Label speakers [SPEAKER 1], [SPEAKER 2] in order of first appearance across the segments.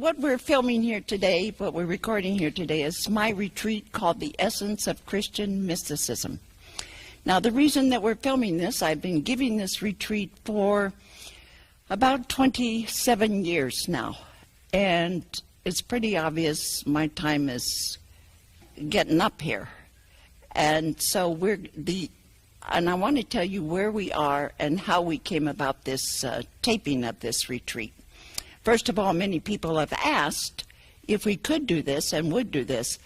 [SPEAKER 1] what we're filming here today, what we're recording here today, is my retreat called The Essence of Christian Mysticism. Now, the reason that we're filming this, I've been giving this retreat for about 27 years now. And it's pretty obvious my time is getting up here. And so and I want to tell you where we are and how we came about this taping of this retreat. First of all, many people have asked if we could do this and would do this,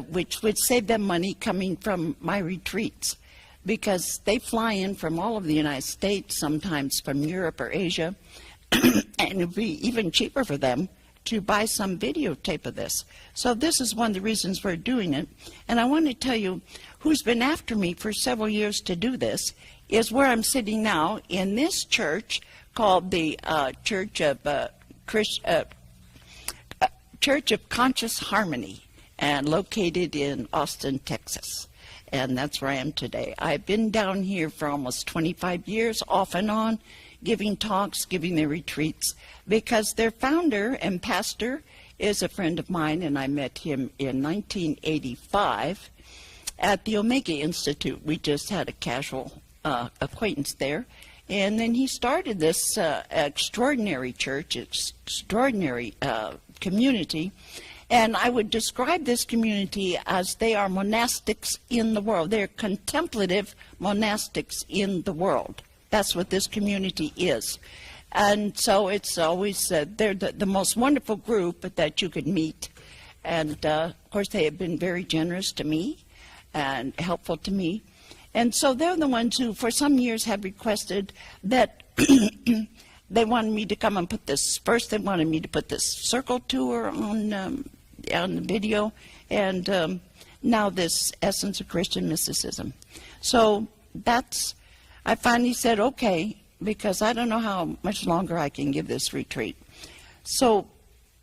[SPEAKER 1] which would save them money coming from my retreats, because they fly in from all over the United States, sometimes from Europe or Asia, and it would be even cheaper for them to buy some videotape of this. So this is one of the reasons we're doing it. And I want to tell you who's been after me for several years to do this is where I'm sitting now in this church called the Church of Conscious Harmony, and located in Austin, Texas. And that's where I am today. I've been down here for almost 25 years, off and on, giving talks, giving their retreats, because their founder and pastor is a friend of mine, and I met him in 1985 at the Omega Institute. We just had a casual acquaintance there. And then he started this extraordinary church, extraordinary community. And I would describe this community as they are monastics in the world. They're contemplative monastics in the world. That's what this community is. And so it's always, they're the most wonderful group that you could meet. And, of course, they have been very generous to me and helpful to me. And so they're the ones who, for some years, have requested that they wanted me to come and put this. First, they wanted me to put this circle tour on the video, and now this Essence of Christian Mysticism. So I finally said, okay, because I don't know how much longer I can give this retreat. So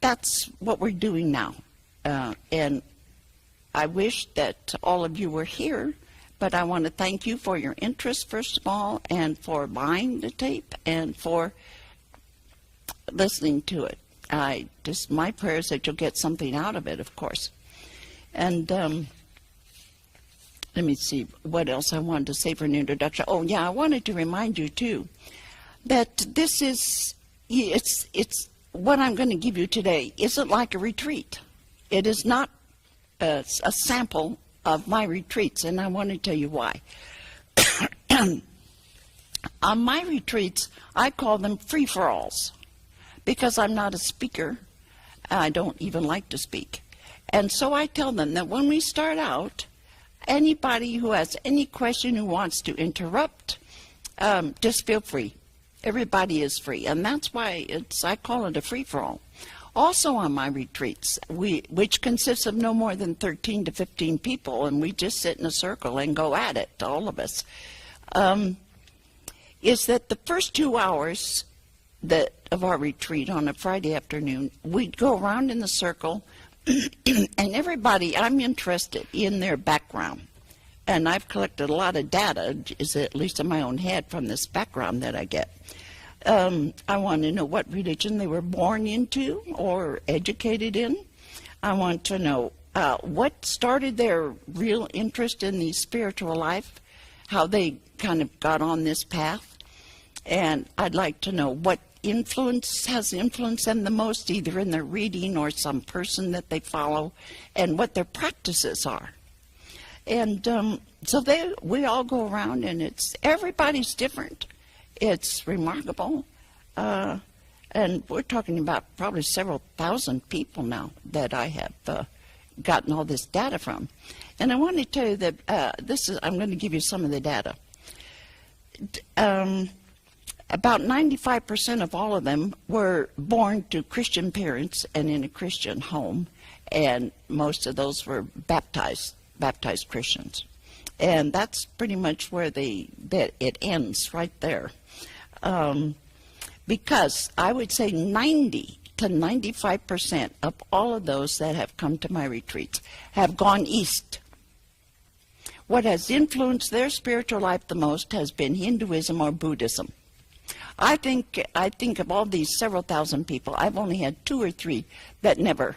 [SPEAKER 1] that's what we're doing now. And I wish that all of you were here. But I want to thank you for your interest, first of all, and for buying the tape and for listening to it. My prayer is that you'll get something out of it, of course. And let me see what else I wanted to say for an introduction. Oh, yeah, I wanted to remind you, too, that this is, it's what I'm going to give you today isn't like a retreat. It is not a sample of my retreats, and I want to tell you why. On my retreats, I call them free-for-alls, because I'm not a speaker. I don't even like to speak. And so I tell them that when we start out, anybody who has any question, who wants to interrupt, just feel free. Everybody is free, and that's why I call it a free-for-all. Also on my retreats, which consists of no more than 13 to 15 people, and we just sit in a circle and go at it, all of us, is that the first 2 hours of our retreat on a Friday afternoon, we'd go around in the circle, and everybody, I'm interested in their background. And I've collected a lot of data, at least in my own head, from this background that I get. I want to know what religion they were born into or educated in. I want to know what started their real interest in the spiritual life, how they kind of got on this path. And I'd like to know what has influenced them the most, either in their reading or some person that they follow, and what their practices are. And so we all go around, and everybody's different. It's remarkable. And we're talking about probably several thousand people now that I have gotten all this data from. And I want to tell you that I'm going to give you some of the data. About 95% of all of them were born to Christian parents and in a Christian home, and most of those were baptized Christians. And that's pretty much where it ends, right there. Because I would say 90 to 95% of all of those that have come to my retreats have gone east. What has influenced their spiritual life the most has been Hinduism or Buddhism. I think of all these several thousand people, I've only had 2 or 3 that never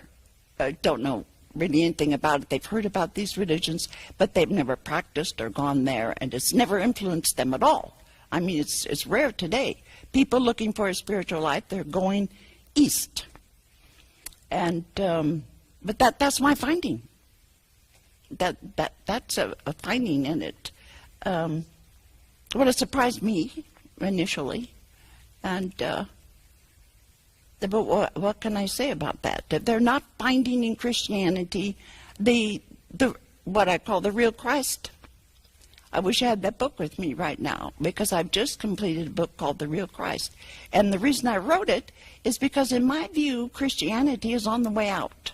[SPEAKER 1] don't know really anything about it. They've heard about these religions, but they've never practiced or gone there, and it's never influenced them at all. I mean, it's rare today. People looking for a spiritual life, they're going east. And but that's my finding. That's a finding in it. Well, it surprised me initially, and but what can I say about that? That they're not finding in Christianity the what I call the real Christ. I wish I had that book with me right now, because I've just completed a book called The Real Christ. And the reason I wrote it is because, in my view, Christianity is on the way out.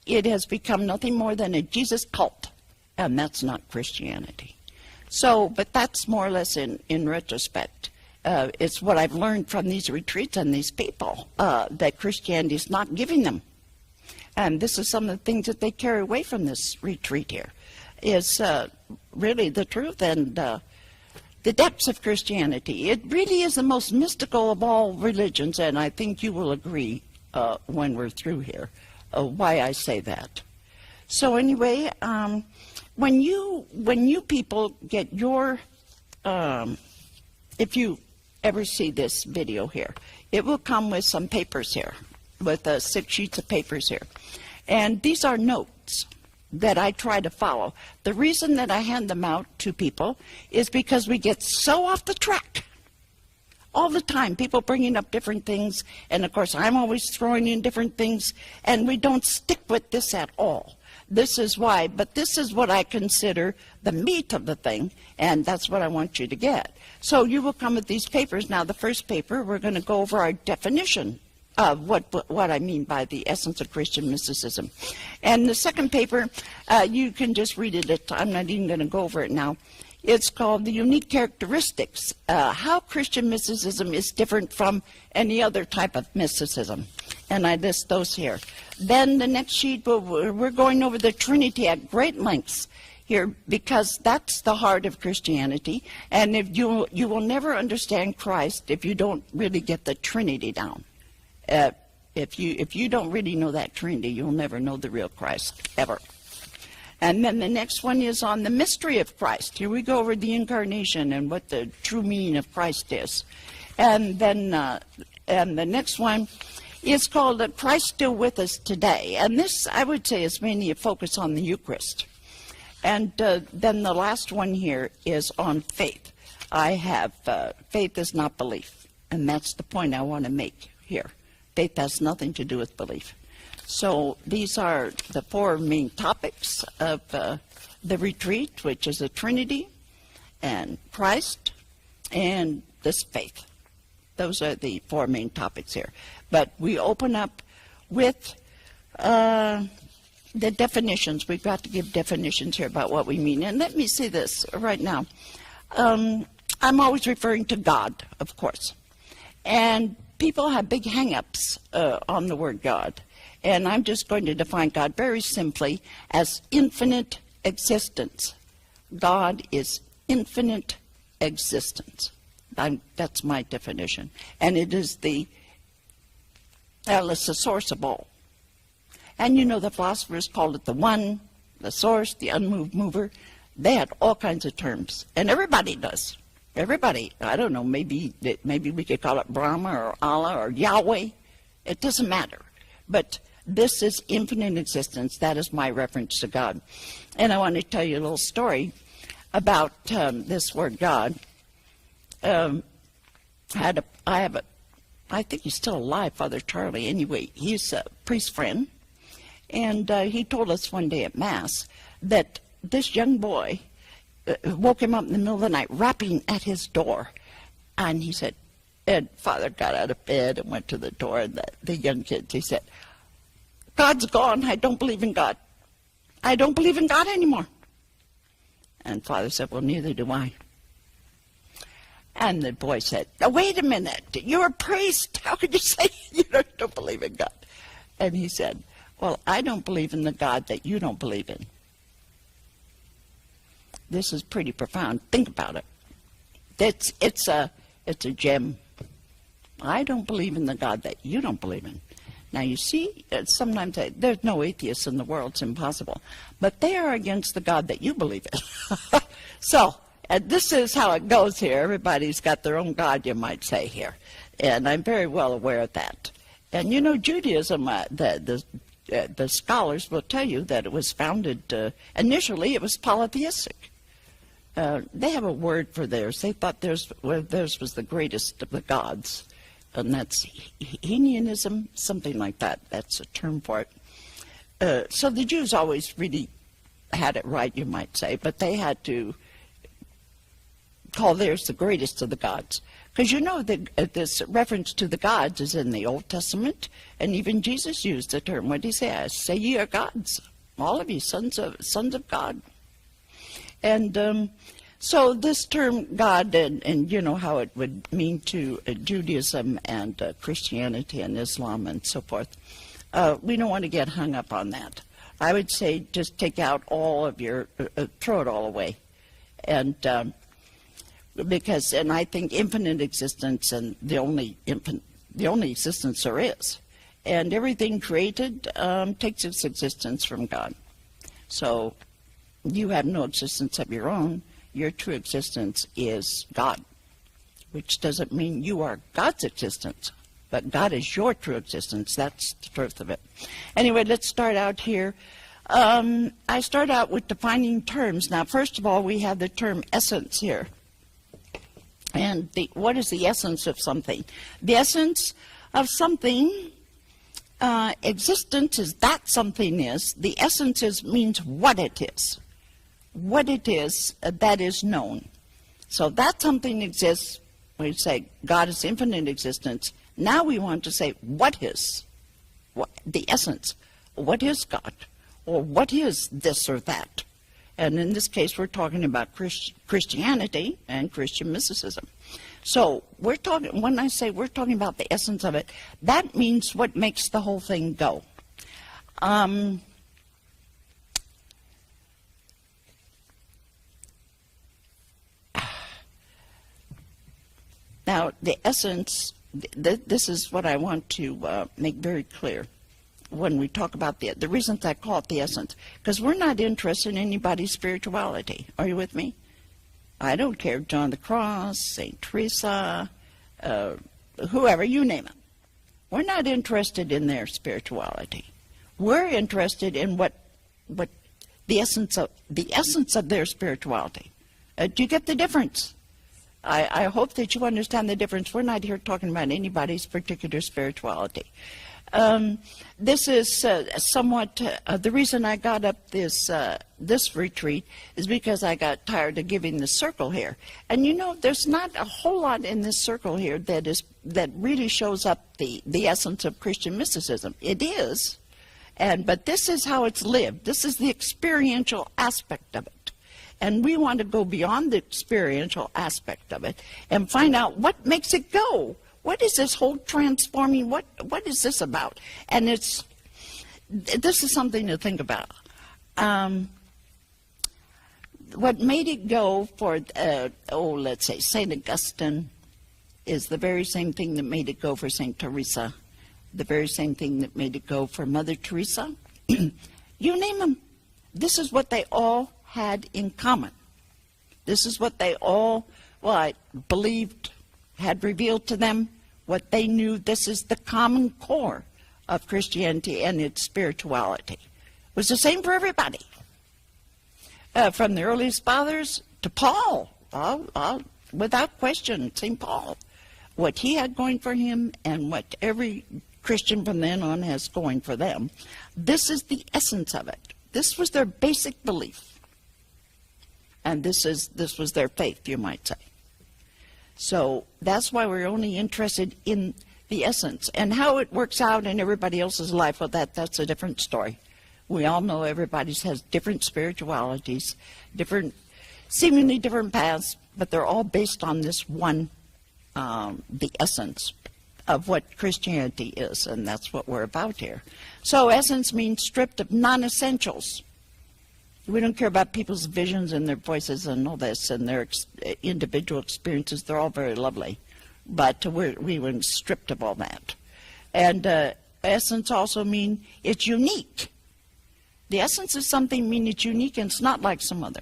[SPEAKER 1] It has become nothing more than a Jesus cult, and that's not Christianity. So, but that's more or less in retrospect. It's what I've learned from these retreats and these people, that Christianity is not giving them. And this is some of the things that they carry away from this retreat here, is really the truth and the depths of Christianity. It really is the most mystical of all religions, and I think you will agree when we're through here why I say that. So anyway, when you people get your, if you ever see this video here, it will come with some papers here, with 6 sheets of papers here. And these are notes that I try to follow. The reason that I hand them out to people is because we get so off the track all the time, people bringing up different things, and of course I'm always throwing in different things, and we don't stick with this at all. This is why, but this is what I consider the meat of the thing, and that's what I want you to get. So you will come with these papers. Now, the first paper, we're going to go over our definition of what I mean by the essence of Christian mysticism. And the second paper, you can just read it. I'm not even going to go over it now. It's called The Unique Characteristics, How Christian Mysticism is Different from Any Other Type of Mysticism. And I list those here. Then the next sheet, we're going over the Trinity at great lengths here, because that's the heart of Christianity. And if you will never understand Christ if you don't really get the Trinity down. If you don't really know that Trinity, you'll never know the real Christ, ever. And then the next one is on the mystery of Christ. Here we go over the incarnation and what the true meaning of Christ is. And then and the next one is called Christ Still With Us Today. And this, I would say, is mainly a focus on the Eucharist. And then the last one here is on faith. I have faith is not belief. And that's the point I want to make here. Faith has nothing to do with belief. So these are the 4 main topics of the retreat, which is the Trinity and Christ and this faith. Those are the 4 main topics here. But we open up with the definitions. We've got to give definitions here about what we mean. And let me say this right now. I'm always referring to God, of course. And people have big hang-ups on the word God. And I'm just going to define God very simply as infinite existence. God is infinite existence. That's my definition. And it is it's the source of all. And you know, the philosophers called it the one, the source, the unmoved mover. They had all kinds of terms. And everybody does. Everybody. I don't know, maybe we could call it Brahma or Allah or Yahweh. It doesn't matter. But this is infinite existence. That is my reference to God. And I want to tell you a little story about this word God. I think he's still alive, Father Charlie. Anyway, he's a priest friend. And he told us one day at Mass that this young boy woke him up in the middle of the night, rapping at his door. And he said, and Father got out of bed and went to the door, and the young kids, he said, God's gone. I don't believe in God. I don't believe in God anymore. And Father said, well, neither do I. And the boy said, now, wait a minute. You're a priest. How could you say you don't believe in God? And he said, well, I don't believe in the God that you don't believe in. This is pretty profound. Think about it. It's a gem. I don't believe in the God that you don't believe in. Now, you see, sometimes there's no atheists in the world. It's impossible. But they are against the God that you believe in. So, this is how it goes here. Everybody's got their own God, you might say, here. And I'm very well aware of that. And, you know, Judaism, the scholars will tell you that it was founded, initially it was polytheistic. They have a word for theirs. They thought theirs was the greatest of the gods. And that's Henianism, something like that. That's a term for it. So the Jews always really had it right, you might say, but they had to call theirs the greatest of the gods. Because you know that this reference to the gods is in the Old Testament, and even Jesus used the term. What did he say? I say ye are gods, all of you, sons of God. And so this term God, and you know how it would mean to Judaism and Christianity and Islam and so forth, we don't want to get hung up on that. I would say just take out all of your, throw it all away. And because I think infinite existence and the only existence there is. And everything created takes its existence from God. So you have no existence of your own. Your true existence is God, which doesn't mean you are God's existence, but God is your true existence. That's the truth of it. Anyway, let's start out here. I start out with defining terms. Now, first of all, we have the term essence here. And what is the essence of something? The essence of something, existence is that something is. The essence means what it is. What it is that is known. So that something exists, we say God is infinite existence. Now we want to say what is the essence. What is God? Or what is this or that? And in this case, we're talking about Christianity and Christian mysticism. So we're talking, when I say we're talking about the essence of it, that means what makes the whole thing go. Now, the essence, this is what I want to make very clear when we talk about the reasons I call it the essence, because we're not interested in anybody's spirituality. Are you with me? I don't care, John the Cross, St. Teresa, whoever, you name it. We're not interested in their spirituality. We're interested in what the essence of their spirituality. Do you get the difference? I hope that you understand the difference. We're not here talking about anybody's particular spirituality. This is somewhat the reason I got up this retreat is because I got tired of giving the circle here. And you know, there's not a whole lot in this circle here that really shows up the essence of Christian mysticism. It is, but this is how it's lived. This is the experiential aspect of it. And we want to go beyond the experiential aspect of it and find out what makes it go. What is this whole transforming? What is this about? And this is something to think about. What made it go for, let's say, St. Augustine is the very same thing that made it go for St. Teresa, the very same thing that made it go for Mother Teresa. You name them. This is what they all had in common. This is what they all, I believed, had revealed to them, what they knew. This is the common core of Christianity and its spirituality. It was the same for everybody. From the earliest fathers to Paul, without question, St. Paul. What he had going for him and what every Christian from then on has going for them. This is the essence of it. This was their basic belief. And this was their faith, you might say. So that's why we're only interested in the essence. And how it works out in everybody else's life, well, that's a different story. We all know everybody has different spiritualities, seemingly different paths, but they're all based on this one, the essence of what Christianity is, and that's what we're about here. So essence means stripped of non-essentials. We don't care about people's visions and their voices and all this and their individual experiences. They're all very lovely. but we were stripped of all that. And essence also means it's unique. The essence of something means it's unique and it's not like some other.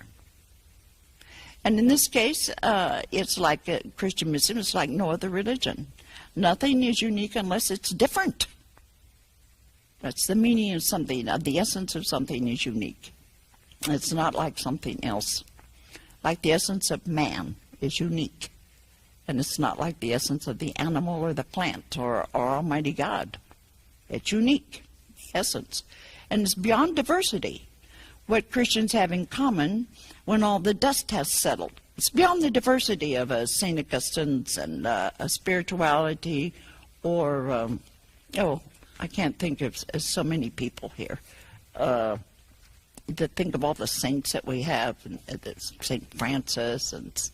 [SPEAKER 1] And in this case, it's like Christianism, it's like no other religion. Nothing is unique unless it's different. That's the meaning of something. The essence of something is unique. It's not like something else. Like the essence of man is unique. And it's not like the essence of the animal or the plant or Almighty God. It's unique, essence. And it's beyond diversity. What Christians have in common when all the dust has settled. It's beyond the diversity of a St. Augustine's and a spirituality or, I can't think of so many people here. To think of all the saints that we have, St. Francis and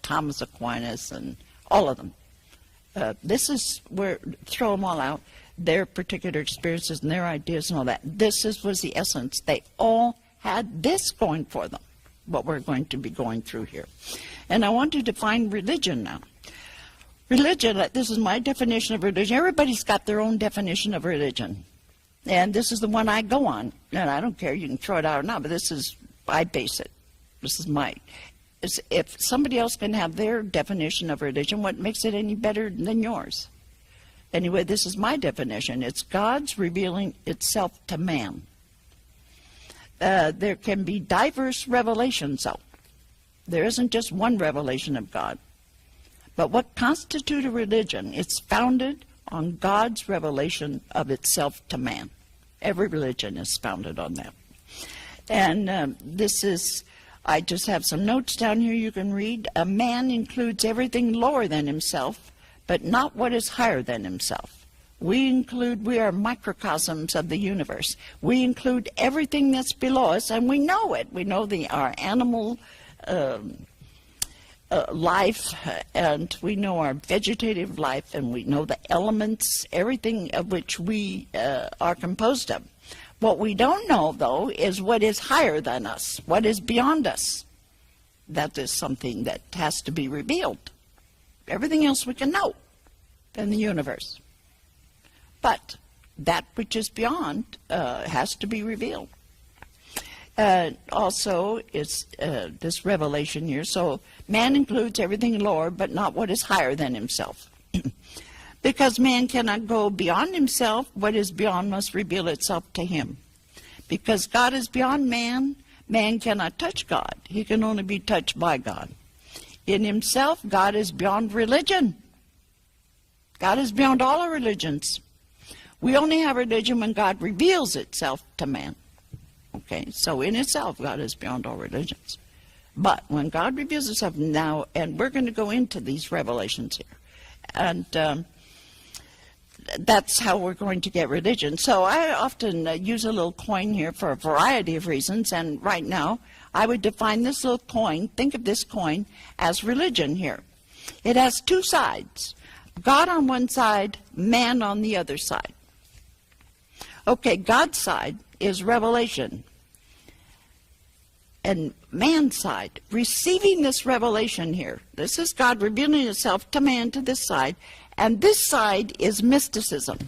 [SPEAKER 1] Thomas Aquinas and all of them. This is where, throw them all out, their particular experiences and their ideas and all that. This was the essence. They all had this going for them, what we're going to be going through here. And I want to define religion now. Religion, this is my definition of religion. Everybody's got their own definition of religion. And this is the one I go on. And I don't care, you can throw it out or not, but this is, I base it. This is mine. If somebody else can have their definition of religion, what makes it any better than yours? Anyway, this is my definition. It's God's revealing itself to man. There can be diverse revelations, though. There isn't just one revelation of God. But what constitutes a religion? It's founded on God's revelation of itself to man. Every religion is founded on that. And this is, I just have some notes down here you can read. A man includes everything lower than himself, but not what is higher than himself. We are microcosms of the universe. We include everything that's below us, and we know it. We know our animal life, and we know our vegetative life, and we know the elements, everything of which we are composed of. What we don't know, though, is what is higher than us, what is beyond us. That is something that has to be revealed. Everything else we can know in the universe. But that which is beyond has to be revealed. Also, is this revelation here. So man includes everything lower, but not what is higher than himself. Because man cannot go beyond himself, what is beyond must reveal itself to him. Because God is beyond man, man cannot touch God. He can only be touched by God. In himself, God is beyond religion. God is beyond all our religions. We only have religion when God reveals itself to man. Okay, so in itself, God is beyond all religions. But when God reveals himself now, and we're going to go into these revelations here, and that's how we're going to get religion. So I often use a little coin here for a variety of reasons, and right now I would define this little coin, think of this coin, as religion here. It has two sides, God on one side, man on the other side. Okay, God's side is revelation. And man's side, receiving this revelation here. This is God revealing himself to man to this side. And this side is mysticism.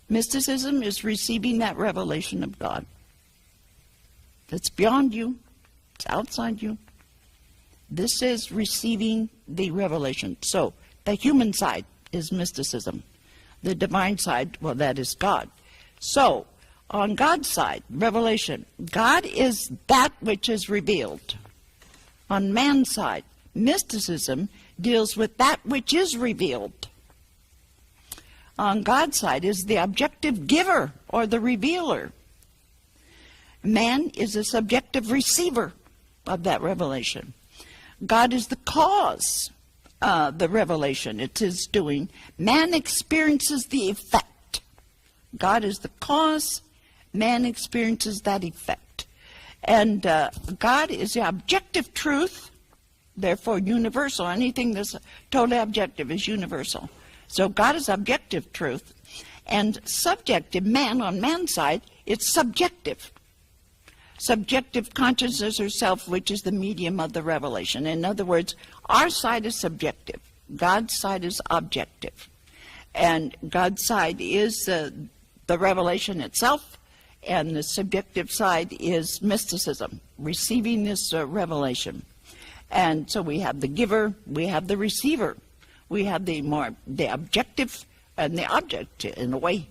[SPEAKER 1] Mysticism is receiving that revelation of God. It's beyond you. It's outside you. This is receiving the revelation. So the human side is mysticism. The divine side, well, that is God. So, on God's side, revelation, God is that which is revealed. On man's side, mysticism deals with that which is revealed. On God's side is the objective giver or the revealer. Man is a subjective receiver of that revelation. God is the cause. The revelation, it's his doing. Man experiences the effect. God is the cause. Man experiences that effect. And God is the objective truth, therefore universal. Anything that's totally objective is universal. So God is objective truth. And subjective, man on man's side, it's subjective. Subjective consciousness or self, which is the medium of the revelation. In other words, our side is subjective. God's side is objective. And God's side is the revelation itself, and the subjective side is mysticism, receiving this revelation. And so we have the giver, we have the receiver, we have the objective and the object in a way.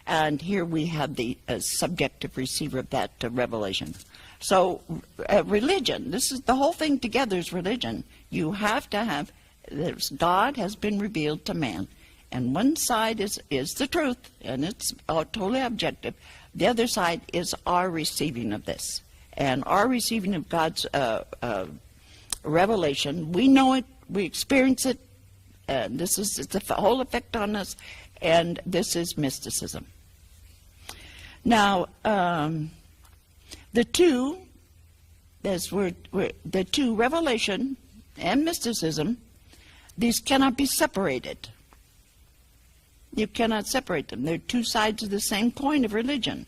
[SPEAKER 1] And here we have the subjective receiver of that revelation. So religion, this is the whole thing together is religion. You have to have, God has been revealed to man. And one side is the truth, and it's totally objective. The other side is our receiving of this. And our receiving of God's revelation, we know it, we experience it, this is the whole effect on us, and this is mysticism. Now, the two, revelation and mysticism, these cannot be separated. You cannot separate them. They're two sides of the same coin of religion.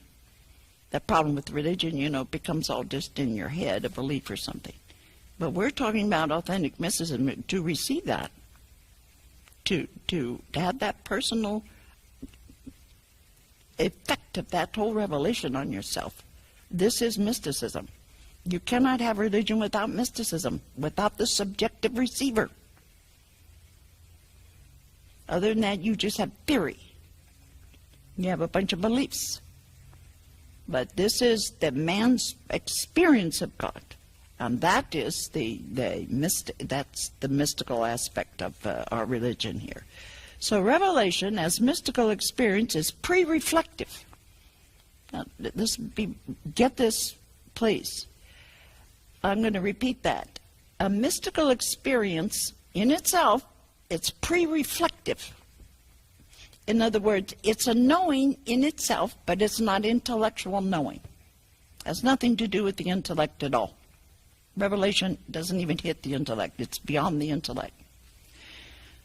[SPEAKER 1] The problem with religion, it becomes all just in your head, a belief or something. But we're talking about authentic mysticism, to receive that, to have that personal effect of that whole revelation on yourself. This is mysticism. You cannot have religion without mysticism, without the subjective receiver. Other than that, you just have theory. You have a bunch of beliefs. But this is the man's experience of God. And that is that's the mystical aspect of our religion here. So revelation as mystical experience is pre-reflective. Now, get this, please. I'm going to repeat that. A mystical experience in itself, it's pre-reflective. In other words, it's a knowing in itself, but it's not intellectual knowing. It has nothing to do with the intellect at all. Revelation doesn't even hit the intellect. It's beyond the intellect.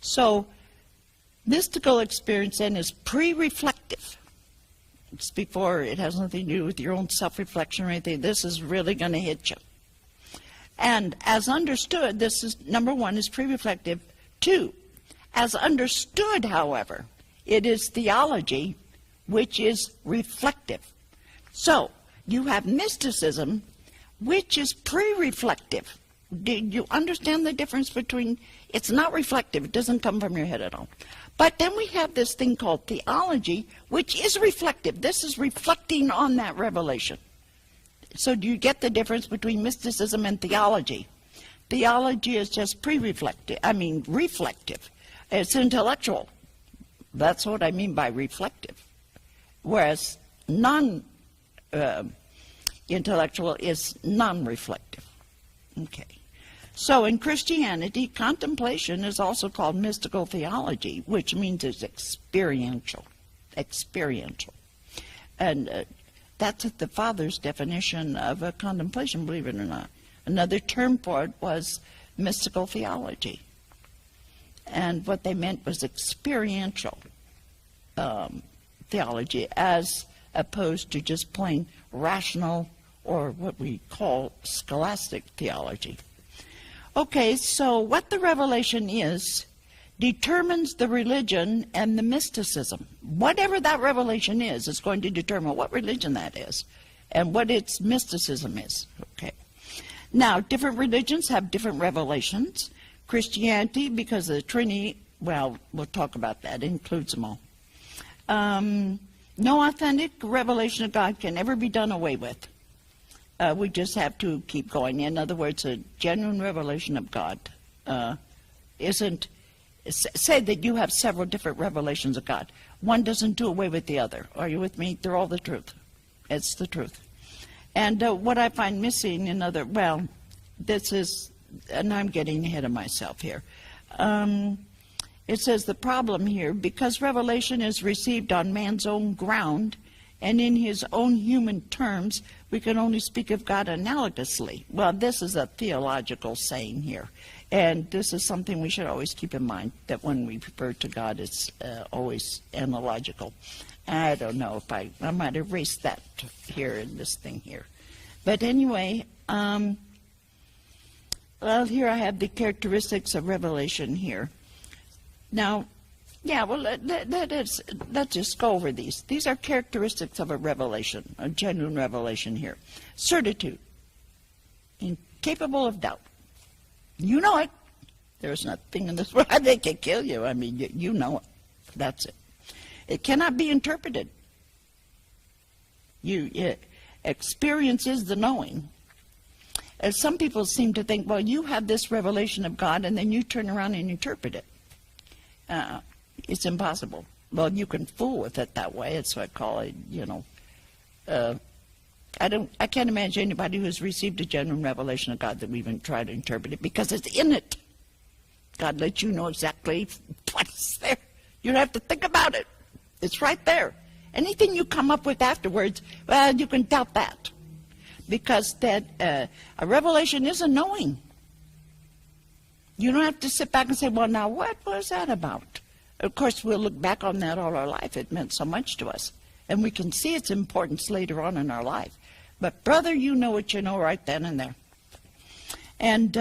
[SPEAKER 1] So, mystical experience then is pre-reflective. It's before, it has nothing to do with your own self-reflection or anything. This is really going to hit you. And as understood, this is, number one, is pre-reflective. Two, as understood, however, it is theology, which is reflective. So, you have mysticism, which is pre-reflective. Do you understand the difference between, it's not reflective, it doesn't come from your head at all. But then we have this thing called theology, which is reflective. This is reflecting on that revelation. So do you get the difference between mysticism and theology? Theology is just reflective. It's intellectual. That's what I mean by reflective. Whereas intellectual is non-reflective. Okay. So in Christianity, contemplation is also called mystical theology, which means it's experiential. Experiential. And that's the Father's definition of a contemplation, believe it or not. Another term for it was mystical theology. And what they meant was experiential theology, as opposed to just plain rational or what we call scholastic theology. Okay, so what the revelation is determines the religion and the mysticism. Whatever that revelation is going to determine what religion that is and what its mysticism is. Okay. Now, different religions have different revelations. Christianity, because of the Trinity, well, we'll talk about that. It includes them all. No authentic revelation of God can ever be done away with. We just have to keep going. In other words, a genuine revelation of God isn't, say that you have several different revelations of God. One doesn't do away with the other. Are you with me? They're all the truth. It's the truth. And what I find missing in this is, and I'm getting ahead of myself here. It says the problem here, because revelation is received on man's own ground and in his own human terms, we can only speak of God analogously. Well, this is a theological saying here. And this is something we should always keep in mind, that when we refer to God, it's always analogical. I don't know if I might erase that here in this thing here. But anyway, well, here I have the characteristics of revelation here. Now, yeah, well, let's just go over these. These are characteristics of a revelation, a genuine revelation here. Certitude, incapable of doubt. You know it. There's nothing in this world that can kill you. I mean, you know it. That's it. It cannot be interpreted. Experience is the knowing. As some people seem to think, well, you have this revelation of God, and then you turn around and interpret it. It's impossible. Well, you can fool with it that way. It's what I call it, I can't imagine anybody who's received a genuine revelation of God that we even try to interpret it, because it's in it. God lets you know exactly what's there. You don't have to think about it. It's right there. Anything you come up with afterwards, well, you can doubt that. Because that a revelation is a knowing. You don't have to sit back and say, well, now what was that about? Of course, we'll look back on that all our life. It meant so much to us. And we can see its importance later on in our life. But, brother, you know what you know right then and there. And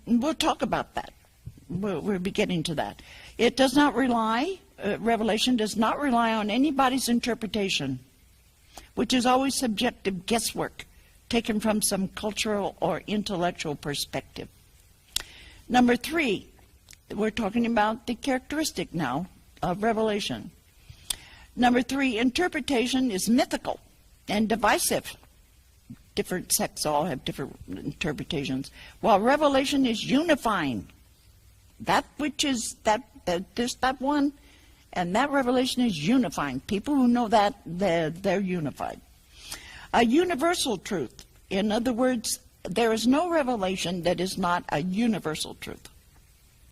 [SPEAKER 1] we'll talk about that. We'll be getting to that. It does not rely, revelation does not rely on anybody's interpretation, which is always subjective guesswork, taken from some cultural or intellectual perspective. Number 3, we're talking about the characteristic now of revelation. Number 3, interpretation is mythical and divisive. Different sects all have different interpretations, while revelation is unifying. That which is there's that one, and that revelation is unifying. People who know that, they're unified. A universal truth. In other words, there is no revelation that is not a universal truth.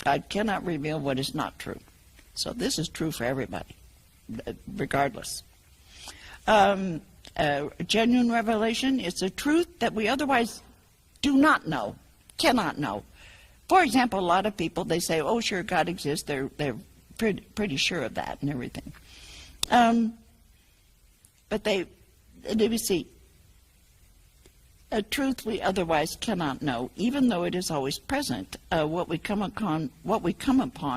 [SPEAKER 1] God cannot reveal what is not true. So this is true for everybody, regardless. Genuine revelation is a truth that we otherwise do not know, cannot know. For example, a lot of people, they say, oh, sure, God exists. They're pretty sure of that and everything. But let me see, a truth we otherwise cannot know, even though it is always present. What we come upon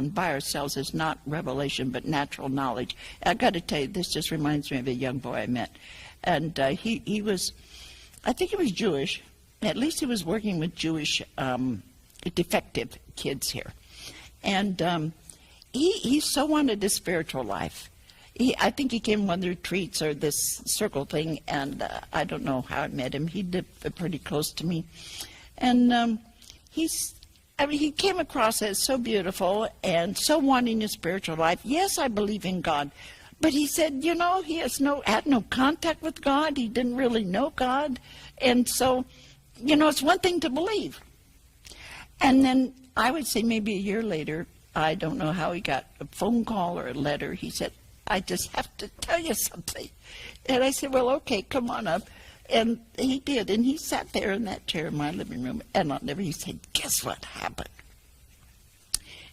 [SPEAKER 1] by ourselves is not revelation, but natural knowledge. I got to tell you, this just reminds me of a young boy I met. And he was, I think he was Jewish. At least he was working with Jewish defective kids here. And he so wanted a spiritual life. I think he came one of the retreats or this circle thing, and I don't know how I met him. He lived pretty close to me. And he came across as so beautiful and so wanting a spiritual life. Yes, I believe in God. But he said, he had no contact with God. He didn't really know God. And so, it's one thing to believe. And then I would say maybe a year later, I don't know how he got a phone call or a letter. He said, I just have to tell you something. And I said, well, okay, come on up. And he did. And he sat there in that chair in my living room. And he said, guess what happened?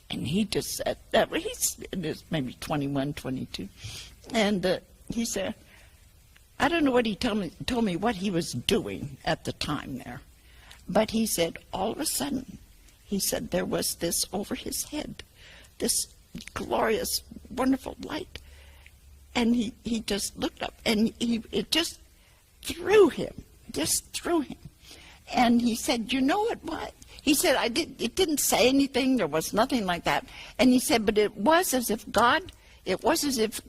[SPEAKER 1] And he just said, he's maybe 21, 22. And he said, I don't know what he told me what he was doing at the time there. But he said, all of a sudden, he said there was this over his head, this glorious, wonderful light. And he just looked up, and it just threw him. And he said, you know what? He said, it didn't say anything. There was nothing like that. And he said, but it was as if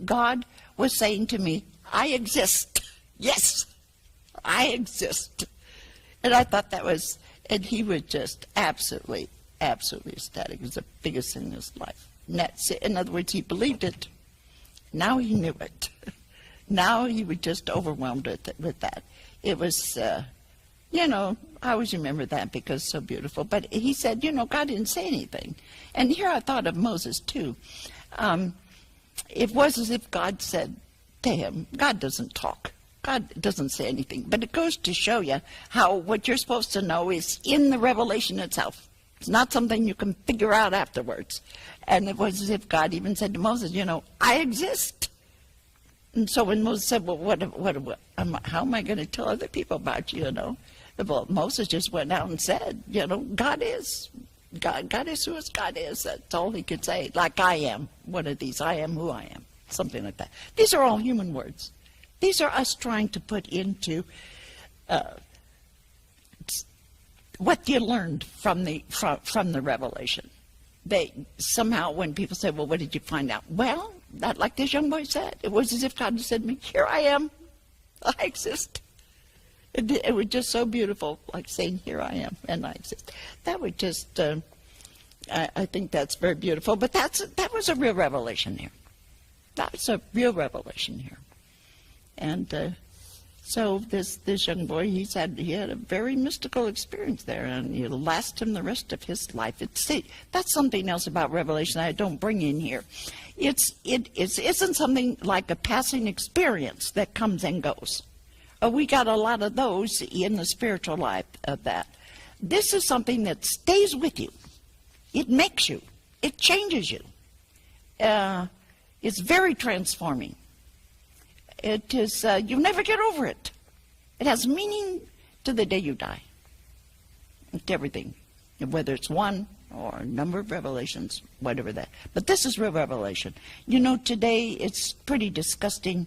[SPEAKER 1] God was saying to me, I exist. Yes, I exist. And I thought that was, and he was just absolutely ecstatic. It was the biggest thing in his life. And that's it. In other words, he believed it. Now he knew it. Now he was just overwhelmed with that. It was, I always remember that because it's so beautiful. But he said, God didn't say anything. And here I thought of Moses, too. It was as if God said to him, God doesn't talk. God doesn't say anything. But it goes to show you how what you're supposed to know is in the revelation itself. It's not something you can figure out afterwards. And it was as if God even said to Moses, I exist. And so when Moses said, well, how am I going to tell other people about you, Well, Moses just went out and said, God is who God is. That's all he could say. Like I am. One of these, I am who I am. Something like that. These are all human words. These are us trying to put into what you learned from the revelation. They somehow, when people say, well, what did you find out? Well, not like this young boy said. It was as if God said to me, here I am. I exist. It was just so beautiful, like saying, here I am, and I exist. That would just, I think that's very beautiful. But that was a real revelation here. That was a real revelation here. And so this young boy, he had a very mystical experience there, and it'll last him the rest of his life. That's something else about revelation I don't bring in here. It isn't something like a passing experience that comes and goes. We got a lot of those in the spiritual life of that. This is something that stays with you. It makes you. It changes you. It's very transforming. It is, you never get over it. It has meaning to the day you die. It's everything. Whether it's one or a number of revelations, whatever that. But this is real revelation. Today it's pretty disgusting.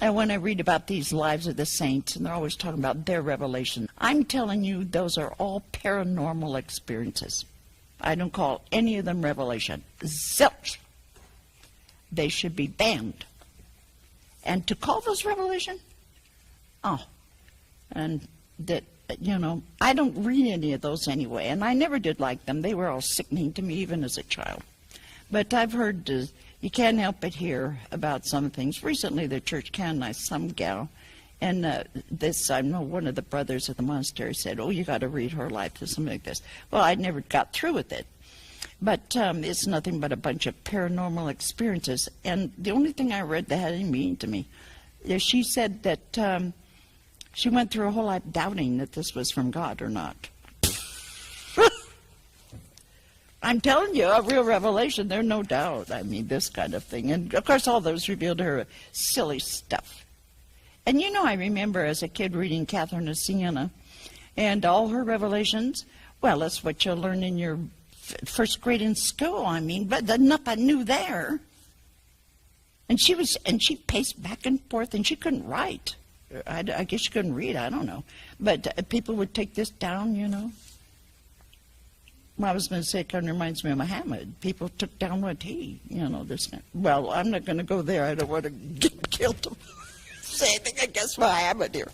[SPEAKER 1] And when I read about these lives of the saints, and they're always talking about their revelation, I'm telling you, those are all paranormal experiences. I don't call any of them revelation. Zilch. They should be banned. And to call those revelation? And that, I don't read any of those anyway, and I never did like them. They were all sickening to me, even as a child. But I've heard, you can't help but hear about some things. Recently, the church canonized some gal, and I know one of the brothers of the monastery said, you got to read her life, or something like this. Well, I never got through with it. But it's nothing but a bunch of paranormal experiences. And the only thing I read that had any meaning to me is she said that she went through her whole life doubting that this was from God or not. I'm telling you, a real revelation, there's no doubt. I mean, this kind of thing. And, of course, all those revealed to her silly stuff. And, I remember as a kid reading Catherine of Siena and all her revelations. Well, that's what you'll learn in your first grade in school, but enough I knew there. And she paced back and forth, and she couldn't write. I guess she couldn't read, I don't know. But people would take this down, Well, I was going to say, it kind of reminds me of Muhammad. People took down what this. Well, I'm not going to go there. I don't want to get killed to say anything against Muhammad here.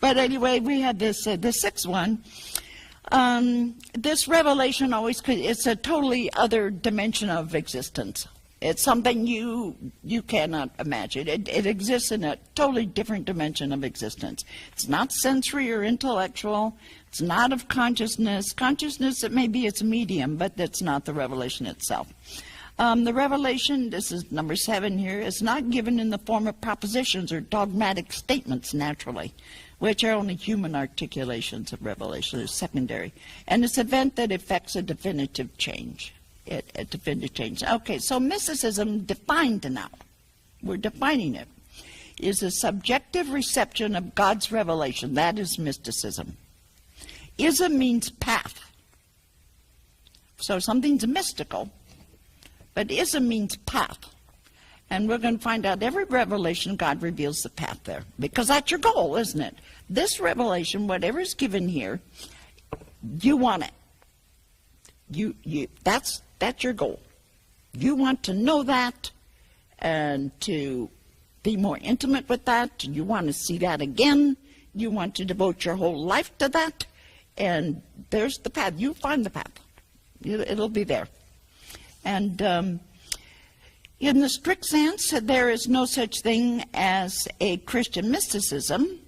[SPEAKER 1] But anyway, we had this, the sixth one. This revelation it's a totally other dimension of existence. It's something you cannot imagine. It exists in a totally different dimension of existence. It's not sensory or intellectual. It's not of consciousness. Consciousness, it may be its medium, but that's not the revelation itself. The revelation, this is number 7 here, is not given in the form of propositions or dogmatic statements naturally, which are only human articulations of revelation. They're secondary. And it's an event that affects a definitive change. A definitive change. Okay, so mysticism defined now, we're defining it, is a subjective reception of God's revelation. That is mysticism. Ism means path. So something's mystical, but ism means path. And we're going to find out every revelation God reveals the path there, because that's your goal, isn't it? This revelation, whatever is given here, you want it. That's your goal. You want to know that and to be more intimate with that. You want to see that again. You want to devote your whole life to that. And there's the path. You find the path. It'll be there. And in the strict sense, there is no such thing as a Christian mysticism,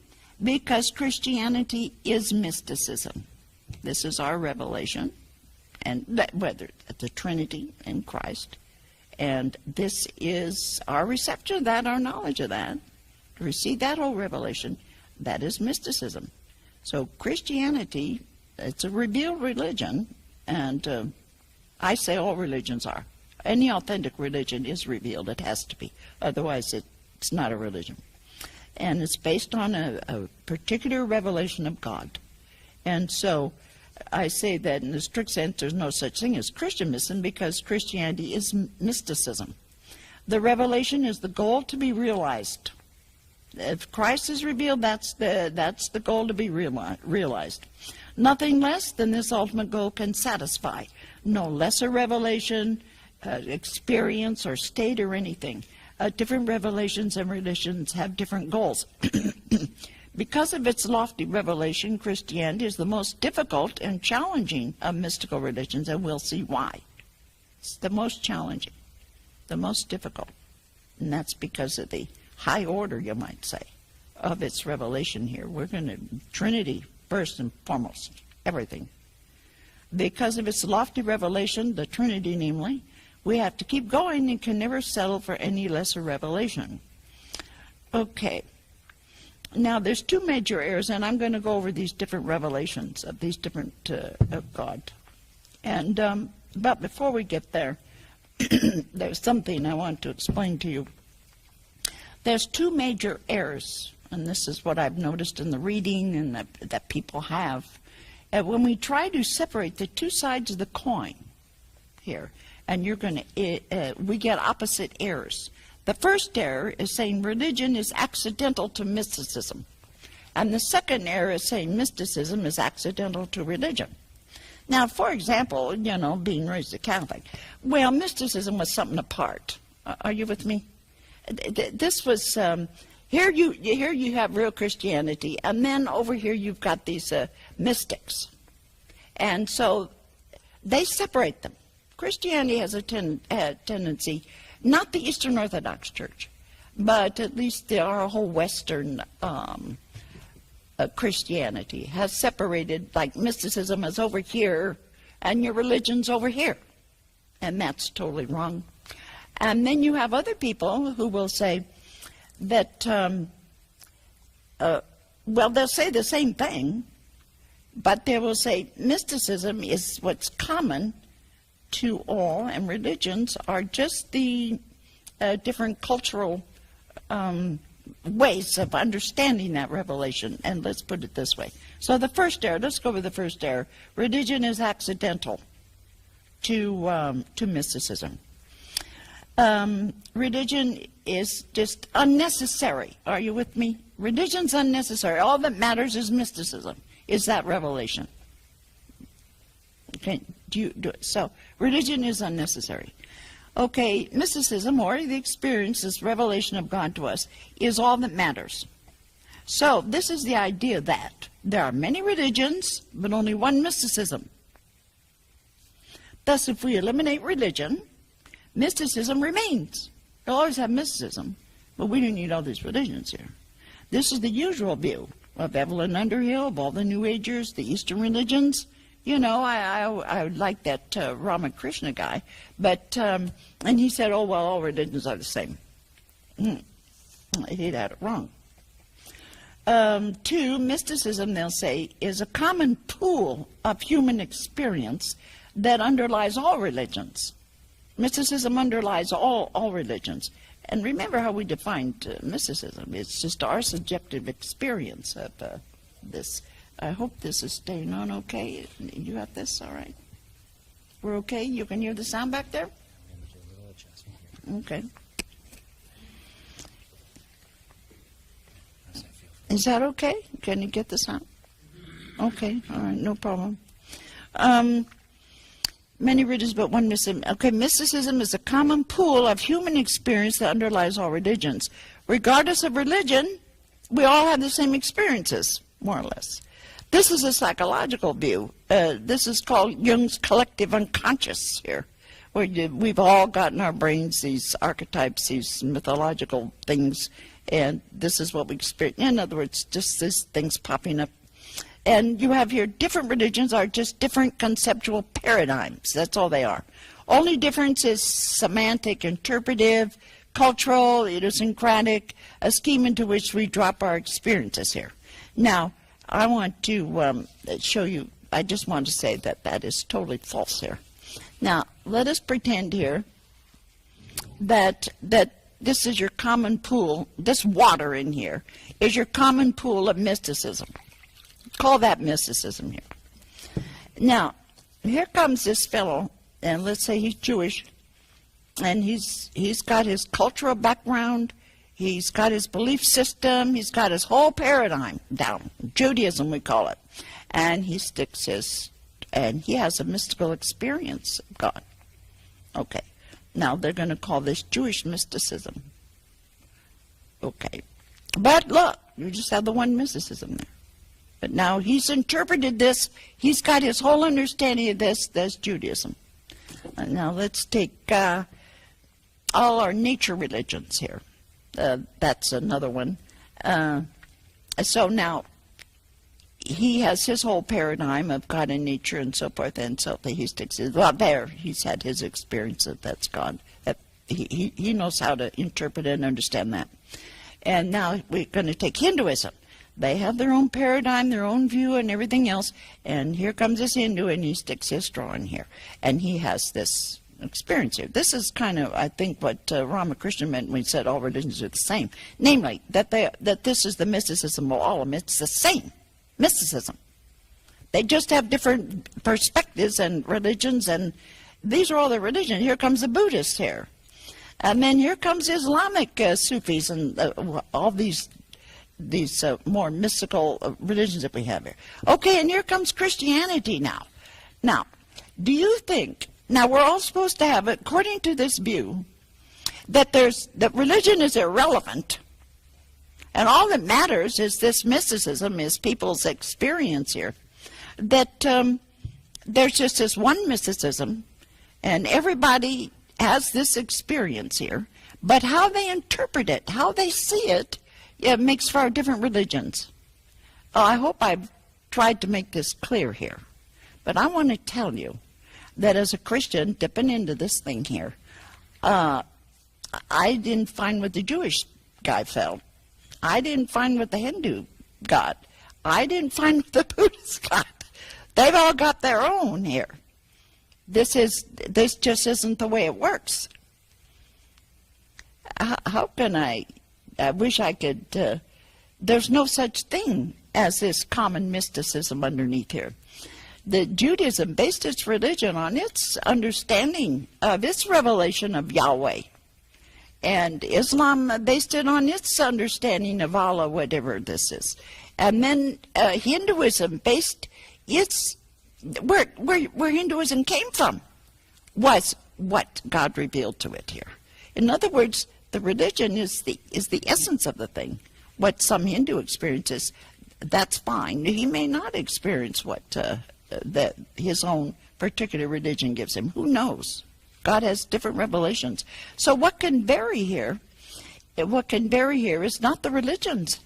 [SPEAKER 1] because Christianity is mysticism. This is our revelation, and whether the Trinity in Christ, and this is our reception of that, our knowledge of that, to receive that whole revelation. That is mysticism. So Christianity, it's a revealed religion, and I say all religions are. Any authentic religion is revealed. It has to be. Otherwise, It's not a religion. And it's based on a particular revelation of God. And so I say that in the strict sense there's no such thing as Christianism, because Christianity is mysticism. The revelation is the goal to be realized. If Christ is revealed, that's the goal to be realized. Nothing less than this ultimate goal can satisfy. No lesser revelation, experience, or state, or anything. Different revelations and religions have different goals. Because of its lofty revelation, Christianity is the most difficult and challenging of mystical religions, and we'll see why. It's the most challenging, the most difficult, and that's because of the high order, you might say, of its revelation here. We're going to Trinity first and foremost, everything. Because of its lofty revelation, the Trinity namely, we have to keep going and can never settle for any lesser revelation. Okay. Now, there's two major errors, and I'm going to go over these different revelations of these different of God. And but before we get there, there's something I want to explain to you. There's two major errors, and this is what I've noticed in the reading and that people have. When we try to separate the two sides of the coin here, and you're going to, we get opposite errors. The first error is saying religion is accidental to mysticism. And the second error is saying mysticism is accidental to religion. Now, for example, you know, being raised a Catholic, well, mysticism was something apart. Are you with me? This was, here you have real Christianity, and then over here you've got these mystics. And so they separate them. Christianity has a tendency, not the Eastern Orthodox Church, but at least our whole Western Christianity has separated, like mysticism is over here and your religion's over here. And that's totally wrong. And then you have other people who will say that, well, they'll say the same thing, but they will say mysticism is what's common to all, and religions are just the different cultural ways of understanding that revelation. And let's put it this way. So the first error, let's go with the first error. Religion is accidental to mysticism. Religion is just unnecessary. Are you with me? Religion's unnecessary. All that matters is mysticism, is that revelation. Okay, so religion is unnecessary. Okay, mysticism, or the experience, this revelation of God to us, is all that matters. So this is the idea that there are many religions, but only one mysticism. Thus, if we eliminate religion, mysticism remains. We'll always have mysticism, but we don't need all these religions here. This is the usual view of Evelyn Underhill, of all the New Agers, the Eastern religions. You know, I like that Ramakrishna guy, but, and he said, oh, well, all religions are the same. He had it wrong. Two, mysticism, they'll say, is a common pool of human experience that underlies all religions. Mysticism underlies all religions. And remember how we defined mysticism. It's just our subjective experience of this. I hope this is staying on okay. You got this? All right. We're okay? You can hear the sound back there? Okay. Is that okay? Can you get the sound? Okay. All right. No problem. Many religions, but one mysticism. Okay, mysticism is a common pool of human experience that underlies all religions. Regardless of religion, we all have the same experiences, more or less. This is a psychological view. This is called Jung's collective unconscious here, where we've all got in our brains these archetypes, these mythological things, and this is what we experience. In other words, just these things popping up. And you have here different religions are just different conceptual paradigms. That's all they are. Only difference is semantic, interpretive, cultural, idiosyncratic, a scheme into which we drop our experiences here. Now, I want to show you, I just want to say that that is totally false here. Now, let us pretend here that this is your common pool, this water in here is your common pool of mysticism. Call that mysticism here. Now, here comes this fellow, and let's say he's Jewish, and he's got his cultural background, he's got his belief system, he's got his whole paradigm down, Judaism we call it, and he sticks his, and he has a mystical experience of God. Okay, now they're going to call this Jewish mysticism. Okay, but look, you just have the one mysticism there. But now he's interpreted this, he's got his whole understanding of this, that's Judaism. Now let's take all our nature religions here. That's another one. So now he has his whole paradigm of God and nature and so forth, and so he sticks his, well, there, he's had his experience that that's God. That he knows how to interpret and understand that. And now we're going to take Hinduism. They have their own paradigm, their own view, and everything else. And here comes this Hindu, and he sticks his straw in here. And he has this experience here. This is kind of, I think, what Ramakrishna meant when he said all religions are the same. Namely, that this is the mysticism of all of them. It's the same mysticism. They just have different perspectives and religions, and these are all the religions. Here comes the Buddhists here. And then here comes Islamic Sufis and all these more mystical religions that we have here. Okay, and here comes Christianity now. Now, do you think, now we're all supposed to have, according to this view, that religion is irrelevant, and all that matters is this mysticism, is people's experience here, that there's just this one mysticism, and everybody has this experience here, but how they interpret it, how they see it, it makes for different religions. Oh, I hope I've tried to make this clear here. But I want to tell you that as a Christian, dipping into this thing here, I didn't find what the Jewish guy felt. I didn't find what the Hindu got. I didn't find what the Buddhist got. They've all got their own here. This just isn't the way it works. How can I wish I could, there's no such thing as this common mysticism underneath here. The Judaism based its religion on its understanding of its revelation of Yahweh. And Islam based it on its understanding of Allah, whatever this is. And then Hinduism based its, where Hinduism came from was what God revealed to it here. In other words, the religion is the essence of the thing. What some Hindu experiences, that's fine. He may not experience what that his own particular religion gives him. Who knows? God has different revelations. So what can vary here? What can vary here is not the religions.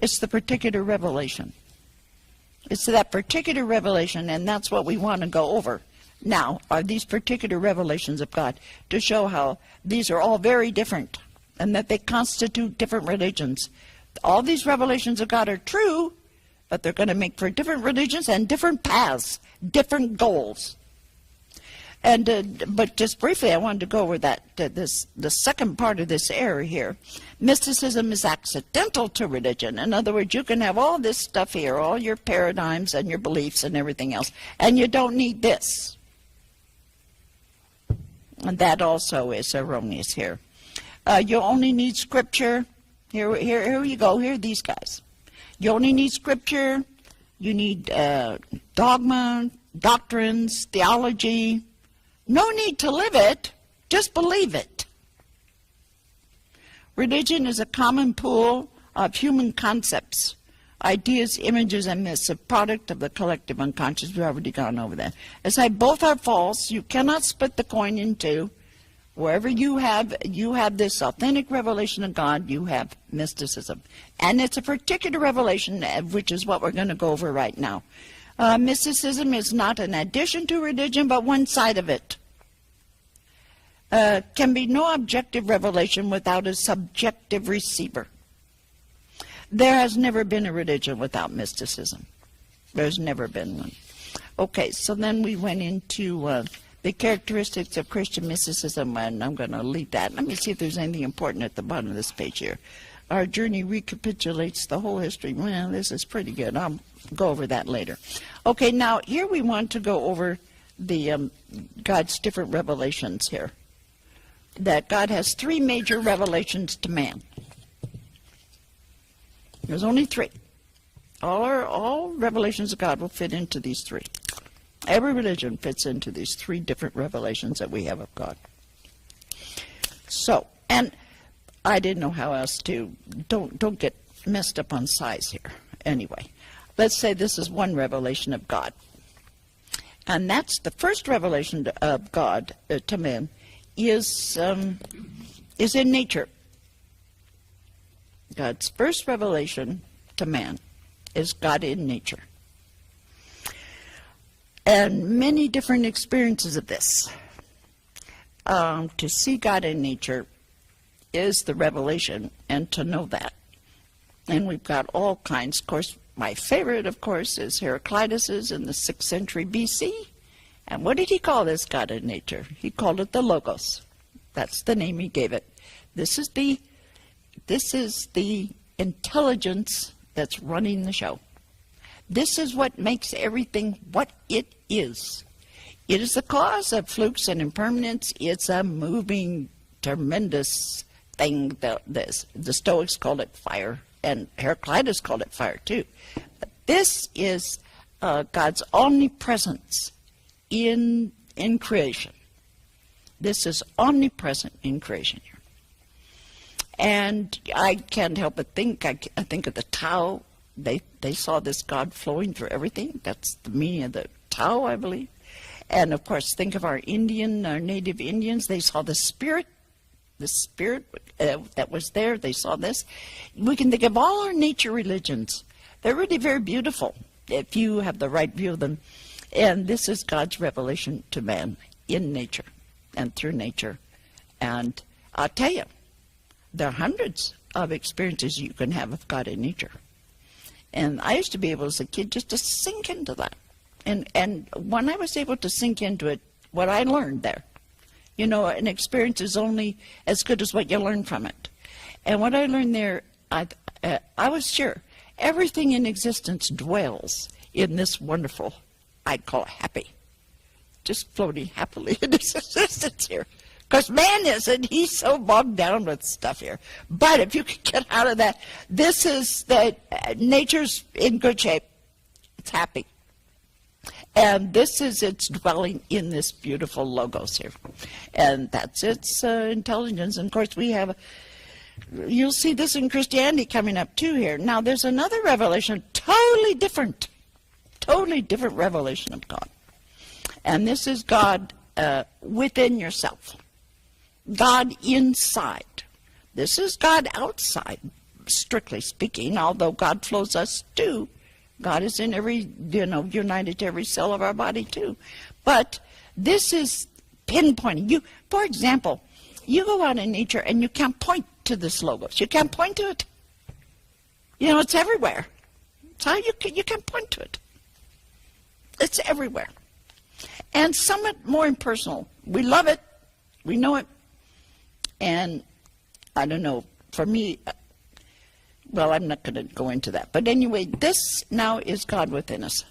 [SPEAKER 1] It's the particular revelation. It's that particular revelation, and that's what we want to go over. Now, are these particular revelations of God to show how these are all very different and that they constitute different religions. All these revelations of God are true, but they're going to make for different religions and different paths, different goals. And but just briefly, I wanted to go over that the second part of this error here. Mysticism is accidental to religion. In other words, you can have all this stuff here, all your paradigms and your beliefs and everything else, and you don't need this. And that also is erroneous here. You only need scripture. Here you go. Here are these guys. You only need scripture. You need dogma, doctrines, theology. No need to live it. Just believe it. Religion is a common pool of human concepts, ideas, images, and myths, a product of the collective unconscious. We've already gone over that. As I both are false, you cannot split the coin in two. Wherever you have this authentic revelation of God, you have mysticism. And it's a particular revelation, which is what we're going to go over right now. Mysticism is not an addition to religion, but one side of it. Can be no objective revelation without a subjective receiver. There has never been a religion without mysticism. There's never been one. Okay, so then we went into the characteristics of Christian mysticism, and I'm going to leave that. Let me see if there's anything important at the bottom of this page here. Our journey recapitulates the whole history. Well, this is pretty good. I'll go over that later. Okay, now here we want to go over the God's different revelations here. That God has 3 major revelations to man. There's only 3. All revelations of God will fit into these 3. Every religion fits into these 3 different revelations that we have of God. So, and I didn't know how else to, don't get messed up on size here. Anyway, let's say this is one revelation of God. And that's the first revelation of God to man is in nature. God's first revelation to man is God in nature. And many different experiences of this. To see God in nature is the revelation, and to know that. And we've got all kinds. Of course, my favorite, of course, is Heraclitus's in the 6th century BC. And what did he call this God in nature? He called it the Logos. That's the name he gave it. This is the intelligence that's running the show. This is what makes everything what it is. It is the cause of flukes and impermanence. It's a moving, tremendous thing. The Stoics called it fire, and Heraclitus called it fire too. But this is God's omnipresence in creation. This is omnipresent in creation here. And I can't help but think, I think of the Tao. They saw this God flowing through everything. That's the meaning of the Tao, I believe. And of course, think of our native Indians. They saw the spirit that was there. They saw this. We can think of all our nature religions. They're really very beautiful if you have the right view of them. And this is God's revelation to man in nature and through nature. And I'll tell you, there are hundreds of experiences you can have of God in nature. And I used to be able as a kid just to sink into that. And when I was able to sink into it, what I learned there, you know, an experience is only as good as what you learn from it. And what I learned there, I was sure everything in existence dwells in this wonderful, I'd call it happy, just floating happily in its existence here. Because man isn't, he's so bogged down with stuff here. But if you can get out of that, this is that nature's in good shape. It's happy. And this is its dwelling in this beautiful Logos here. And that's its intelligence. And of course we have, you'll see this in Christianity coming up too here. Now there's another revelation, totally different revelation of God. And this is God within yourself. God inside. This is God outside, strictly speaking, although God flows us too. God is in every, united to every cell of our body too. But this is pinpointing. You, for example, you go out in nature and you can't point to this Logos. You can't point to it. You know, it's everywhere. It's how you can't point to it. It's everywhere. And somewhat more impersonal. We love it. We know it. And I don't know, for me, well, I'm not going to go into that. But anyway, this now is God within us.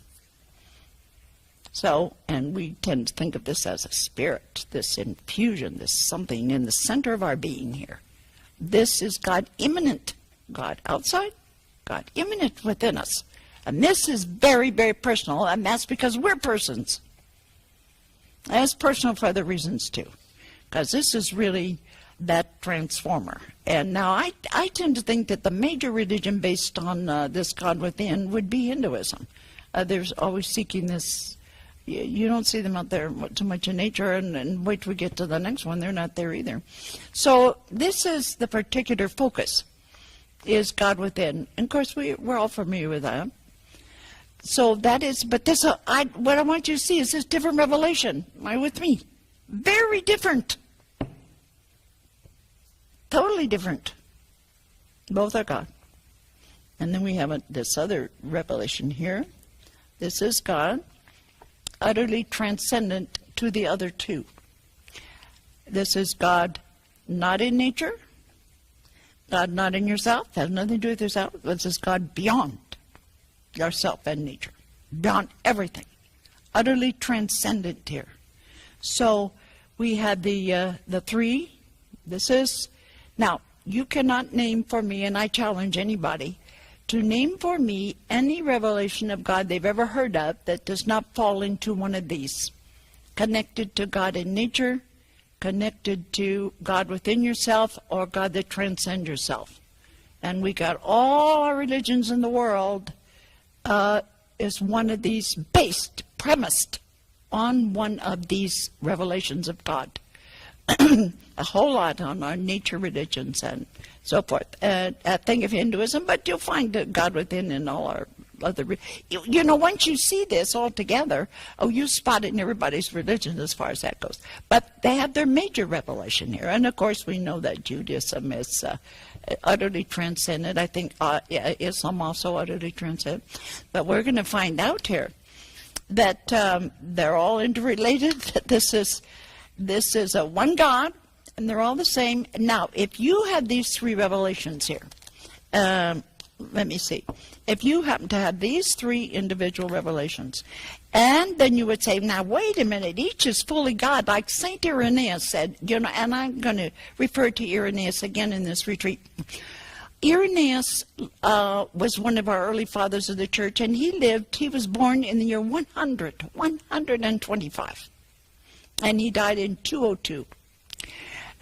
[SPEAKER 1] So, and we tend to think of this as a spirit, this infusion, this something in the center of our being here. This is God immanent, God outside, God immanent within us. And this is very, very personal, and that's because we're persons. And it's personal for other reasons too, because this is really that transformer. And now I tend to think that the major religion based on this God within would be Hinduism. There's always seeking this. You don't see them out there too much in nature, and wait till we get to the next one, they're not there either. So this is the particular focus, is God within. And of course we're all familiar with that. So that is, but this, what I want you to see is this different revelation. Am I with me? Very different. Totally different. Both are God. And then we have this other revelation here. This is God, utterly transcendent to the other two. This is God not in nature, God not in yourself, has nothing to do with yourself. This is God beyond yourself and nature, beyond everything, utterly transcendent here. So we had the three. This is, now, you cannot name for me, and I challenge anybody to name for me any revelation of God they've ever heard of that does not fall into one of these. Connected to God in nature, connected to God within yourself, or God that transcends yourself. And we got all our religions in the world is one of these premised on one of these revelations of God. A whole lot on our nature religions and so forth. A thing of Hinduism, but you'll find God within in all our other... You know, once you see this all together, you spot it in everybody's religion as far as that goes. But they have their major revelation here. And, of course, we know that Judaism is utterly transcendent. I think Islam also utterly transcendent. But we're going to find out here that they're all interrelated. This is a one God, and they're all the same. Now, if you have these three revelations here, let me see. If you happen to have these three individual revelations, and then you would say, now, wait a minute, each is fully God, like St. Irenaeus said, you know, and I'm going to refer to Irenaeus again in this retreat. Irenaeus was one of our early fathers of the church, and he was born in the year 125. And he died in 202.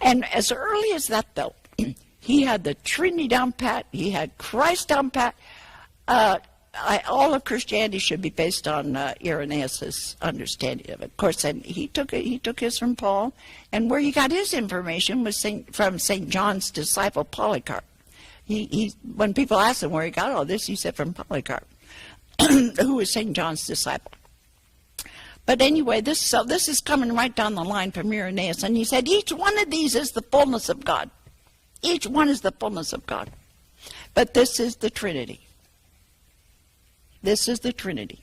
[SPEAKER 1] And as early as that, though, he had the Trinity down pat. He had Christ down pat. All of Christianity should be based on Irenaeus' understanding of it. Of course, and he took his from Paul. And where he got his information was from St. John's disciple Polycarp. When people asked him where he got all this, he said from Polycarp, who was St. John's disciple. But anyway, this is coming right down the line from Irenaeus. And he said, each one of these is the fullness of God. Each one is the fullness of God. But this is the Trinity. This is the Trinity.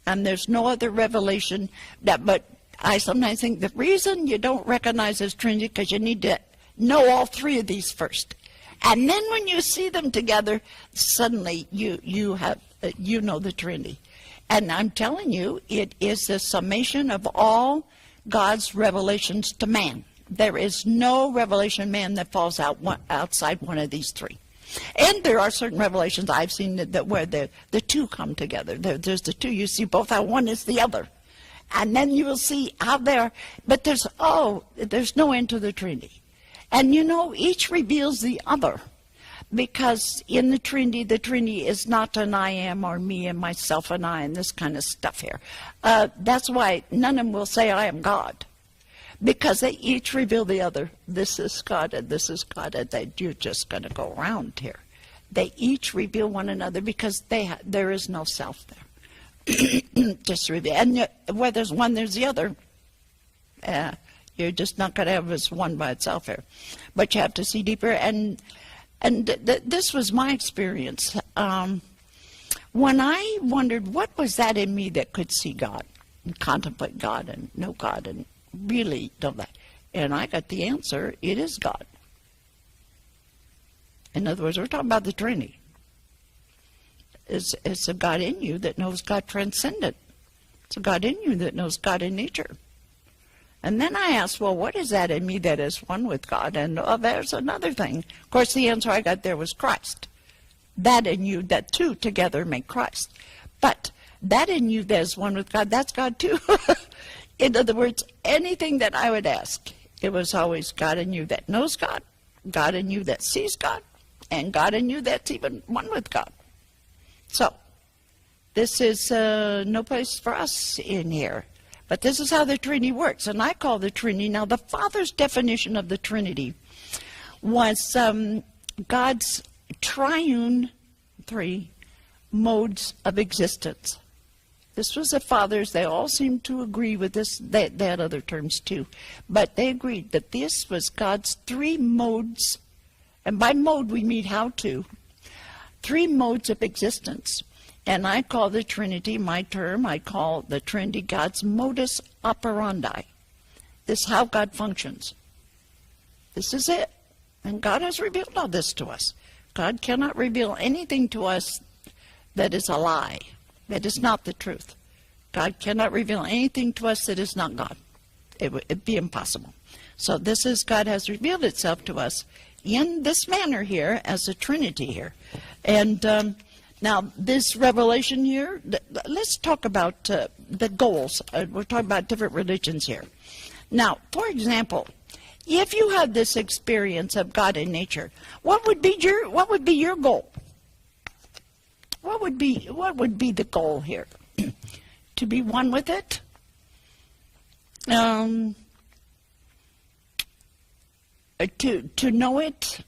[SPEAKER 1] And there's no other revelation. But I sometimes think the reason you don't recognize this Trinity is because you need to know all three of these first. And then when you see them together, suddenly you know the Trinity. And I'm telling you, it is the summation of all God's revelations to man. There is no revelation man that falls outside one of these three. And there are certain revelations I've seen that where the two come together. There's the two. You see both how one is the other. And then you will see how they're... But there's no end to the Trinity. And you know, each reveals the other. Because in the Trinity is not an I am or me and myself and I and this kind of stuff here. That's why none of them will say I am God. Because they each reveal the other. This is God and this is God, and you're just going to go around here. They each reveal one another because there is no self there. Just reveal. And where there's one, there's the other. You're just not going to have this one by itself here. But you have to see deeper. And this was my experience. When I wondered what was that in me that could see God and contemplate God and know God and really know that. And I got the answer, it is God. In other words, we're talking about the Trinity. It's a God in you that knows God transcendent. It's a God in you that knows God in nature. And then I asked, well, what is that in me that is one with God? And there's another thing. Of course, the answer I got there was Christ. That in you, that two together make Christ. But that in you that is one with God, that's God too. In other words, anything that I would ask, it was always God in you that knows God, God in you that sees God, and God in you that's even one with God. So, this is no place for us in here. But this is how the Trinity works. And I call the Trinity, now the Father's definition of the Trinity was God's triune, three modes of existence. This was the Father's, they all seemed to agree with this, they had other terms too, but they agreed that this was God's three modes, and by mode we mean how to, three modes of existence. And I call the Trinity, my term, I call the Trinity God's modus operandi. This is how God functions. This is it. And God has revealed all this to us. God cannot reveal anything to us that is a lie, that is not the truth. God cannot reveal anything to us that is not God. It'd be impossible. So this is, God has revealed itself to us in this manner here, as a Trinity here. And now this revelation here, let's talk about the goals. We're talking about different religions here. Now, for example, if you had this experience of God in nature, what would be your goal? What would be the goal here? To be one with it? To know it,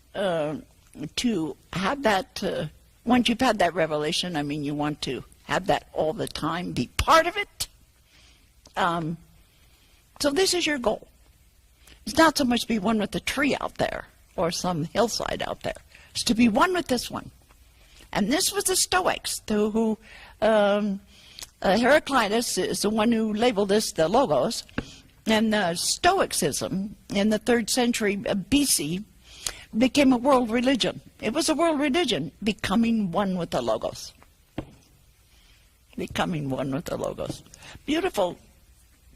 [SPEAKER 1] to have that, once you've had that revelation, I mean, you want to have that all the time, be part of it. So this is your goal. It's not so much to be one with the tree out there or some hillside out there. It's to be one with this one. And this was the Stoics, who Heraclitus is the one who labeled this the Logos. And Stoicism in the 3rd century BC became a world religion. It was a world religion, becoming one with the Logos. Becoming one with the Logos. Beautiful,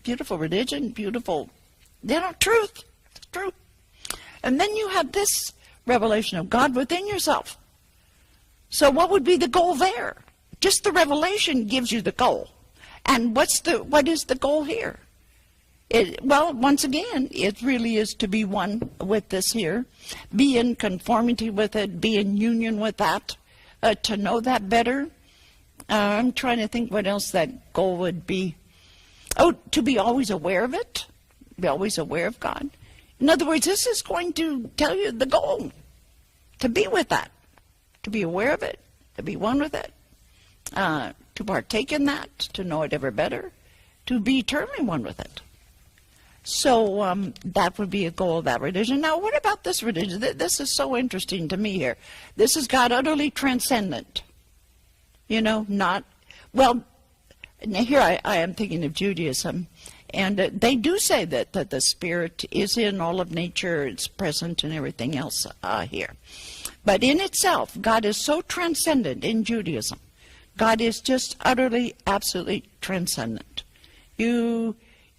[SPEAKER 1] beautiful religion, beautiful, truth. It's true. And then you have this revelation of God within yourself. So what would be the goal there? Just the revelation gives you the goal. And what is the goal here? Well, once again, it really is to be one with this here, be in conformity with it, be in union with that, to know that better. I'm trying to think what else that goal would be. Oh, to be always aware of it, be always aware of God. In other words, this is going to tell you the goal, to be with that, to be aware of it, to be one with it, to partake in that, to know it ever better, to be eternally one with it. So that would be a goal of that religion. Now, what about this religion? This is so interesting to me here. This is God utterly transcendent. Not, well, here I am thinking of Judaism, and they do say that the Spirit is in all of nature, it's present and everything else here. But in itself, God is so transcendent in Judaism. God is just utterly, absolutely transcendent.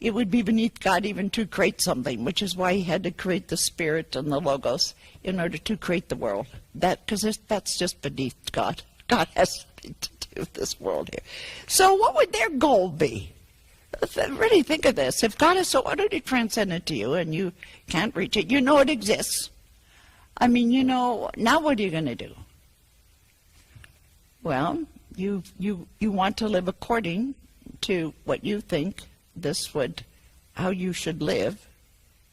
[SPEAKER 1] It would be beneath God even to create something, which is why he had to create the Spirit and the Logos in order to create the world. Because that's just beneath God. God has something to do with this world here. So what would their goal be? Really think of this. If God is so utterly transcendent to you and you can't reach it, you know it exists. I mean, now what are you going to do? Well, you want to live according to what you think how you should live,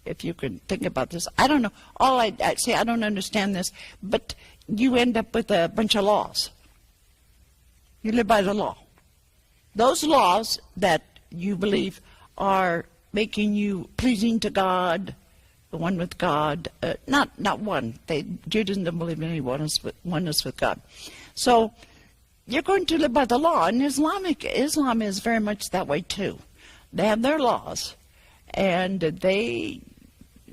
[SPEAKER 1] if you can think about this. I don't know. All I'd say, I don't understand this, but you end up with a bunch of laws. You live by the law. Those laws that you believe are making you pleasing to God, the one with God, not one. Judaism doesn't believe in any oneness with God. So you're going to live by the law, and Islam is very much that way too. They have their laws, and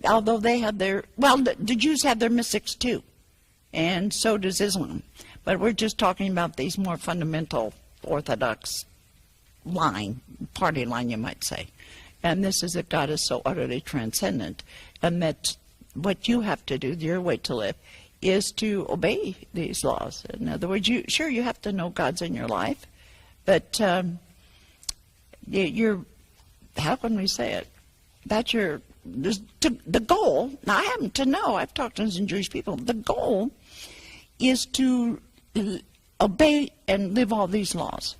[SPEAKER 1] although they have the Jews have their mystics too, and so does Islam. But we're just talking about these more fundamental Orthodox party line, you might say. And this is that God is so utterly transcendent, and that what you have to do, your way to live, is to obey these laws. In other words, you have to know God's in your life, but how can we say it? That's the goal. Now, I happen to know, I've talked to some Jewish people, the goal is to obey and live all these laws.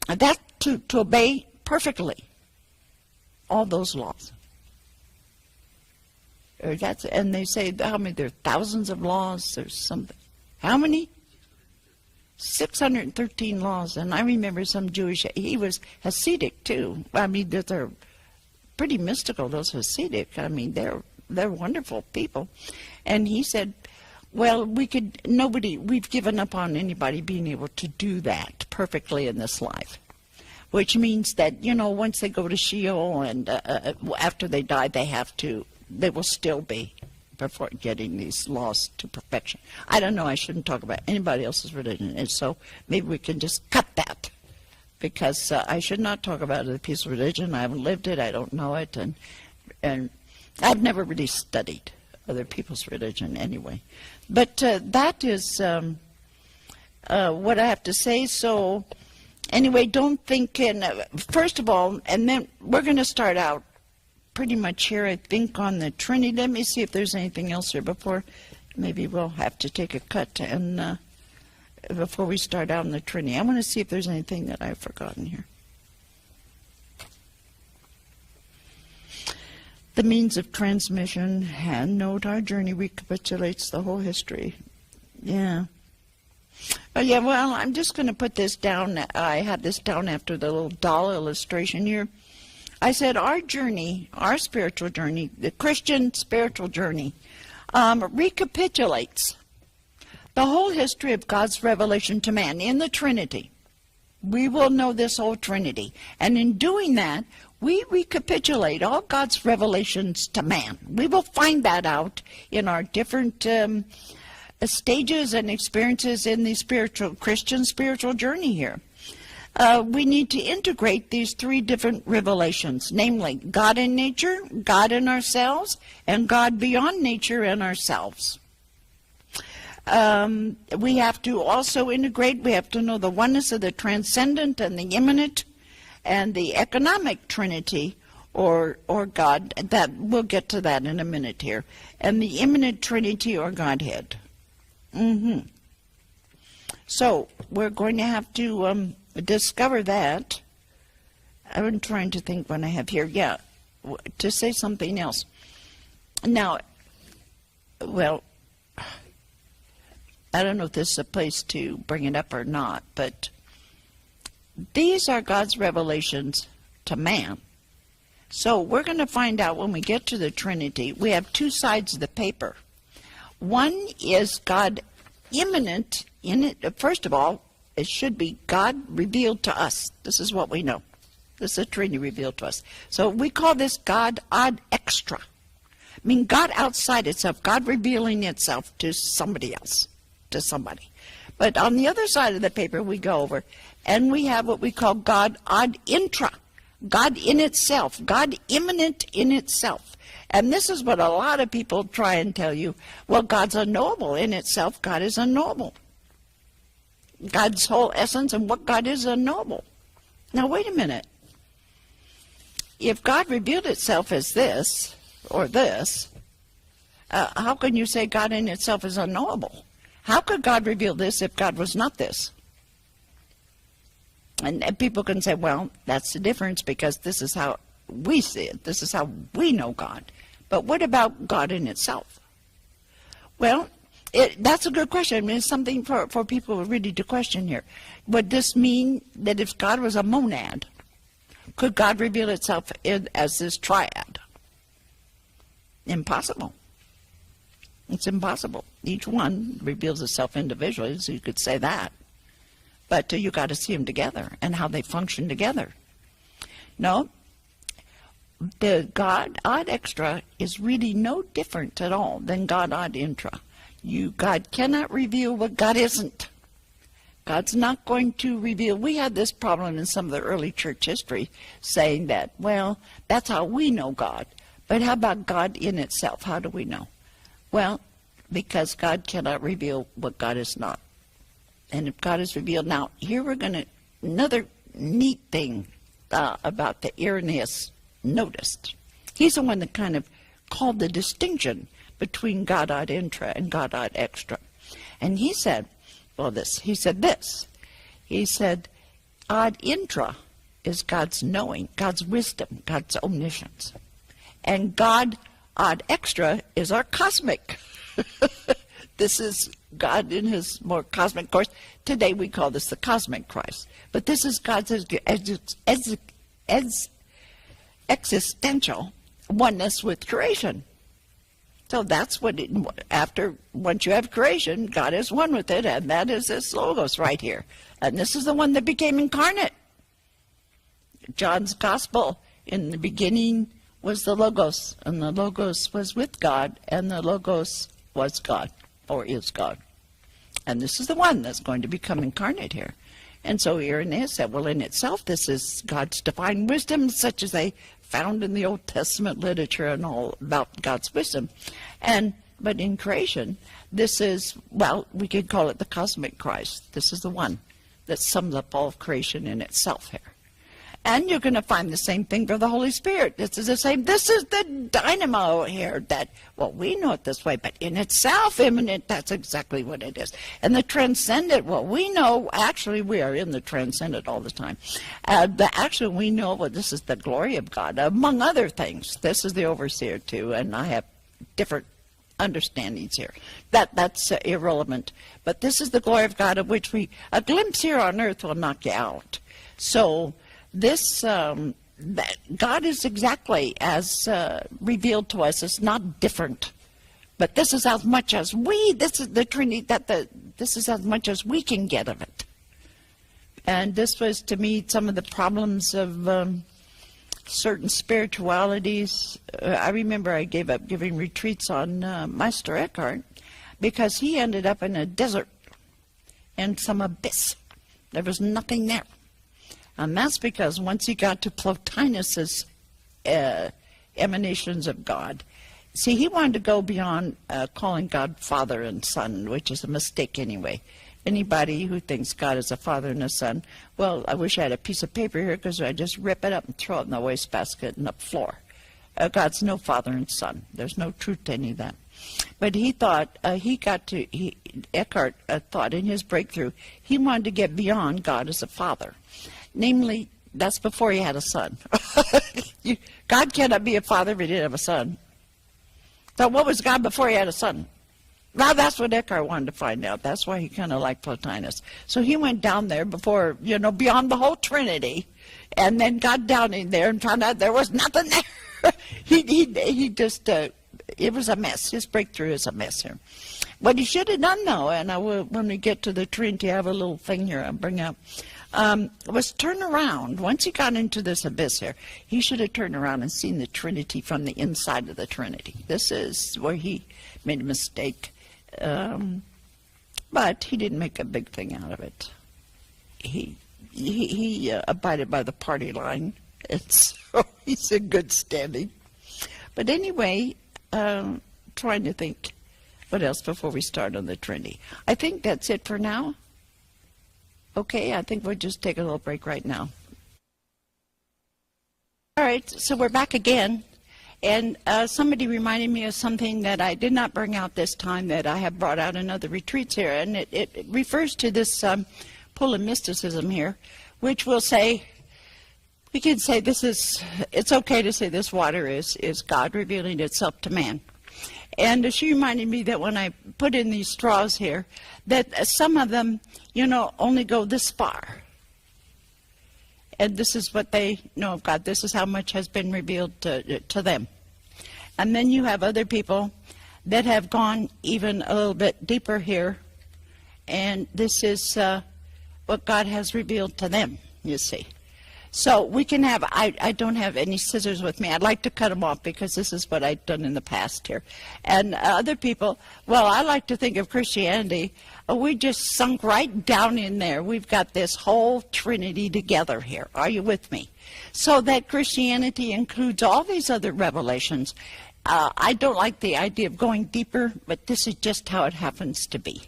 [SPEAKER 1] And that to obey perfectly all those laws. And they say, how many? There are thousands of laws. There's something. How many? 613 laws. And I remember some Jewish, he was Hasidic too. I mean, they're pretty mystical, those Hasidic. I mean, they're wonderful people. And he said, Well, we've given up on anybody being able to do that perfectly in this life. Which means that, once they go to Sheol and after they die, they will still be before getting these laws to perfection. I don't know, I shouldn't talk about anybody else's religion, and so maybe we can just cut that, because I should not talk about other people's religion. I haven't lived it, I don't know it, and I've never really studied other people's religion anyway. But that is what I have to say. So anyway, don't think, first of all, and then we're going to start out pretty much here, I think, on the Trinity. Let me see if there's anything else here before. Maybe we'll have to take a cut and before we start out on the Trinity. I want to see if there's anything that I've forgotten here. The means of transmission, hand note, our journey recapitulates the whole history. Yeah. Oh, yeah, well, I'm just going to put this down. I had this down after the little doll illustration here. I said our journey, our spiritual journey, the Christian spiritual journey, recapitulates the whole history of God's revelation to man in the Trinity. We will know this whole Trinity. And in doing that, we recapitulate all God's revelations to man. We will find that out in our different stages and experiences in the Christian spiritual journey here. We need to integrate these three different revelations, namely God in nature, God in ourselves, and God beyond nature and ourselves. We have to also integrate, we have to know the oneness of the transcendent and the immanent and the economic Trinity, or God. That we'll get to that in a minute here. And the immanent Trinity or Godhead. So we're going to have to discover that. I'm trying to think what I have here. Yeah, to say something else. Now, well, I don't know if this is a place to bring it up or not, but these are God's revelations to man. So we're going to find out when we get to the Trinity. We have two sides of the paper. One is God immanent in it. First of all, it should be God revealed to us. This is what we know. This is the Trinity revealed to us. So we call this God ad extra. I mean, God outside itself, God revealing itself to somebody else, to somebody. But on the other side of the paper, we go over, and we have what we call God ad intra, God in itself, God immanent in itself. And this is what a lot of people try and tell you. Well, God's unknowable in itself. God is unknowable. God's whole essence and what God is unknowable. Now, wait a minute. If God revealed itself as this or this, how can you say God in itself is unknowable? How could God reveal this if God was not this? And people can say, well, that's the difference because this is how we see it. This is how we know God. But what about God in itself? Well, that's a good question. I mean, it's something for people really to question here. Would this mean that if God was a monad, could God reveal itself as this triad? Impossible. It's impossible. Each one reveals itself individually, so you could say that. But you got to see them together and how they function together. No, the God ad extra is really no different at all than God ad intra. God cannot reveal what God isn't. God's not going to reveal. We had this problem in some of the early church history saying that, well, that's how we know God. But how about God in itself? How do we know? Well, because God cannot reveal what God is not. And if God is revealed, now here we're going to, another neat thing about the Irenaeus noticed. He's the one that kind of called the distinction between God ad intra and God ad extra. And he said, well, he said ad intra is God's knowing, God's wisdom, God's omniscience. And God ad extra is our cosmic. This is God in his more cosmic course. Today we call this the cosmic Christ. But this is God's existential oneness with creation. So that's what, once you have creation, God is one with it, and that is this Logos right here. And this is the one that became incarnate. John's Gospel, in the beginning was the Logos, and the Logos was with God, and the Logos was God, or is God. And this is the one that's going to become incarnate here. And so Irenaeus said, well, in itself, this is God's divine wisdom, such as they found in the Old Testament literature and all about God's wisdom. But in creation, this is, well, we could call it the cosmic Christ. This is the one that sums up all of creation in itself here. And you're going to find the same thing for the Holy Spirit. This is the same. This is the dynamo here that, well, we know it this way, but in itself, immanent, that's exactly what it is. And the transcendent, well, we know, actually, we are in the transcendent all the time. Actually, we know, well, this is the glory of God, among other things. This is the overseer, too, and I have different understandings here. That's irrelevant. But this is the glory of God, of which a glimpse here on earth will knock you out. So, this, that God is exactly as revealed to us. It's not different. But this is as much as this is the Trinity, this is as much as we can get of it. And this was, to me, some of the problems of certain spiritualities. I remember I gave up giving retreats on Meister Eckhart because he ended up in a desert and some abyss. There was nothing there. And that's because once he got to Plotinus's emanations of God, see, he wanted to go beyond calling God Father and Son, which is a mistake anyway. Anybody who thinks God is a father and a son, well, I wish I had a piece of paper here because I'd just rip it up and throw it in the wastebasket and the floor. God's no father and son. There's no truth to any of that. But he thought, Eckhart thought in his breakthrough, he wanted to get beyond God as a father. Namely, that's before he had a son. God cannot be a father if he didn't have a son. So what was God before he had a son? Well, that's what Eckhart wanted to find out. That's why he kind of liked Plotinus. So he went down there before, beyond the whole Trinity, and then got down in there and found out there was nothing there. He just, it was a mess. His breakthrough is a mess here. What he should have done, though, and I will, when we get to the Trinity, I have a little thing here I'll bring up, was turn around. Once he got into this abyss here, he should have turned around and seen the Trinity from the inside of the Trinity. This is where he made a mistake. But he didn't make a big thing out of it. He abided by the party line. He's in good standing. But anyway, trying to think what else before we start on the Trinity. I think that's it for now. Okay, I think we'll just take a little break right now. All right, so we're back again. And somebody reminded me of something that I did not bring out this time that I have brought out in other retreats here. And it refers to this pull of mysticism here, which will say, we can say it's okay to say this water is God revealing itself to man. And she reminded me that when I put in these straws here, that some of them, only go this far. And this is what they know of God. This is how much has been revealed to them. And then you have other people that have gone even a little bit deeper here. And this is what God has revealed to them, you see. So we can have, I don't have any scissors with me. I'd like to cut them off because this is what I've done in the past here. And other people, well, I like to think of Christianity, we just sunk right down in there. We've got this whole Trinity together here. Are you with me? So that Christianity includes all these other revelations. I don't like the idea of going deeper, but this is just how it happens to be.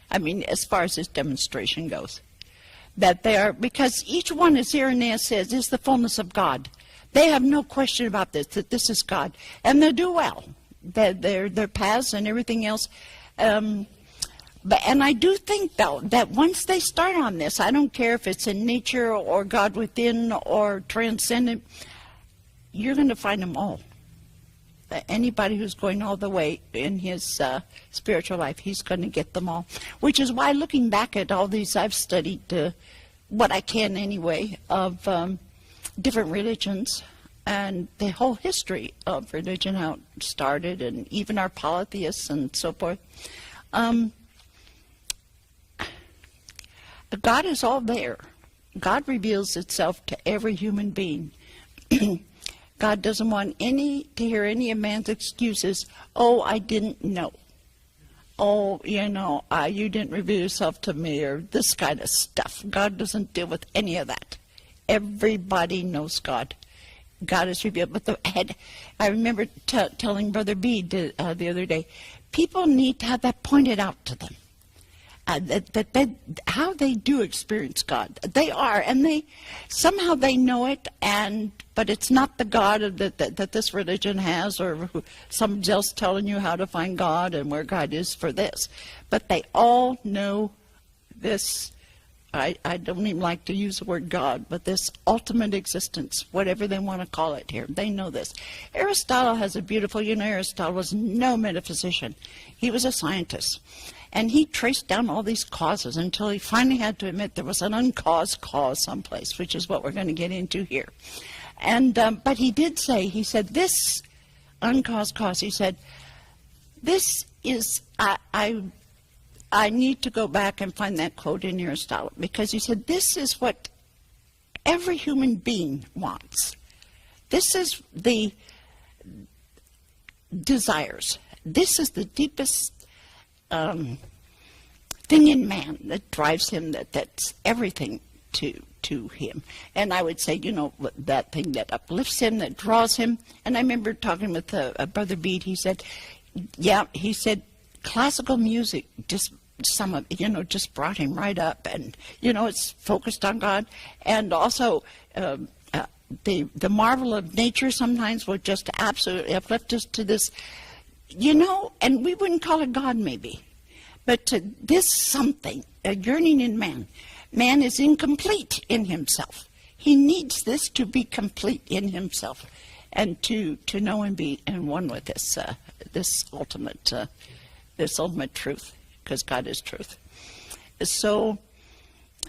[SPEAKER 1] I mean, as far as this demonstration goes. That they are, because each one, as Irenaeus says, is the fullness of God. They have no question about this, that this is God. And they do well. Their paths and everything else. And I do think, though, that once they start on this, I don't care if it's in nature or God within or transcendent, you're going to find them all. Anybody who's going all the way in his spiritual life, he's going to get them all. Which is why, looking back at all these, I've studied what I can anyway of different religions. and the whole history of religion, how it started, and even our polytheists and so forth. God is all there. God reveals itself to every human being. God doesn't want to hear any of man's excuses. Oh, I didn't know. Oh, you didn't reveal yourself to me, or this kind of stuff. God doesn't deal with any of that. Everybody knows God. God is revealed. But I remember telling Brother Bede the other day, people need to have that pointed out to them. How they do experience God. They are, and somehow they know it, but it's not the God that this religion has, or somebody else telling you how to find God and where God is for this. But they all know this. I don't even like to use the word God, but this ultimate existence, whatever they want to call it here, they know this. Aristotle has a beautiful, Aristotle was no metaphysician. He was a scientist. And he traced down all these causes until he finally had to admit there was an uncaused cause someplace, which is what we're going to get into here. And but he did say, he said, this uncaused cause, he said, this is, I need to go back and find that quote in Aristotle, because he said, this is what every human being wants. This is the desires. This is the deepest thing in man that drives him, that's everything to him. And I would say, that thing that uplifts him, that draws him. And I remember talking with Brother Bede, he said, classical music just brought him right up, and it's focused on God. And also the marvel of nature sometimes will just absolutely uplift us to this, and we wouldn't call it God maybe, but to this something, a yearning in man. Man is incomplete in himself. He needs this to be complete in himself, and to know and be in one with this ultimate truth, because God is truth. So,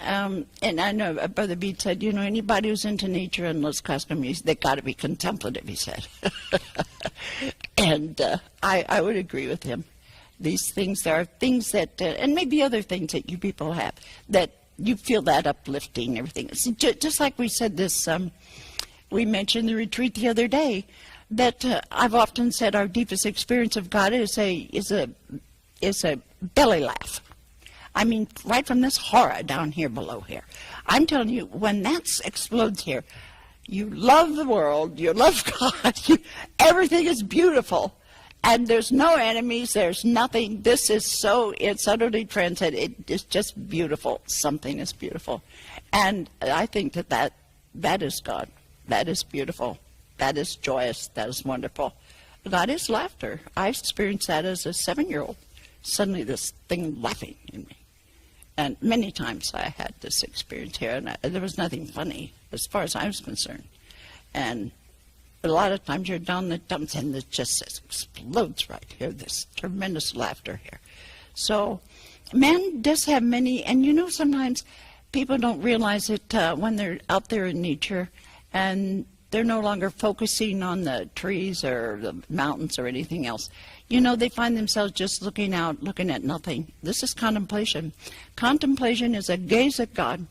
[SPEAKER 1] and I know Brother Bede said, anybody who's into nature and loves classical music, they got to be contemplative, he said. And I would agree with him. These things, there are things that, and maybe other things that you people have, that you feel that uplifting, everything. It's just like we said this, we mentioned the retreat the other day, that I've often said our deepest experience of God is a belly laugh. I mean, right from this horror down here below here. I'm telling you, when that explodes here, you love the world, you love God, everything is beautiful, and there's no enemies, there's nothing. It's utterly transcendent. It's just beautiful. Something is beautiful. And I think that is God. That is beautiful. That is joyous. That is wonderful. God is laughter. I experienced that as a 7-year-old. Suddenly this thing laughing in me. And many times I had this experience here, and there was nothing funny as far as I was concerned. And a lot of times you're down the dumps and it just explodes right here, this tremendous laughter here. So man does have many, and sometimes people don't realize it when they're out there in nature and they're no longer focusing on the trees or the mountains or anything else. They find themselves just looking out, looking at nothing. This is contemplation. Contemplation is a gaze at God.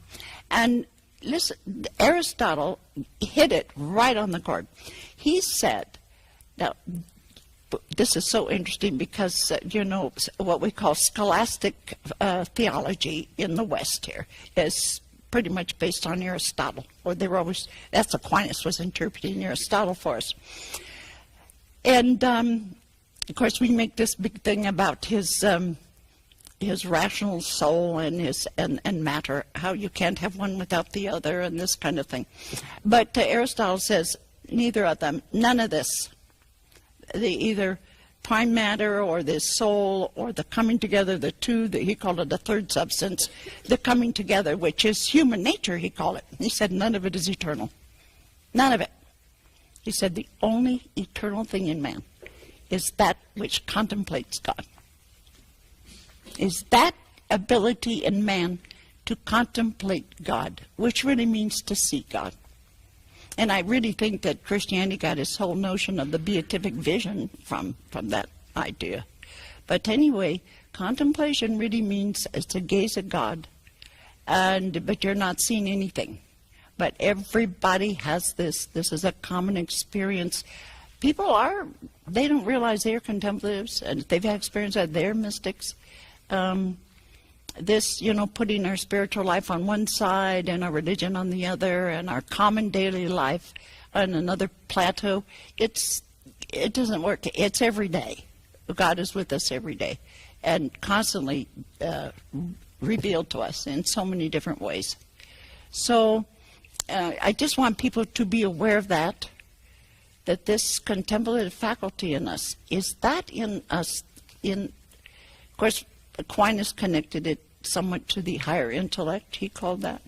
[SPEAKER 1] And listen, Aristotle hit it right on the chord. He said, now, this is so interesting because, what we call scholastic theology in the West here is pretty much based on Aristotle. Or that's Aquinas was interpreting Aristotle for us. And, of course, we make this big thing about his rational soul and matter, how you can't have one without the other, and this kind of thing. But Aristotle says neither of them, none of this, either prime matter or the soul or the coming together, the two, he called it the third substance, the coming together, which is human nature, he called it. He said none of it is eternal. None of it. He said the only eternal thing in man is that which contemplates God. Is that ability in man to contemplate God, which really means to see God. And I really think that Christianity got its whole notion of the beatific vision from that idea. But anyway, contemplation really means to gaze at God, but you're not seeing anything. But everybody has this. This is a common experience. People they don't realize they're contemplatives, and they've had experience that they're mystics. Putting our spiritual life on one side and our religion on the other, and our common daily life on another plateau, it doesn't work. It's every day. God is with us every day and constantly revealed to us in so many different ways. So I just want people to be aware of that this contemplative faculty in us, is that in us. Of course, Aquinas connected it somewhat to the higher intellect, he called that.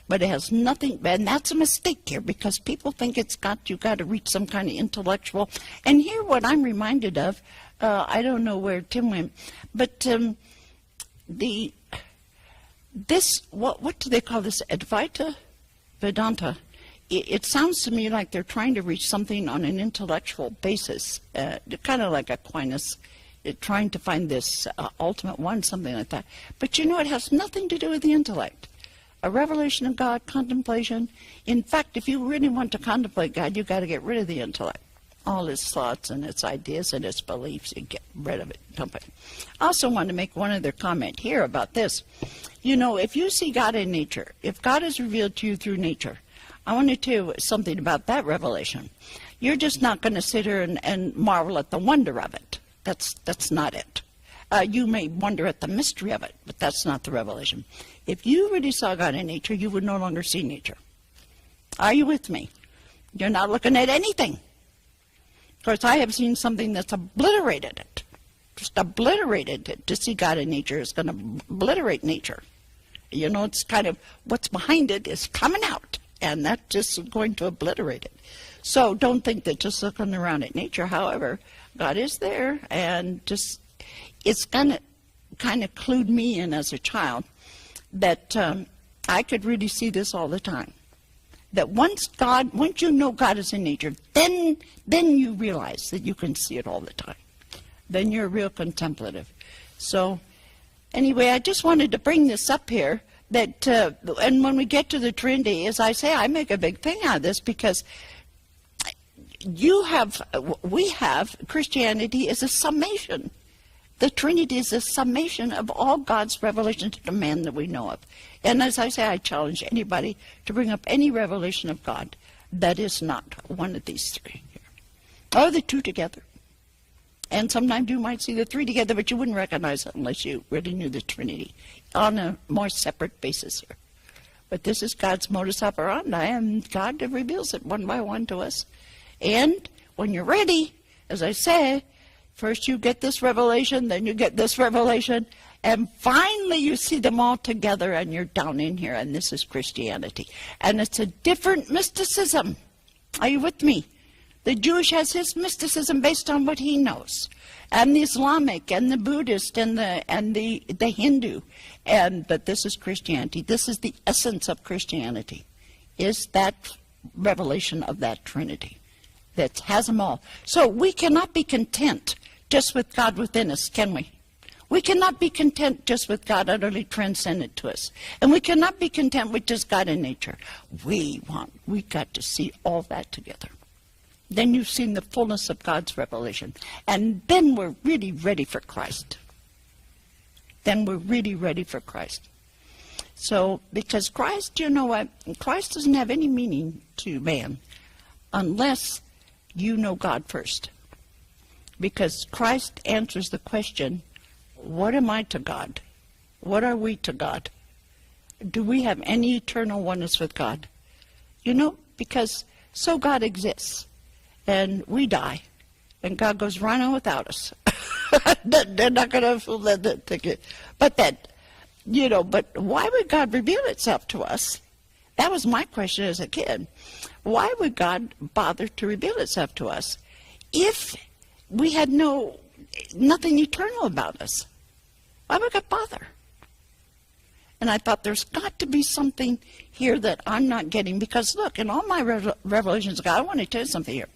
[SPEAKER 1] But it has nothing, and that's a mistake here, because people think you've got to reach some kind of intellectual. And here what I'm reminded of, I don't know where Tim went, but what do they call this? Advaita Vedanta. It sounds to me like they're trying to reach something on an intellectual basis, kind of like Aquinas, trying to find this ultimate one, something like that. But it has nothing to do with the intellect. A revelation of God, contemplation. In fact, if you really want to contemplate God, you've got to get rid of the intellect. All his thoughts and its ideas and its beliefs, you get rid of it. I also want to make one other comment here about this. If you see God in nature, if God is revealed to you through nature, I want to tell you something about that revelation. You're just not going to sit here and marvel at the wonder of it. That's not it. You may wonder at the mystery of it, but that's not the revelation. If you really saw God in nature, you would no longer see nature. Are you with me? You're not looking at anything. Of course, I have seen something that's obliterated it. Just obliterated it. To see God in nature is going to obliterate nature. It's kind of what's behind it is coming out, and that's just going to obliterate it. So don't think that just looking around at nature, however, God is there, and it's going to kind of clued me in as a child that I could really see this all the time. That once you know God is in nature, then you realize that you can see it all the time. Then you're real contemplative. So anyway, I just wanted to bring this up here. And when we get to the Trinity, as I say, I make a big thing out of this because we have Christianity is a summation. The Trinity is a summation of all God's revelation to the man that we know of. And as I say, I challenge anybody to bring up any revelation of God that is not one of these three here. Or the two together. And sometimes you might see the three together, but you wouldn't recognize it unless you really knew the Trinity on a more separate basis here. But this is God's modus operandi, and God reveals it one by one to us. And when you're ready, as I say, first you get this revelation, then you get this revelation, and finally you see them all together and you're down in here, and this is Christianity. And it's a different mysticism. Are you with me? The Jewish has his mysticism based on what he knows. And the Islamic and the Buddhist and the Hindu. But this is Christianity. This is the essence of Christianity, is that revelation of that Trinity that has them all. So we cannot be content just with God within us, can we? We cannot be content just with God utterly transcendent to us. And we cannot be content with just God in nature. We got to see all that together. Then you've seen the fullness of God's revelation. And then we're really ready for Christ. Then we're really ready for Christ. So, because Christ, you know what? Christ doesn't have any meaning to man unless you know God first. Because Christ answers the question, what am I to God? What are we to God? Do we have any eternal oneness with God? Because so God exists. And we die, and God goes right on without us. They're not going to feel that. But why would God reveal itself to us? That was my question as a kid. Why would God bother to reveal itself to us if we had nothing eternal about us? Why would God bother? And I thought, there's got to be something here that I'm not getting. Because, look, in all my revelations of God, I want to tell you something here.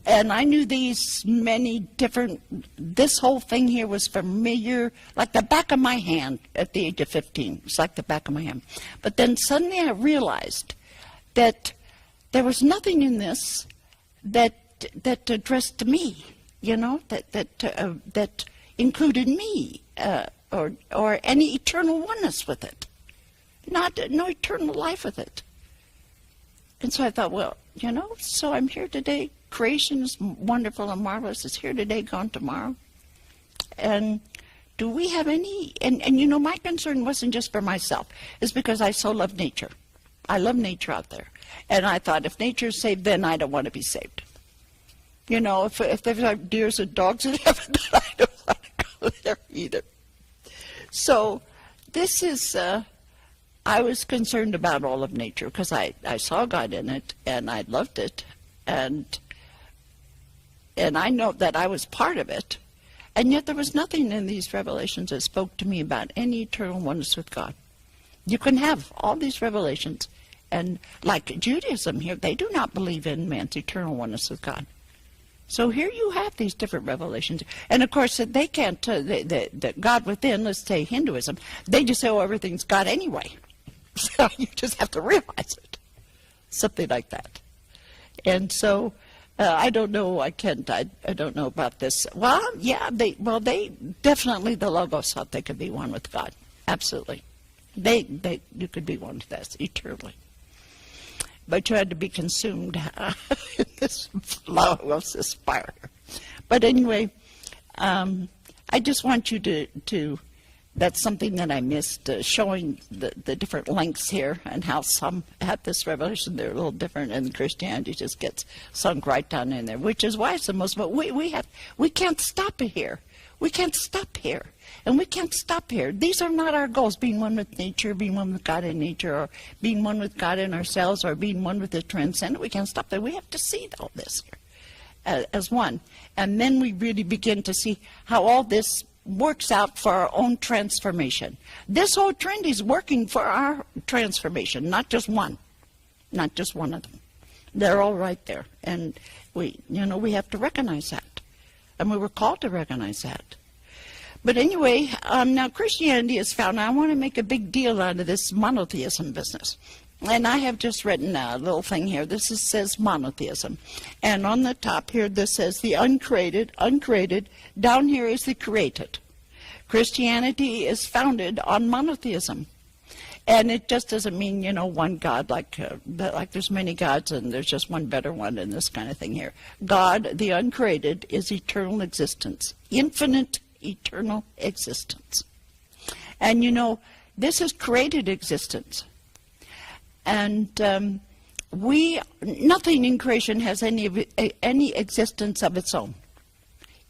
[SPEAKER 1] And I knew these many different, this whole thing here was familiar, like the back of my hand at the age of 15. It's like the back of my hand. But then suddenly I realized that there was nothing in this that addressed me, you know, that included me, or any eternal oneness with it. No eternal life with it. And so I thought, well, you know, so I'm here today. Creation is wonderful and marvelous. It's here today, gone tomorrow. And do we have any, and you know, my concern wasn't just for myself. It's because I so love nature. I love nature out there. And I thought, if nature's saved, then I don't want to be saved. You know, if there's like deers and dogs in heaven, then I don't want to go there either. So this is, I was concerned about all of nature because I saw God in it, and I loved it. And I know that I was part of it, and yet there was nothing in these revelations that spoke to me about any eternal oneness with God. You can have all these revelations, and like Judaism here, they do not believe in man's eternal oneness with God. So here you have these different revelations, and of course they can't, the God within, let's say Hinduism, they just say, oh, everything's God anyway. So you just have to realize it, something like that. And so, I don't know, I don't know about this. Well, yeah, they definitely, the Logos thought they could be one with God. Absolutely. You could be one with us eternally. But you had to be consumed in this Logos, this fire. But anyway, I just want you to that's something that I missed, showing the different lengths here and how some have this revelation. They're a little different, and Christianity just gets sunk right down in there, which is why it's the most. But we can't stop it here. We can't stop here, and we can't stop here. These are not our goals: being one with nature, being one with God in nature, or being one with God in ourselves, or being one with the transcendent. We can't stop there. We have to see all this here as one, and then we really begin to see how all this works out for our own transformation. This whole Trinity is working for our transformation, not just one of them. They're all right there, and we have to recognize that, and we were called to recognize that. But anyway, now Christianity is found. I want to make a big deal out of this monotheism business. And I have just written a little thing here. This says monotheism. And on the top here, this says the uncreated. Down here is the created. Christianity is founded on monotheism. And it just doesn't mean, one God, like there's many gods and there's just one better one and this kind of thing here. God, the uncreated, is eternal existence. Infinite, eternal existence. And this is created existence. And nothing in creation has any existence of its own.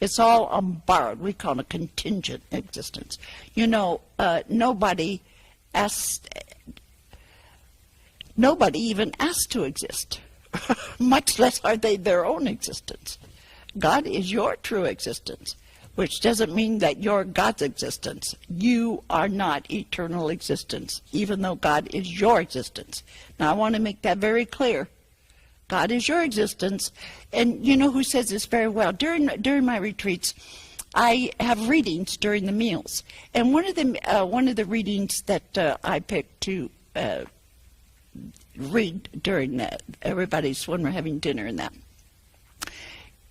[SPEAKER 1] It's all borrowed. We call it a contingent existence. Nobody even asked to exist, much less are they their own existence. God is your true existence, which doesn't mean that you're God's existence. You are not eternal existence, even though God is your existence. Now, I want to make that very clear. God is your existence. And you know who says this very well? During my retreats, I have readings during the meals. And one of the readings that I picked to read during everybody's, when we're having dinner and that,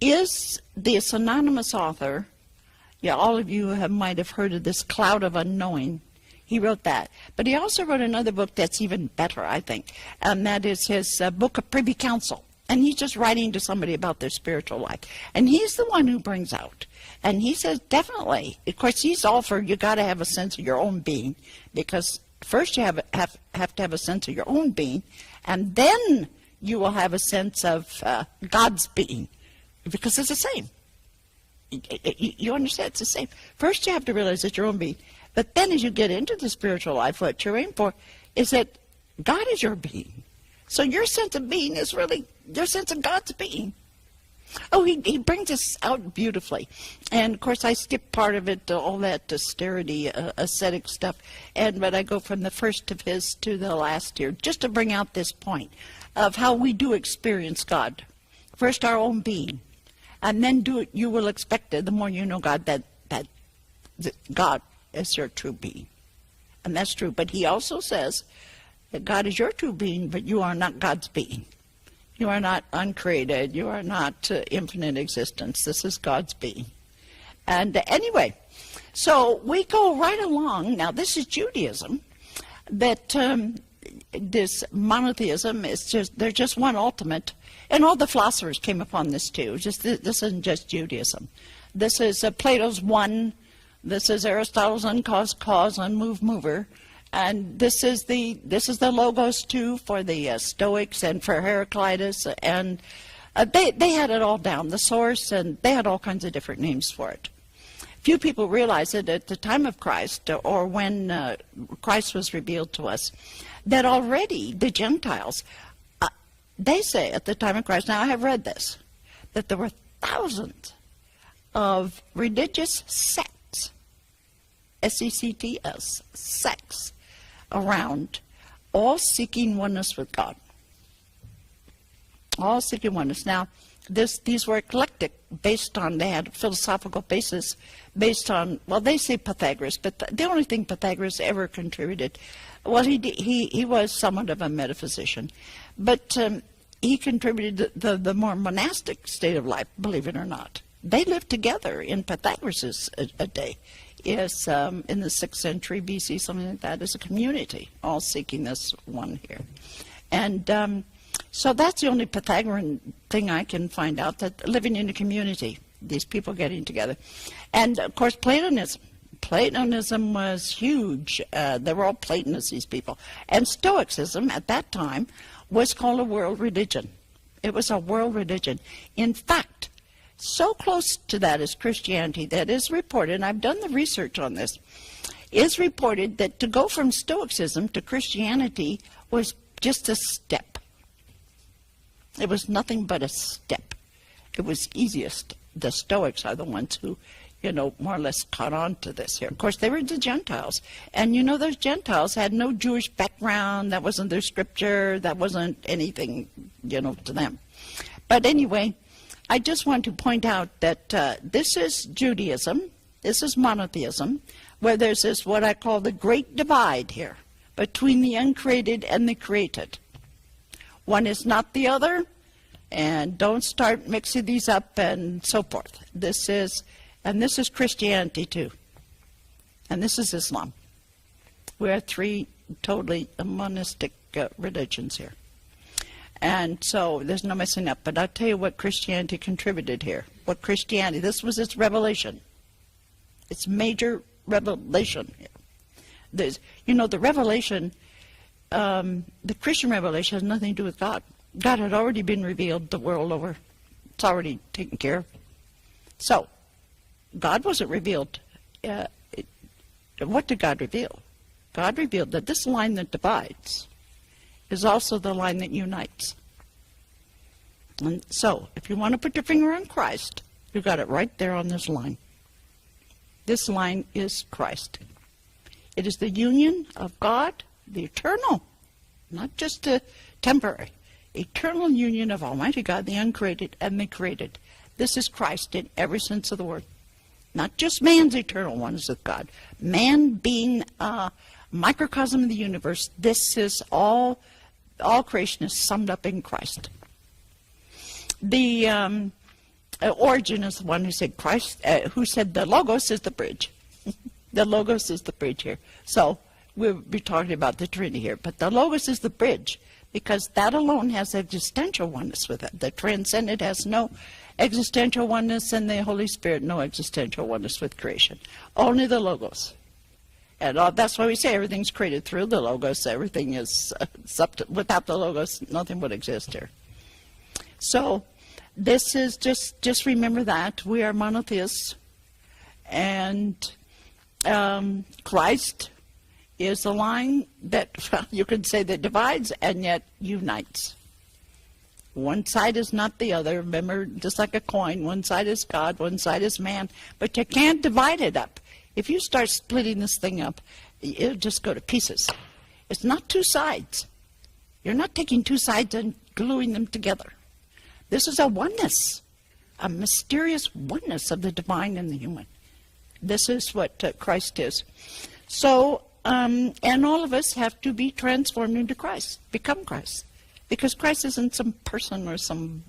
[SPEAKER 1] is this anonymous author. Yeah, all of you might have heard of this Cloud of Unknowing. He wrote that. But he also wrote another book that's even better, I think, and that is his book of Privy Council. And he's just writing to somebody about their spiritual life. And he's the one who brings out. And he says, definitely. Of course, he's all for you got to have a sense of your own being, because first you have to have a sense of your own being, and then you will have a sense of God's being, because it's the same. You understand? It's the same. First, you have to realize that your own being. But then as you get into the spiritual life, what you're aiming for is that God is your being. So your sense of being is really your sense of God's being. Oh, he brings us out beautifully. And, of course, I skipped part of it, all that austerity, ascetic stuff, but I go from the first of his to the last here, just to bring out this point of how we do experience God. First, our own being, and then you will expect it, the more you know God, that God is your true being. And that's true. But he also says that God is your true being, but you are not God's being. You are not uncreated. You are not infinite existence. This is God's being. And anyway, so we go right along. Now, this is Judaism, that this monotheism there's just one ultimate. And all the philosophers came upon this too. This isn't just Judaism. This is Plato's one. This is Aristotle's uncaused cause, unmoved mover. And this is the logos too for the Stoics and for Heraclitus, and they had it all down, the source, and they had all kinds of different names for it. Few people realize that at the time of Christ, or when Christ was revealed to us, that already the Gentiles, they say at the time of Christ, now I have read this, that there were thousands of religious sects, S-E-C-T-S, sects, around, all seeking oneness with God. All seeking oneness. Now, these were eclectic, based on, they had a philosophical basis based on, well, they say Pythagoras, but the only thing Pythagoras ever contributed, well, he was somewhat of a metaphysician, but he contributed the more monastic state of life, believe it or not. They lived together in Pythagoras' a day. Is in the 6th century BC, something like that, as a community, all seeking this one here. And so that's the only Pythagorean thing I can find out, that living in a community, these people getting together. And, of course, Platonism. Platonism was huge. They were all Platonists, these people. And Stoicism, at that time, was called a world religion. It was a world religion. In fact, so close to that is Christianity that is reported, and I've done the research on this, is reported that to go from Stoicism to Christianity was just a step. It was nothing but a step. It was easiest. The Stoics are the ones who, more or less caught on to this here. Of course, they were the Gentiles. And, those Gentiles had no Jewish background. That wasn't their scripture. That wasn't anything, to them. But anyway, I just want to point out that this is Judaism, this is monotheism, where there's this what I call the great divide here between the uncreated and the created. One is not the other, and don't start mixing these up and so forth. This is Christianity too, and this is Islam. We are three totally monistic religions here. And so there's no messing up. But I'll tell you what Christianity contributed here. What Christianity, this was its revelation. Its major revelation. There's, the revelation, the Christian revelation has nothing to do with God. God had already been revealed the world over. It's already taken care of. So, God wasn't revealed. What did God reveal? God revealed that this line that divides is also the line that unites. And so, if you want to put your finger on Christ, you got it right there on this line. This line is Christ. It is the union of God, the eternal, not just the temporary, eternal union of Almighty God, the uncreated and the created. This is Christ in every sense of the word. Not just man's eternal oneness with God. Man being a microcosm of the universe, this is all creation is summed up in Christ. The Origin is the one who said Christ, who said the Logos is the bridge. The Logos is the bridge here. So we'll be talking about the Trinity here, but the Logos is the bridge because that alone has existential oneness with it. The transcendent has no existential oneness, and the Holy Spirit no existential oneness with creation. Only the Logos. And that's why we say everything's created through the Logos. Everything is, without the Logos, nothing would exist here. So this is just remember that. We are monotheists. And Christ is the line that, well, you could say that divides and yet unites. One side is not the other. Remember, just like a coin, one side is God, one side is man. But you can't divide it up. If you start splitting this thing up, it'll just go to pieces. It's not two sides. You're not taking two sides and gluing them together. This is a oneness, a mysterious oneness of the divine and the human. This is what Christ is. So, and all of us have to be transformed into Christ, become Christ. Because Christ isn't some person or some,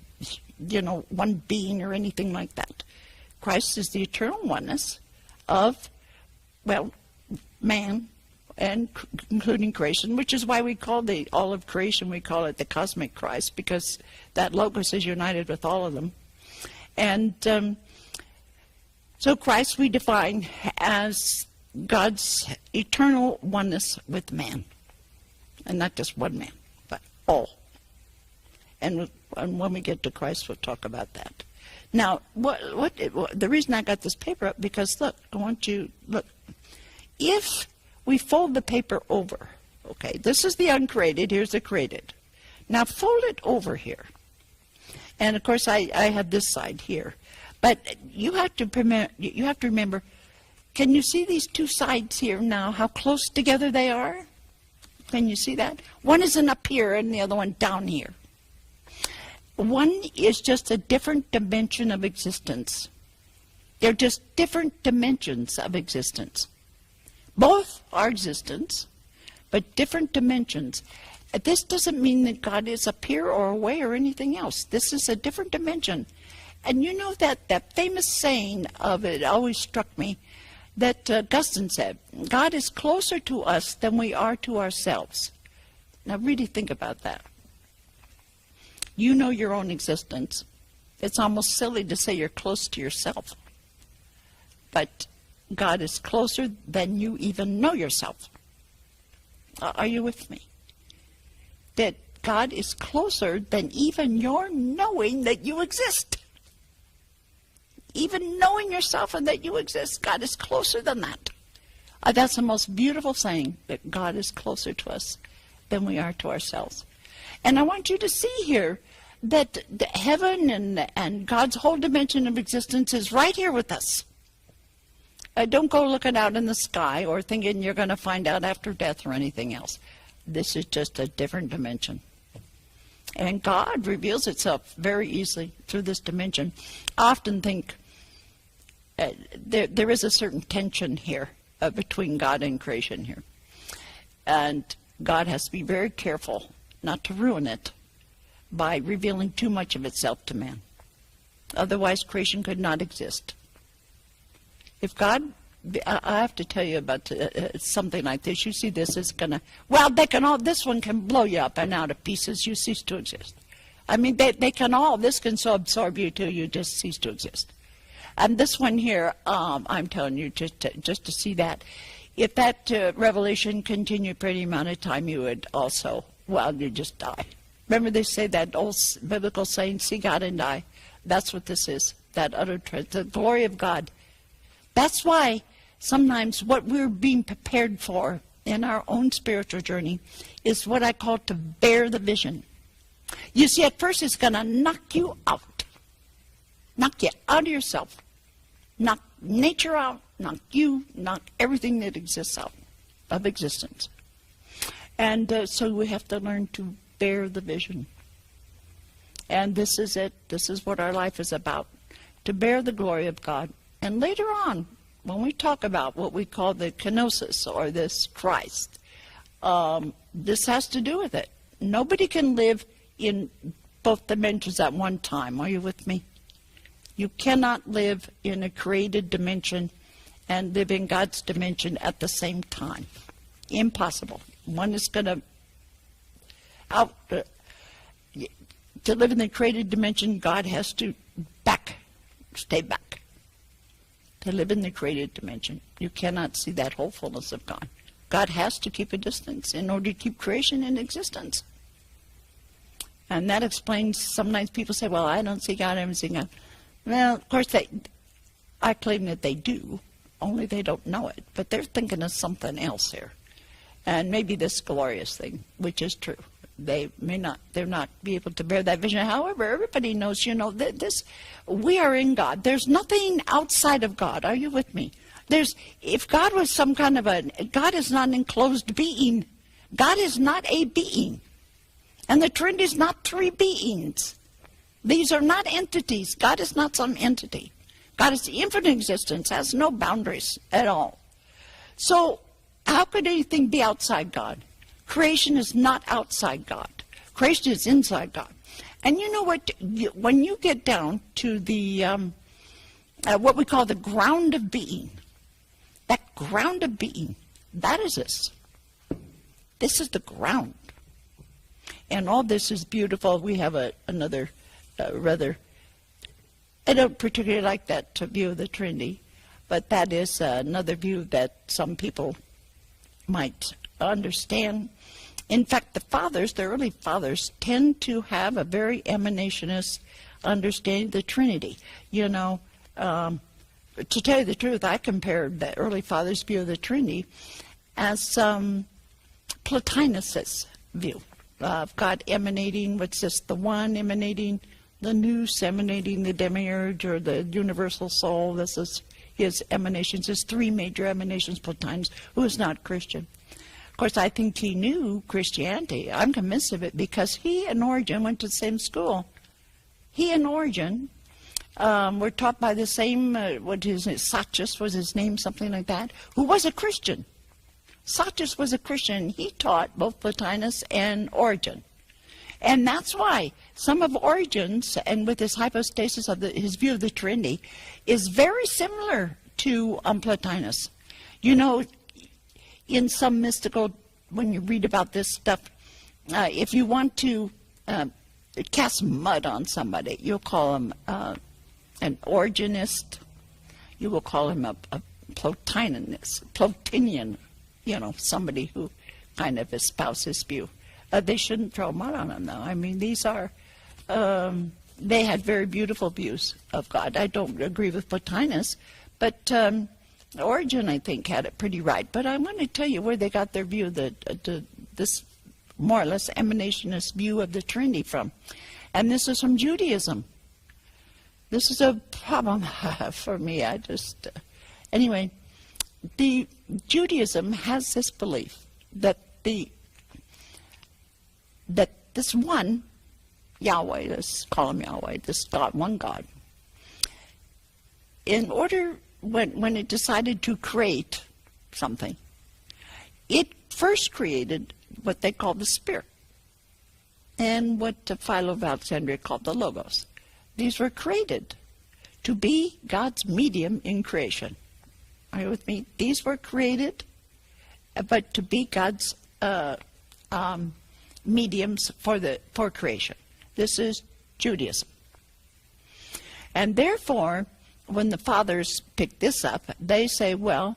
[SPEAKER 1] one being or anything like that. Christ is the eternal oneness of, man, and including creation, which is why we call all of creation, we call it the cosmic Christ, because that logos is united with all of them. And so Christ we define as God's eternal oneness with man. And not just one man, but all. And when we get to Christ, we'll talk about that. Now, the reason I got this paper up, because look, I want you, look, if we fold the paper over, okay, this is the uncreated, here's the created. Now fold it over here. And of course I have this side here. But you have to remember, can you see these two sides here now, how close together they are? Can you see that? One isn't up here and the other one down here. One is just a different dimension of existence. They're just different dimensions of existence. Both are existence, but different dimensions. This doesn't mean that God is up here or away or anything else. This is a different dimension. And you know that famous saying of it always struck me, that Augustine said, God is closer to us than we are to ourselves. Now really think about that. You know your own existence. It's almost silly to say you're close to yourself. But God is closer than you even know yourself. Are you with me? That God is closer than even your knowing that you exist. Even knowing yourself and that you exist, God is closer than that. That's the most beautiful saying, that God is closer to us than we are to ourselves. And I want you to see here that the heaven and God's whole dimension of existence is right here with us. Don't go looking out in the sky or thinking you're going to find out after death or anything else. This is just a different dimension. And God reveals itself very easily through this dimension. I often think there is a certain tension here between God and creation here. And God has to be very careful not to ruin it by revealing too much of itself to man. Otherwise, creation could not exist. If God, I have to tell you about something like this. You see this is going to, this one can blow you up and out of pieces. You cease to exist. I mean, they can all, this can so absorb you till you just cease to exist. And this one here, I'm telling you, just to see that, if that revelation continued for any amount of time, you would also, you just die. Remember they say that old biblical saying, see God and die. That's what this is, that utter truth, the glory of God. That's why sometimes what we're being prepared for in our own spiritual journey is what I call to bear the vision. You see, at first it's going to knock you out of yourself, knock nature out, knock everything that exists out of existence. And so we have to learn to bear the vision. And this is it. This is what our life is about, to bear the glory of God. And later on, when we talk about what we call the kenosis, or this Christ, this has to do with it. Nobody can live in both dimensions at one time. Are you with me? You cannot live in a created dimension and live in God's dimension at the same time. Impossible. One is going to live in the created dimension, God has to stay back. To live in the created dimension, you cannot see that whole fullness of God. God has to keep a distance in order to keep creation in existence. And that explains, sometimes people say, well, I don't see God, I don't see God. Well, of course, I claim that they do, only they don't know it. But they're thinking of something else here. And maybe this glorious thing, which is true. they're not be able to bear that vision. However, everybody knows, we are in God. There's nothing outside of God. Are you with me? If God was some kind of God is not an enclosed being. God is not a being. And the Trinity is not three beings. These are not entities. God is not some entity. God is the infinite existence, has no boundaries at all. So how could anything be outside God? Creation is not outside God. Creation is inside God. And you know what? When you get down to the what we call the ground of being, that ground of being, that is this. This is the ground. And all this is beautiful. We have another rather, I don't particularly like that view of the Trinity, but that is another view that some people might understand. In fact, the early fathers, tend to have a very emanationist understanding of the Trinity. To tell you the truth, I compared the early fathers' view of the Trinity as Plotinus's view of God emanating, what's this, the one emanating, the nous emanating the demiurge or the universal soul. This is his emanations, his three major emanations, Plotinus, who is not Christian. Of course, I think he knew Christianity. I'm convinced of it because he and Origen went to the same school. He and Origen were taught by the same, Sachus was his name, something like that, who was a Christian. Sachus was a Christian. He taught both Plotinus and Origen. And that's why some of Origen's, and with his hypostasis of his view of the Trinity, is very similar to Plotinus. In some mystical, when you read about this stuff, if you want to cast mud on somebody, you'll call him an Origenist. You will call him a Plotinian, somebody who kind of espouses view. They shouldn't throw mud on them, though. I mean, these are, they had very beautiful views of God. I don't agree with Plotinus, but Origen, I think, had it pretty right. But I'm going to tell you where they got their view, this more or less emanationist view of the Trinity from. And this is from Judaism. This is a problem for me. Anyway, the Judaism has this belief that this one, Yahweh, let's call him Yahweh, this God, one God, in order, when it decided to create something, it first created what they called the Spirit, and what Philo of Alexandria called the Logos. These were created to be God's medium in creation. Are you with me? These were created, but to be God's mediums for creation. This is Judaism. And therefore, when the fathers pick this up, they say, well,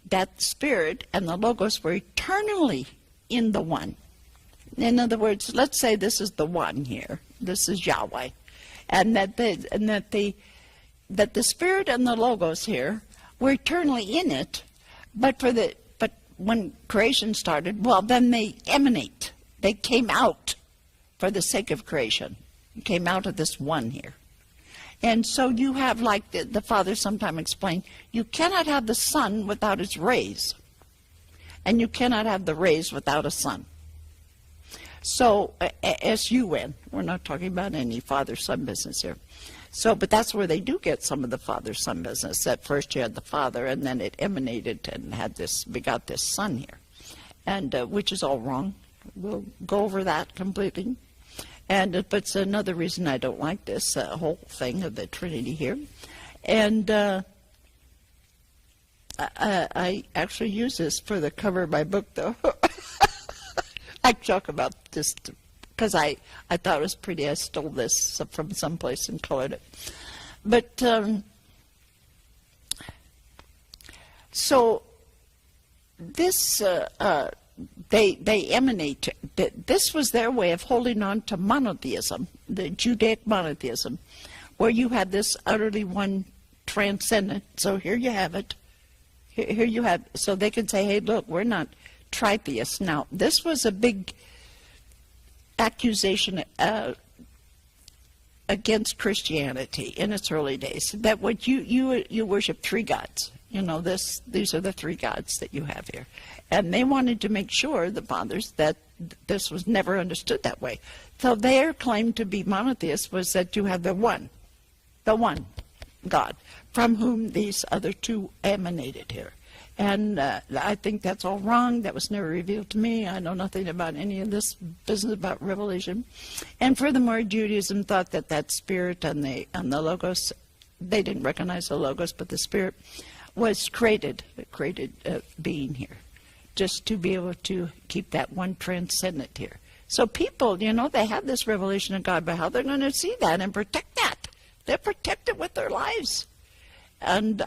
[SPEAKER 1] that Spirit and the Logos were eternally in the one. In other words, let's say this is the one here. This is Yahweh. And that the Spirit and the Logos here were eternally in it, but when creation started, well, then they emanate. They came out for the sake of creation. Came out of this one here. And so you have, like the Father sometime explained, you cannot have the sun without its rays. And you cannot have the rays without a sun. So, S-U-N, we're not talking about any father-son business here. So, but that's where they do get some of the father-son business. At first you had the Father, and then it emanated and begot this Son here. And, which is all wrong. We'll go over that completely. And, but it's another reason I don't like this whole thing of the Trinity here. And I actually use this for the cover of my book, though. I joke about this because I thought it was pretty. I stole this from someplace and colored it. But so this they emanate. This was their way of holding on to monotheism, the Judaic monotheism, where you had this utterly one transcendent. So here you have it. Here you have. So they could say, "Hey, look, we're not tritheists." Now, this was a big accusation against Christianity in its early days, that what you worship three gods. You know, these are the three gods that you have here. And they wanted to make sure, the fathers, that this was never understood that way. So their claim to be monotheists was that you have the one God, from whom these other two emanated here. And I think that's all wrong. That was never revealed to me. I know nothing about any of this business about revelation. And furthermore, Judaism thought that that spirit and the logos, they didn't recognize the logos, but the spirit was created being here, just to be able to keep that one transcendent here. So people, you know, they have this revelation of God, but how they're going to see that and protect that? They protect it with their lives. And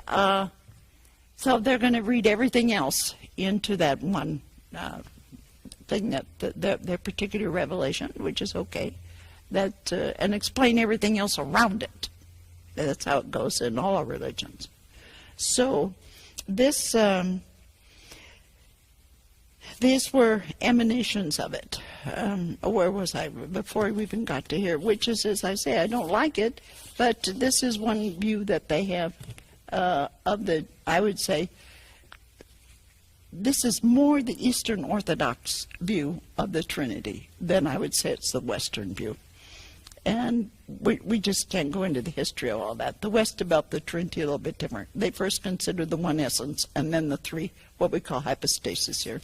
[SPEAKER 1] so they're going to read everything else into that one thing, that their particular revelation, which is okay, that and explain everything else around it. That's how it goes in all our religions. So this, these were emanations of it. Where was I before we even got to here? Which is, as I say, I don't like it, but this is one view that they have of the, I would say, this is more the Eastern Orthodox view of the Trinity than I would say it's the Western view. And we just can't go into the history of all that. The West developed the Trinity a little bit different. They first considered the one essence, and then the three, what we call hypostasis here.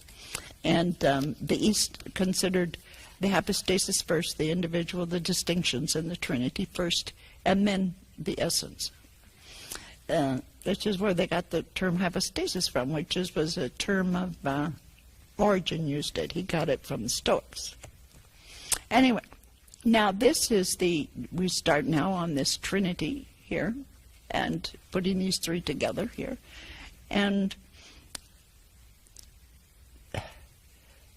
[SPEAKER 1] And the East considered the hypostasis first, the individual, the distinctions, and the Trinity first, and then the essence. Which is where they got the term hypostasis from, which was a term of Origen used it. He got it from the Stoics. Anyway, now this is we start now on this Trinity here, and putting these three together here. And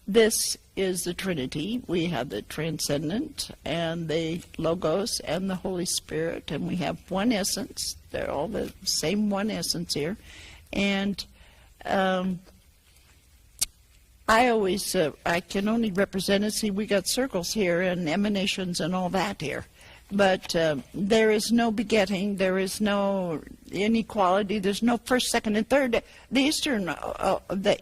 [SPEAKER 1] this is the Trinity. We have the transcendent and the Logos and the Holy Spirit, and we have one essence. They're all the same one essence here. And I always, I can only represent it. See, we got circles here and emanations and all that here. But there is no begetting. There is no inequality. There's no first, second, and third. The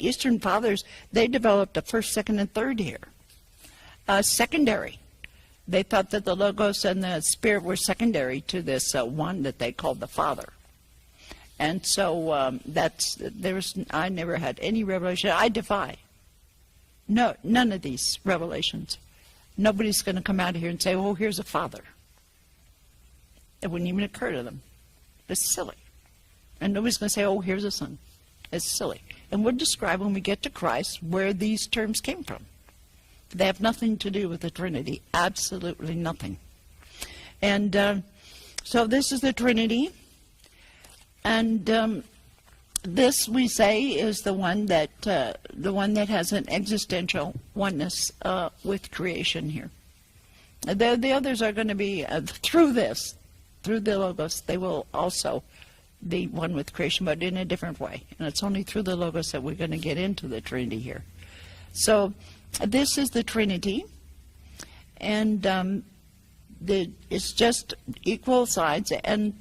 [SPEAKER 1] Eastern fathers, they developed a first, second, and third here. Secondary. They thought that the Logos and the Spirit were secondary to this one that they called the Father. And so I never had any revelation. I defy. No, none of these revelations. Nobody's going to come out of here and say, oh, here's a Father. It wouldn't even occur to them. It's silly. And nobody's going to say, oh, here's a Son. It's silly. And we'll describe when we get to Christ where these terms came from. They have nothing to do with the Trinity. Absolutely nothing. And so this is the Trinity. And this, we say, is the one that has an existential oneness with creation here. The others are going to be through this, through the Logos. They will also be one with creation, but in a different way. And it's only through the Logos that we're going to get into the Trinity here. So this is the Trinity, and it's just equal sides. And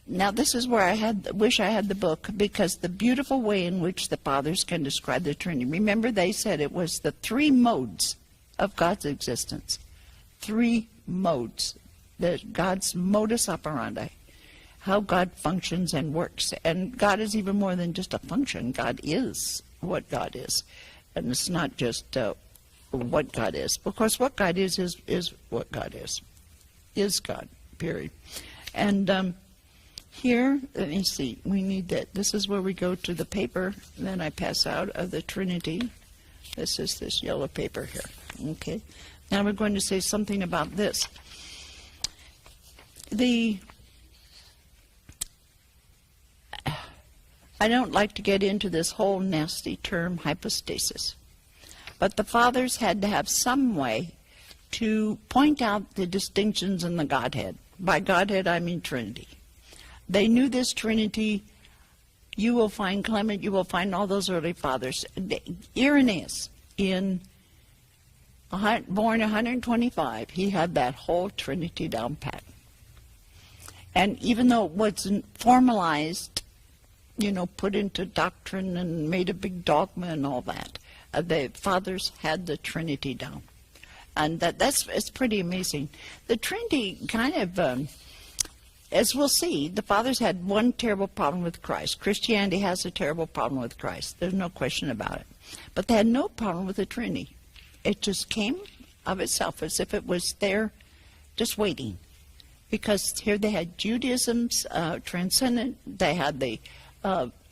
[SPEAKER 1] now this is where I wish I had the book, because the beautiful way in which the fathers can describe the Trinity. Remember, they said it was the three modes of God's existence. Three modes. God's modus operandi. How God functions and works. And God is even more than just a function. God is what God is. And it's not just what God is. Of course, what God is what God is. Is God, period. And here, let me see, we need that. This is where we go to the paper. Then I pass out of the Trinity. This is this yellow paper here. Okay. Now we're going to say something about this. I don't like to get into this whole nasty term, hypostasis. But the fathers had to have some way to point out the distinctions in the Godhead. By Godhead, I mean Trinity. They knew this Trinity. You will find Clement, you will find all those early fathers. Irenaeus, in born 125, he had that whole Trinity down pat. And even though it wasn't formalized, put into doctrine and made a big dogma and all that, the fathers had the Trinity down. And it's pretty amazing. The Trinity kind of, as we'll see, the fathers had one terrible problem with Christ. Christianity has a terrible problem with Christ. There's no question about it. But they had no problem with the Trinity. It just came of itself, as if it was there just waiting. Because here they had Judaism's transcendent, they had the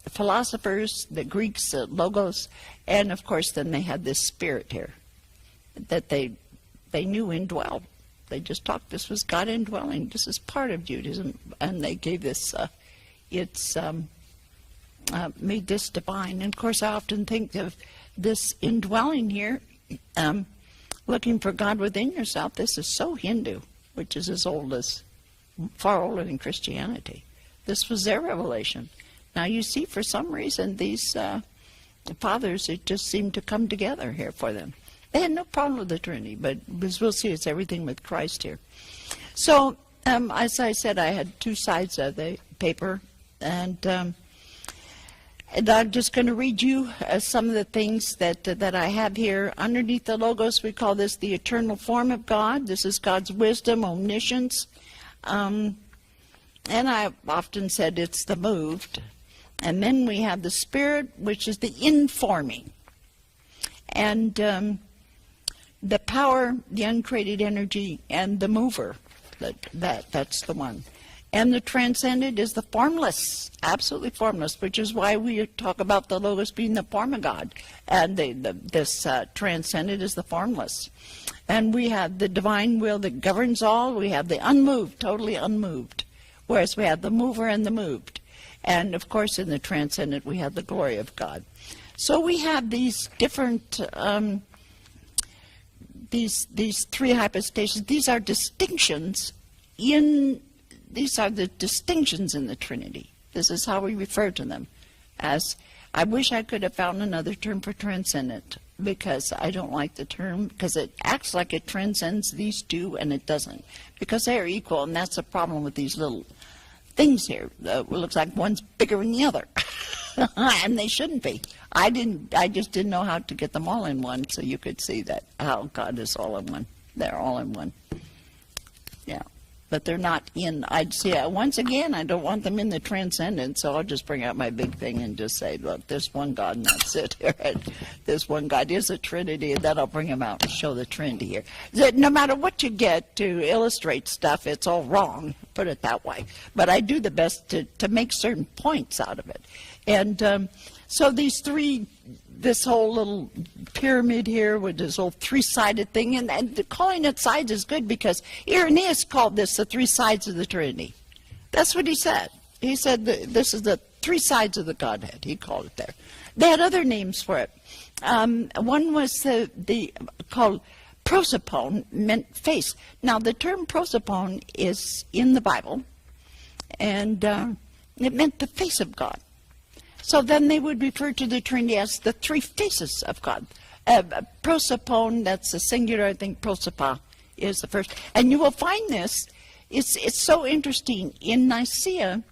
[SPEAKER 1] philosophers, the Greeks, logos, and of course then they had this spirit here that they knew indwelled. They just talked, this was God indwelling. This is part of Judaism. And they gave this, made this divine. And of course I often think of this indwelling here, looking for God within yourself. This is so Hindu, which is as old as, far older than Christianity. This was their revelation. Now you see, for some reason, these fathers, it just seemed to come together here for them. They had no problem with the Trinity, but as we'll see, it's everything with Christ here. So, as I said, I had two sides of the paper, and I'm just going to read you some of the things that I have here. Underneath the logos, we call this the eternal form of God. This is God's wisdom, omniscience. And I've often said it's the moved. And then we have the Spirit, which is the informing. And the power, the uncreated energy, and the mover. That's the one. And the transcendent is the formless, absolutely formless, which is why we talk about the logos being the form of God. And this transcendent is the formless. And we have the divine will that governs all. We have the unmoved, totally unmoved. Whereas we have the mover and the moved. And of course in the transcendent we have the glory of God. So we have these different, these three hypostases. These are distinctions these are the distinctions in the Trinity. This is how we refer to them. As, I wish I could have found another term for transcendent, because I don't like the term, because it acts like it transcends these two, and it doesn't. Because they are equal, and that's the problem with these little things here. It looks like one's bigger than the other. And they shouldn't be. I just didn't know how to get them all in one, so you could see that, how God is all in one. They're all in one. Yeah. But they're not in, I'd say, once again, I don't want them in the transcendent, so I'll just bring out my big thing and just say, look, there's one God, and that's it. This one God is a Trinity, and then I'll bring them out and show the Trinity here. No matter what you get to illustrate stuff, it's all wrong, put it that way. But I do the best to make certain points out of it. And so these three, this whole little pyramid here with this whole three-sided thing, and calling it sides is good, because Irenaeus called this the three sides of the Trinity. That's what he said. He said this is the three sides of the Godhead. He called it there. They had other names for it. One was called prosopon, meant face. Now the term prosopon is in the Bible, and it meant the face of God. So then they would refer to the Trinity as the three faces of God. Prosopon, that's the singular, I think prosopa is the first. And you will find this, it's so interesting, in Nicaea,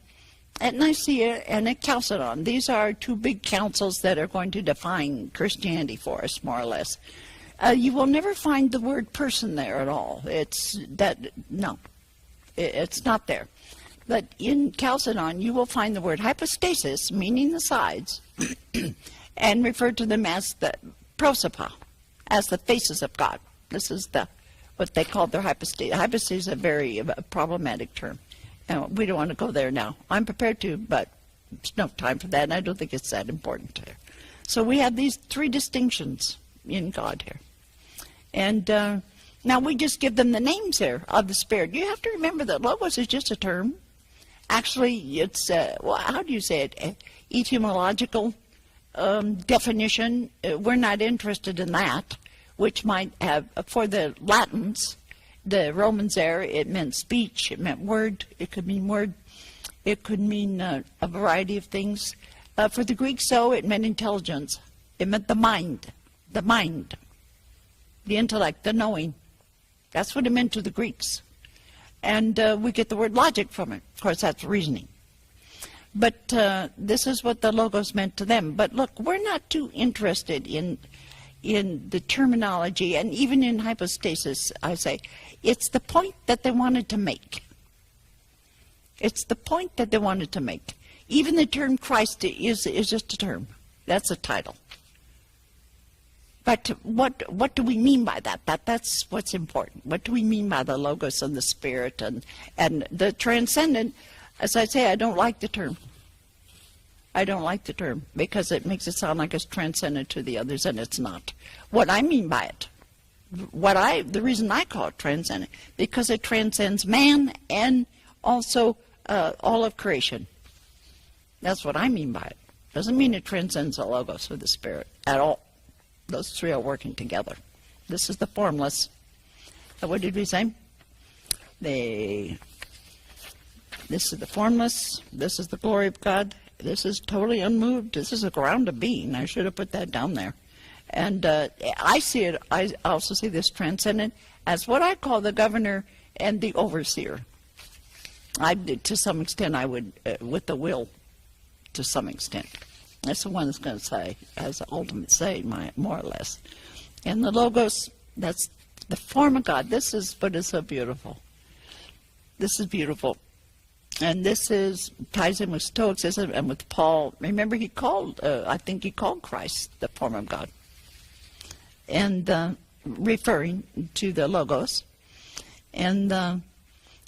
[SPEAKER 1] at Nicaea and at Chalcedon. These are two big councils that are going to define Christianity for us, more or less. You will never find the word person there at all. It's not there. But in Chalcedon, you will find the word hypostasis, meaning the sides, and refer to them as the prosopa, as the faces of God. This is what they call their hypostasis. Hypostasis is a very problematic term. We don't want to go there now. I'm prepared to, but there's no time for that, and I don't think it's that important here. So we have these three distinctions in God here. And now we just give them the names here of the Spirit. You have to remember that logos is just a term. Actually, it's, how do you say it? Etymological definition. We're not interested in that, which might have, for the Latins, the Romans there, it meant speech, it meant word, it could mean word, it could mean a variety of things. For the Greeks, so, it meant intelligence. It meant the mind. The mind. the intellect, the knowing. That's what it meant to the Greeks. And we get the word logic from it. Of course, that's reasoning. But this is what the logos meant to them. But look, we're not too interested in the terminology, and even in hypostasis, I say. It's the point that they wanted to make. It's the point that they wanted to make. Even the term Christ is just a term. That's a title. But what do we mean by that? That's what's important. What do we mean by the logos and the spirit and the transcendent? As I say, I don't like the term. I don't like the term because it makes it sound like it's transcendent to the others, and it's not. What I mean by it, the reason I call it transcendent, because it transcends man and also all of creation. That's what I mean by it. Doesn't mean it transcends the logos or the spirit at all. Those three are working together. This is the formless. What did we say? This is the formless. This is the glory of God. This is totally unmoved. This is a ground of being. I should have put that down there. And I see it, I also see this transcendent as what I call the governor and the overseer. To some extent, I would, with the will, to some extent. That's the one that's going to say, has the ultimate say, more or less. And the logos, that's the form of God. This is what is so beautiful. This is beautiful. And this ties in with Stoicism and with Paul. Remember, I think he called Christ the form of God. And referring to the logos. And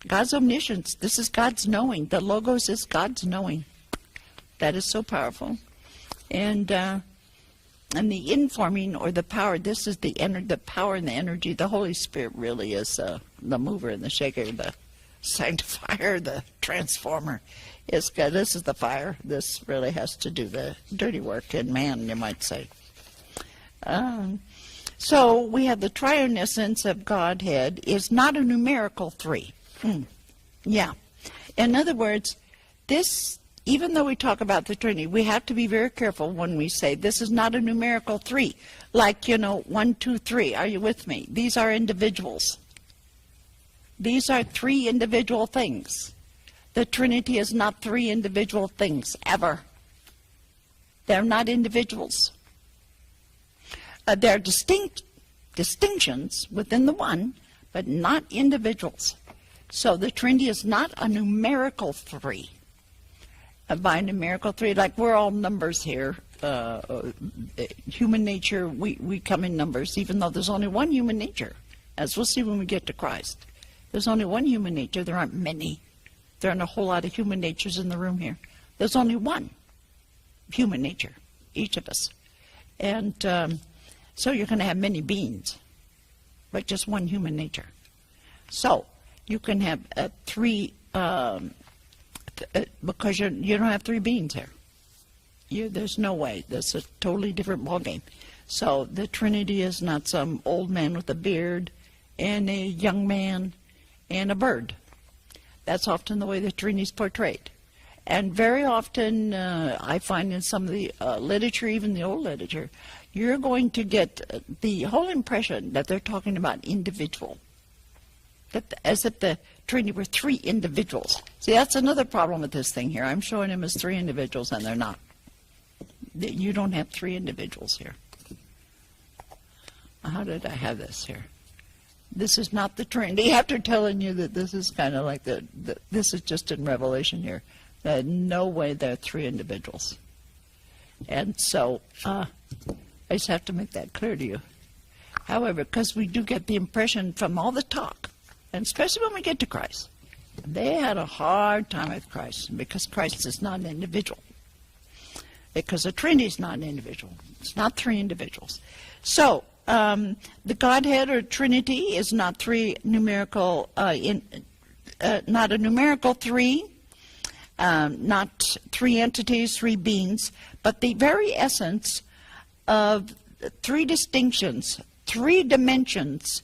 [SPEAKER 1] God's omniscience. This is God's knowing. The logos is God's knowing. That is so powerful. And the informing or the power, this is the power and the energy. The Holy Spirit really is the mover and the shaker, the sanctifier, the transformer. Is God. This is the fire. This really has to do the dirty work in man, you might say. So we have the triune essence of Godhead is not a numerical three. Yeah. In other words, this, even though we talk about the Trinity, we have to be very careful when we say this is not a numerical three. Like, 1, 2, 3. Are you with me? These are individuals. These are three individual things. The Trinity is not three individual things, ever. They're not individuals. There are distinctions within the one, but not individuals. So the Trinity is not a numerical three. By numerical three, like we're all numbers here. Human nature, we come in numbers, even though there's only one human nature. As we'll see when we get to Christ. There's only one human nature. There aren't many. There aren't a whole lot of human natures in the room here. There's only one human nature, each of us. And so you're going to have many beings, but just one human nature. So you can have three, because you don't have three beings here. There's no way. That's a totally different ballgame. So the Trinity is not some old man with a beard and a young man and a bird. That's often the way the Trinity is portrayed. And very often, I find in some of the literature, even the old literature, you're going to get the whole impression that they're talking about individual. As if the Trinity were three individuals. See, that's another problem with this thing here. I'm showing them as three individuals, and they're not. You don't have three individuals here. How did I have this here? This is not the Trinity. After telling you that this is kind of like this is just in Revelation here. No way there are three individuals. And so I just have to make that clear to you. However, because we do get the impression from all the talk, and especially when we get to Christ, they had a hard time with Christ because Christ is not an individual. Because the Trinity is not an individual. It's not three individuals. So the Godhead or Trinity is not three numerical, not a numerical three, not three entities, three beings, but the very essence of three distinctions, three dimensions,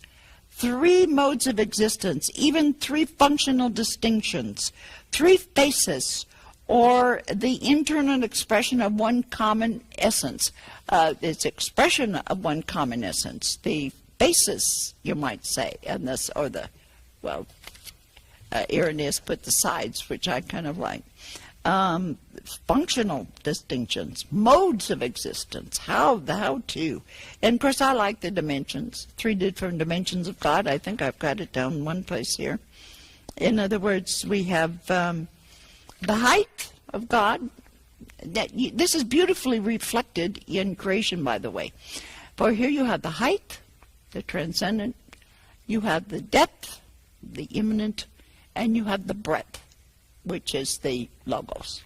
[SPEAKER 1] three modes of existence, even three functional distinctions, three faces, or the internal expression of one common essence. It's expression of one common essence. The basis, you might say, and this, or the, well, Irenaeus put the sides, which I kind of like. Functional distinctions, modes of existence, how to. And of course, I like the dimensions, 3 different dimensions of God. I think I've got it down in one place here. In other words, we have the height of God. This is beautifully reflected in creation, by the way. For here you have the height, the transcendent, you have the depth, the immanent, and you have the breadth, which is the logos,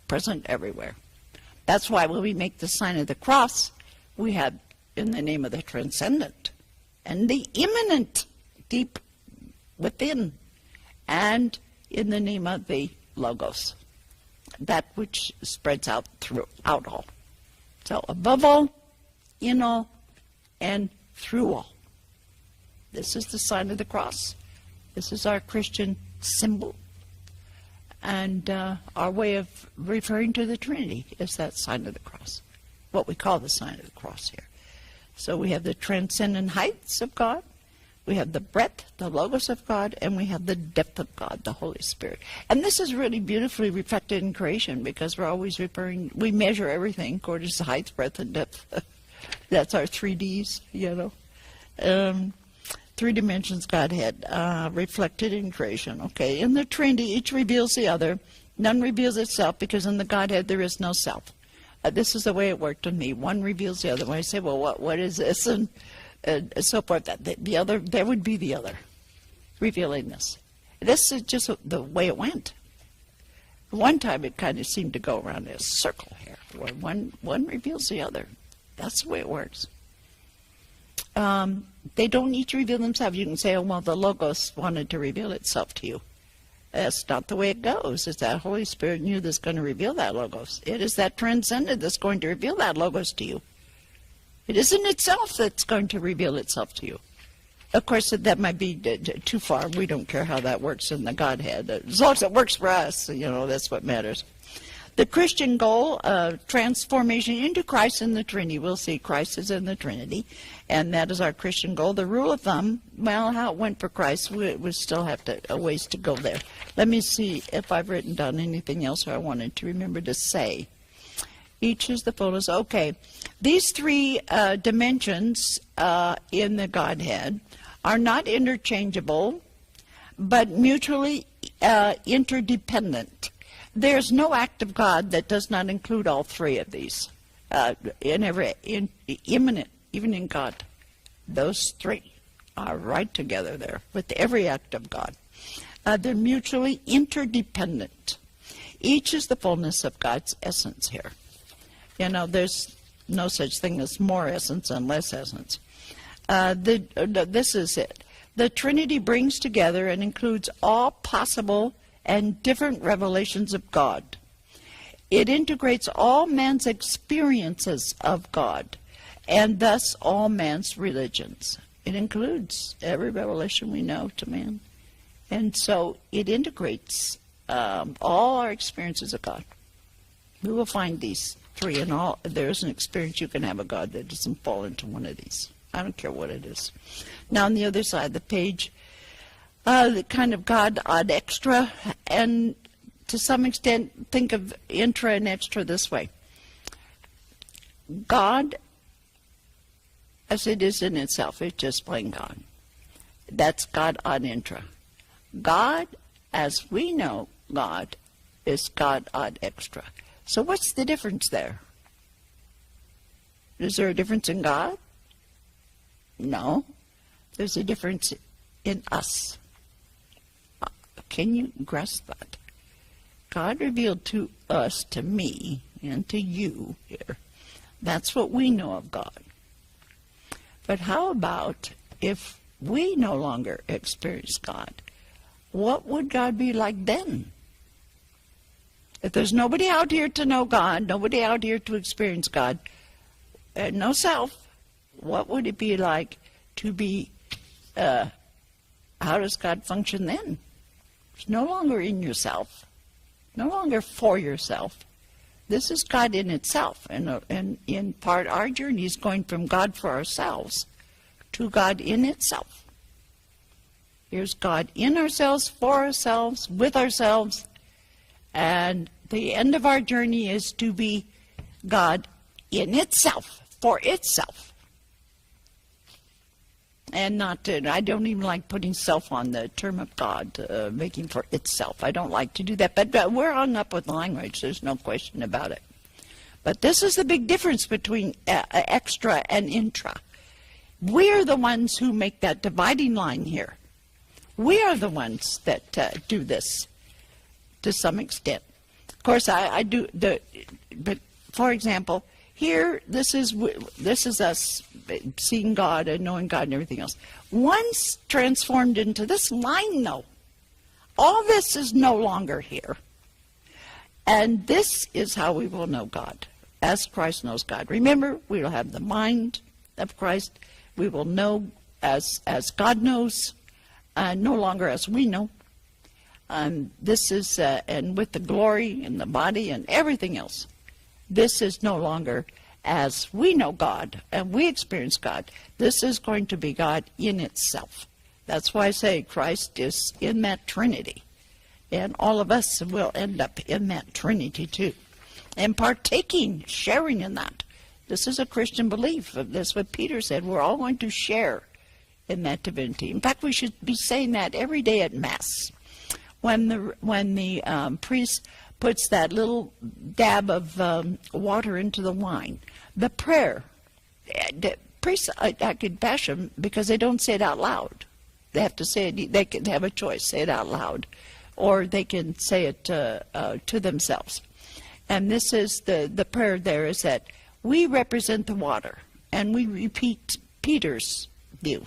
[SPEAKER 1] present everywhere. That's why when we make the sign of the cross, we have in the name of the transcendent and the immanent, deep within, and in the name of the logos, that which spreads out throughout all. So above all, in all, and through all. This is the sign of the cross. This is our Christian symbol. And our way of referring to the Trinity is that sign of the cross, what we call the sign of the cross here. So we have the transcendent heights of God, we have the breadth, the logos of God, and we have the depth of God, the Holy Spirit. And this is really beautifully reflected in creation, because we're always we measure everything according to height, breadth, and depth. That's our 3Ds, you know. 3 dimensions Godhead, reflected in creation. Okay, in the Trinity, each reveals the other. None reveals itself, because in the Godhead there is no self. This is the way it worked on me. One reveals the other. When I say, well, what is this? And so forth. The other, there would be the other revealing this. This is just the way it went. One time it kind of seemed to go around in a circle here, where one reveals the other. That's the way it works. They don't each reveal themselves. You can say, oh, well, the Logos wanted to reveal itself to you. That's not the way it goes. It's that Holy Spirit in you that's going to reveal that Logos. It is that transcendent that's going to reveal that Logos to you. It isn't itself that's going to reveal itself to you. Of course, that might be too far. We don't care how that works in the Godhead. As long as it works for us, you know, that's what matters. The Christian goal of transformation into Christ in the Trinity. We'll see Christ is in the Trinity, and that is our Christian goal. The rule of thumb, well, how it went for Christ, we still have a ways to go there. Let me see if I've written down anything else I wanted to remember to say. Each is the fullness. Okay, these 3 dimensions in the Godhead are not interchangeable, but mutually interdependent. There's no act of God that does not include all 3 of these. Immanent, even in God. Those 3 are right together there with every act of God. They're mutually interdependent. Each is the fullness of God's essence here. You know, there's no such thing as more essence and less essence. This is it. The Trinity brings together and includes all possible and different revelations of God. It integrates all man's experiences of God, and thus all man's religions. It includes every revelation we know to man. And so it integrates all our experiences of God. We will find these 3 in all. There is an experience you can have of God that doesn't fall into one of these. I don't care what it is. Now on the other side of the page, the kind of God ad extra, and to some extent think of intra and extra this way. God, as it is in itself, is just plain God. That's God ad intra. God, as we know God, is God ad extra. So what's the difference there? Is there a difference in God? No. There's a difference in us. Can you grasp that? God revealed to us, to me, and to you here. That's what we know of God. But how about if we no longer experience God? What would God be like then? If there's nobody out here to know God, nobody out here to experience God, and no self, what would it be like to be, how does God function then? It's no longer in yourself, no longer for yourself. This is God in itself, and in part our journey is going from God for ourselves to God in itself. Here's God in ourselves, for ourselves, with ourselves, and the end of our journey is to be God in itself, for itself. And not to, I don't even like putting self on the term of God, making for itself. I don't like to do that, but we're hung up with language. There's no question about it. But this is the big difference between extra and intra. We're the ones who make that dividing line here. We are the ones that do this to some extent. Of course, I do but for example, here this is us seeing God and knowing God and everything else. Once transformed into this line, though, all this is no longer here. And this is how we will know God, as Christ knows God. Remember, we will have the mind of Christ. We will know as God knows, no longer as we know. This is, and with the glory and the body and everything else, this is no longer as we know God and we experience God. This is going to be God in itself. That's why I say Christ is in that Trinity. And all of us will end up in that Trinity too. And partaking, sharing in that. This is a Christian belief. That's what Peter said. We're all going to share in that divinity. In fact, we should be saying that every day at Mass. When the priest puts that little dab of water into the wine, the prayer, the priests, I could bash them because they don't say it out loud. They have to say it, they can have a choice, say it out loud, or they can say it to themselves. And this is the prayer there is that we represent the water, and we repeat Peter's view.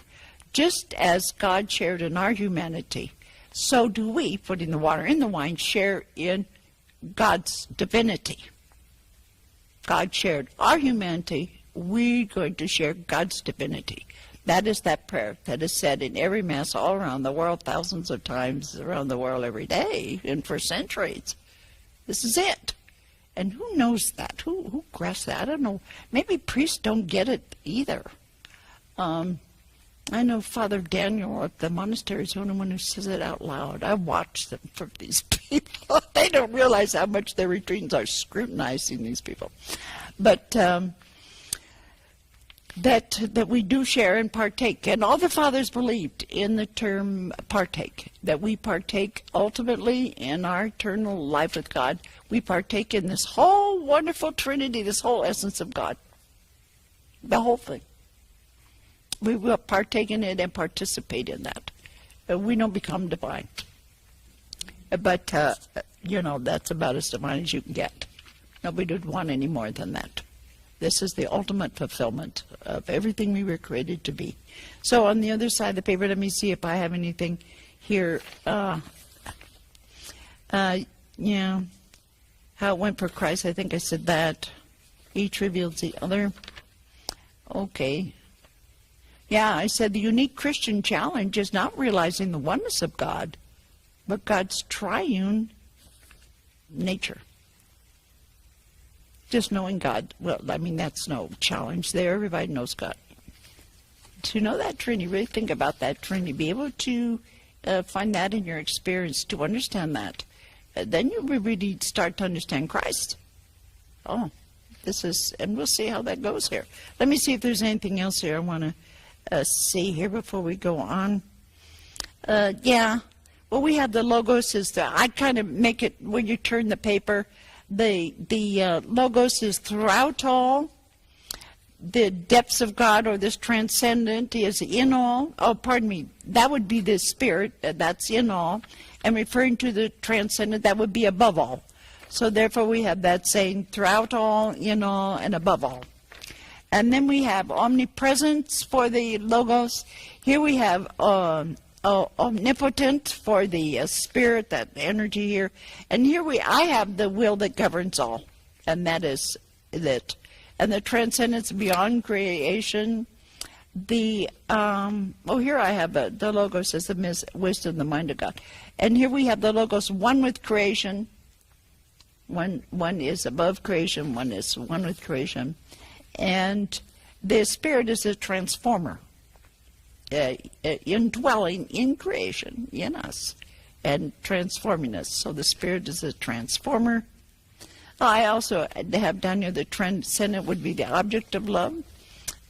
[SPEAKER 1] Just as God shared in our humanity, so do we, putting the water in the wine, share in God's divinity. God shared our humanity, we're going to share God's divinity. That is that prayer that is said in every Mass all around the world, thousands of times around the world every day, and for centuries. This is it. And who knows that? Who grasps that? I don't know. Maybe priests don't get it either. I know Father Daniel at the monastery is the only one who says it out loud. I watch them for these people. They don't realize how much their retreats are scrutinizing these people. But that we do share and partake. And all the fathers believed in the term partake, that we partake ultimately in our eternal life with God. We partake in this whole wonderful Trinity, this whole essence of God. The whole thing. We will partake in it and participate in that. We don't become divine. But, that's about as divine as you can get. Nobody would want any more than that. This is the ultimate fulfillment of everything we were created to be. So on the other side of the paper, let me see if I have anything here. How it went for Christ, I think I said that. Each reveals the other. Okay. Yeah, I said the unique Christian challenge is not realizing the oneness of God, but God's triune nature. Just knowing God. Well, I mean, that's no challenge there. Everybody knows God. To know that Trinity, really think about that Trinity, be able to find that in your experience, to understand that. Then you really start to understand Christ. Oh, this is, and we'll see how that goes here. Let me see if there's anything else here I want to see here before we go on. Well, we have the logos. I kind of make it, when you turn the paper, the logos is throughout all. The depths of God, or this transcendent, is in all. Oh, pardon me. That would be the spirit. That's in all. And referring to the transcendent, that would be above all. So therefore we have that saying, throughout all, in all, and above all. And then we have omnipresence for the logos. Here we have omnipotent for the spirit, that energy here. And here I have the will that governs all. And that is it. And the transcendence beyond creation. Here I have the logos as the wisdom, the mind of God. And here we have the logos one with creation. One is above creation, one is one with creation. And the spirit is a transformer. indwelling in creation in us and transforming us. So the Spirit is a transformer. I also have down here the transcendent would be the object of love,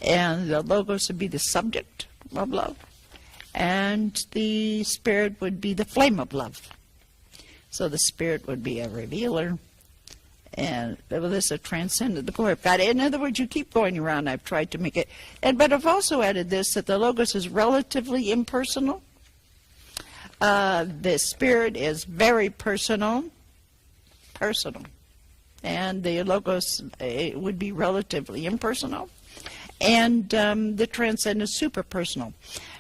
[SPEAKER 1] and the Logos would be the subject of love, and the Spirit would be the flame of love. So the Spirit would be a revealer, and this is a transcendent, the glory of God. In other words, you keep going around. I've tried to make it, but I've also added this, that the Logos is relatively impersonal. The Spirit is very personal, and the Logos would be relatively impersonal, and the transcendent is super personal.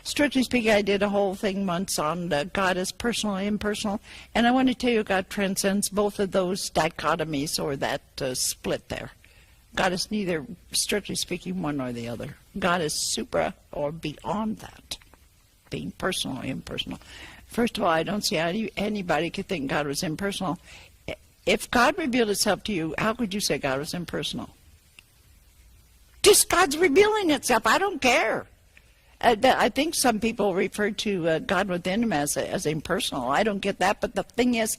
[SPEAKER 1] Strictly speaking, I did a whole thing once on God is personal and impersonal, and I want to tell you God transcends both of those dichotomies or that split there. God is neither, strictly speaking, one or the other. God is supra or beyond that, being personal or impersonal. First of all, I don't see how anybody could think God was impersonal. If God revealed itself to you, how could you say God was impersonal? Just God's revealing itself. I don't care. I think some people refer to God within him as impersonal. I don't get that. But the thing is,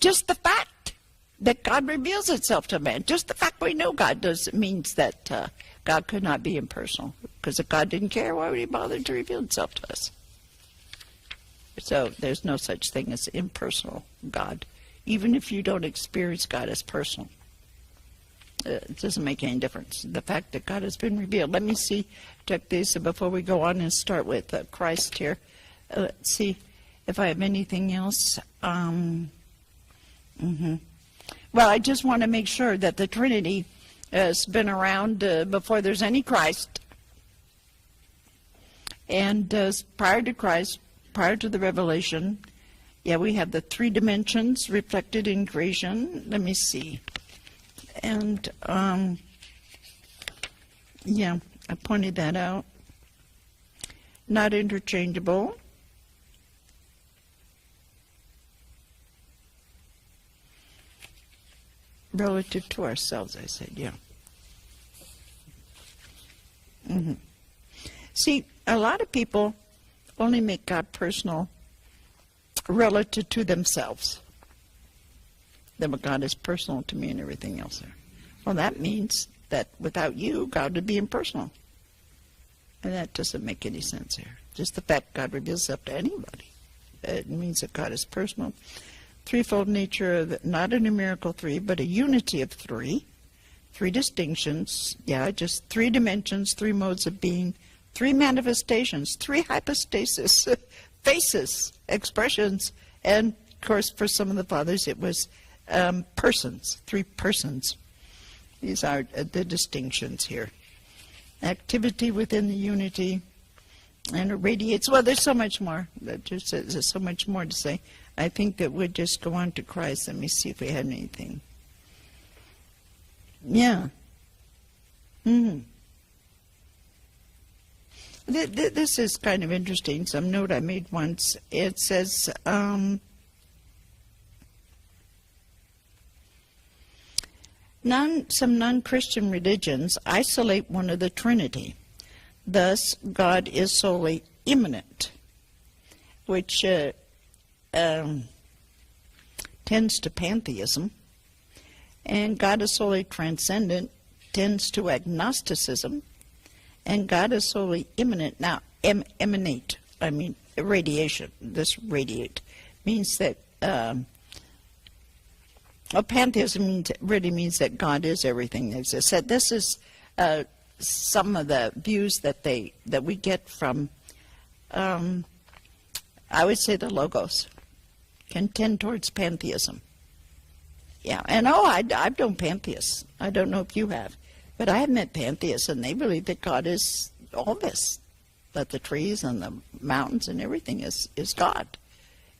[SPEAKER 1] just the fact that God reveals itself to man, just the fact we know God means that God could not be impersonal. Because if God didn't care, why would he bother to reveal himself to us? So there's no such thing as impersonal God. Even if you don't experience God as personal, it doesn't make any difference. The fact that God has been revealed. Let me check these before we go on and start with Christ here. Let's see if I have anything else. Well, I just want to make sure that the Trinity has been around before there's any Christ. And prior to Christ, prior to the revelation, yeah, we have the three dimensions reflected in creation. Let me see. And, yeah, I pointed that out. Not interchangeable. Relative to ourselves, I said, yeah. See, a lot of people only make God personal relative to themselves. Then God is personal to me and everything else there. Well, that means that without you, God would be impersonal. And that doesn't make any sense here. Just the fact God reveals himself to anybody. It means that God is personal. Threefold nature, not a numerical three, but a unity of three. Three distinctions. Yeah, just three dimensions, three modes of being, three manifestations, three hypostasis, faces, expressions, and of course for some of the fathers it was persons, three persons. These are the distinctions here. Activity within the unity, and it radiates. Well, there's so much more. There's so much more to say. I think that we'll just go on to Christ. Let me see if we had anything. Yeah. This is kind of interesting. Some note I made once. It says, some non-Christian religions isolate one of the Trinity. Thus, God is solely immanent, which tends to pantheism, and God is solely transcendent, tends to agnosticism, and God is solely immanent. Now, emanate, I mean radiation. This radiate means that pantheism really means that God is everything that exists. So this is some of the views that we get from, I would say, the Logos, can tend towards pantheism. Yeah, and I've known pantheists. I don't know if you have, but I have met pantheists, and they believe that God is all this, that the trees and the mountains and everything is God.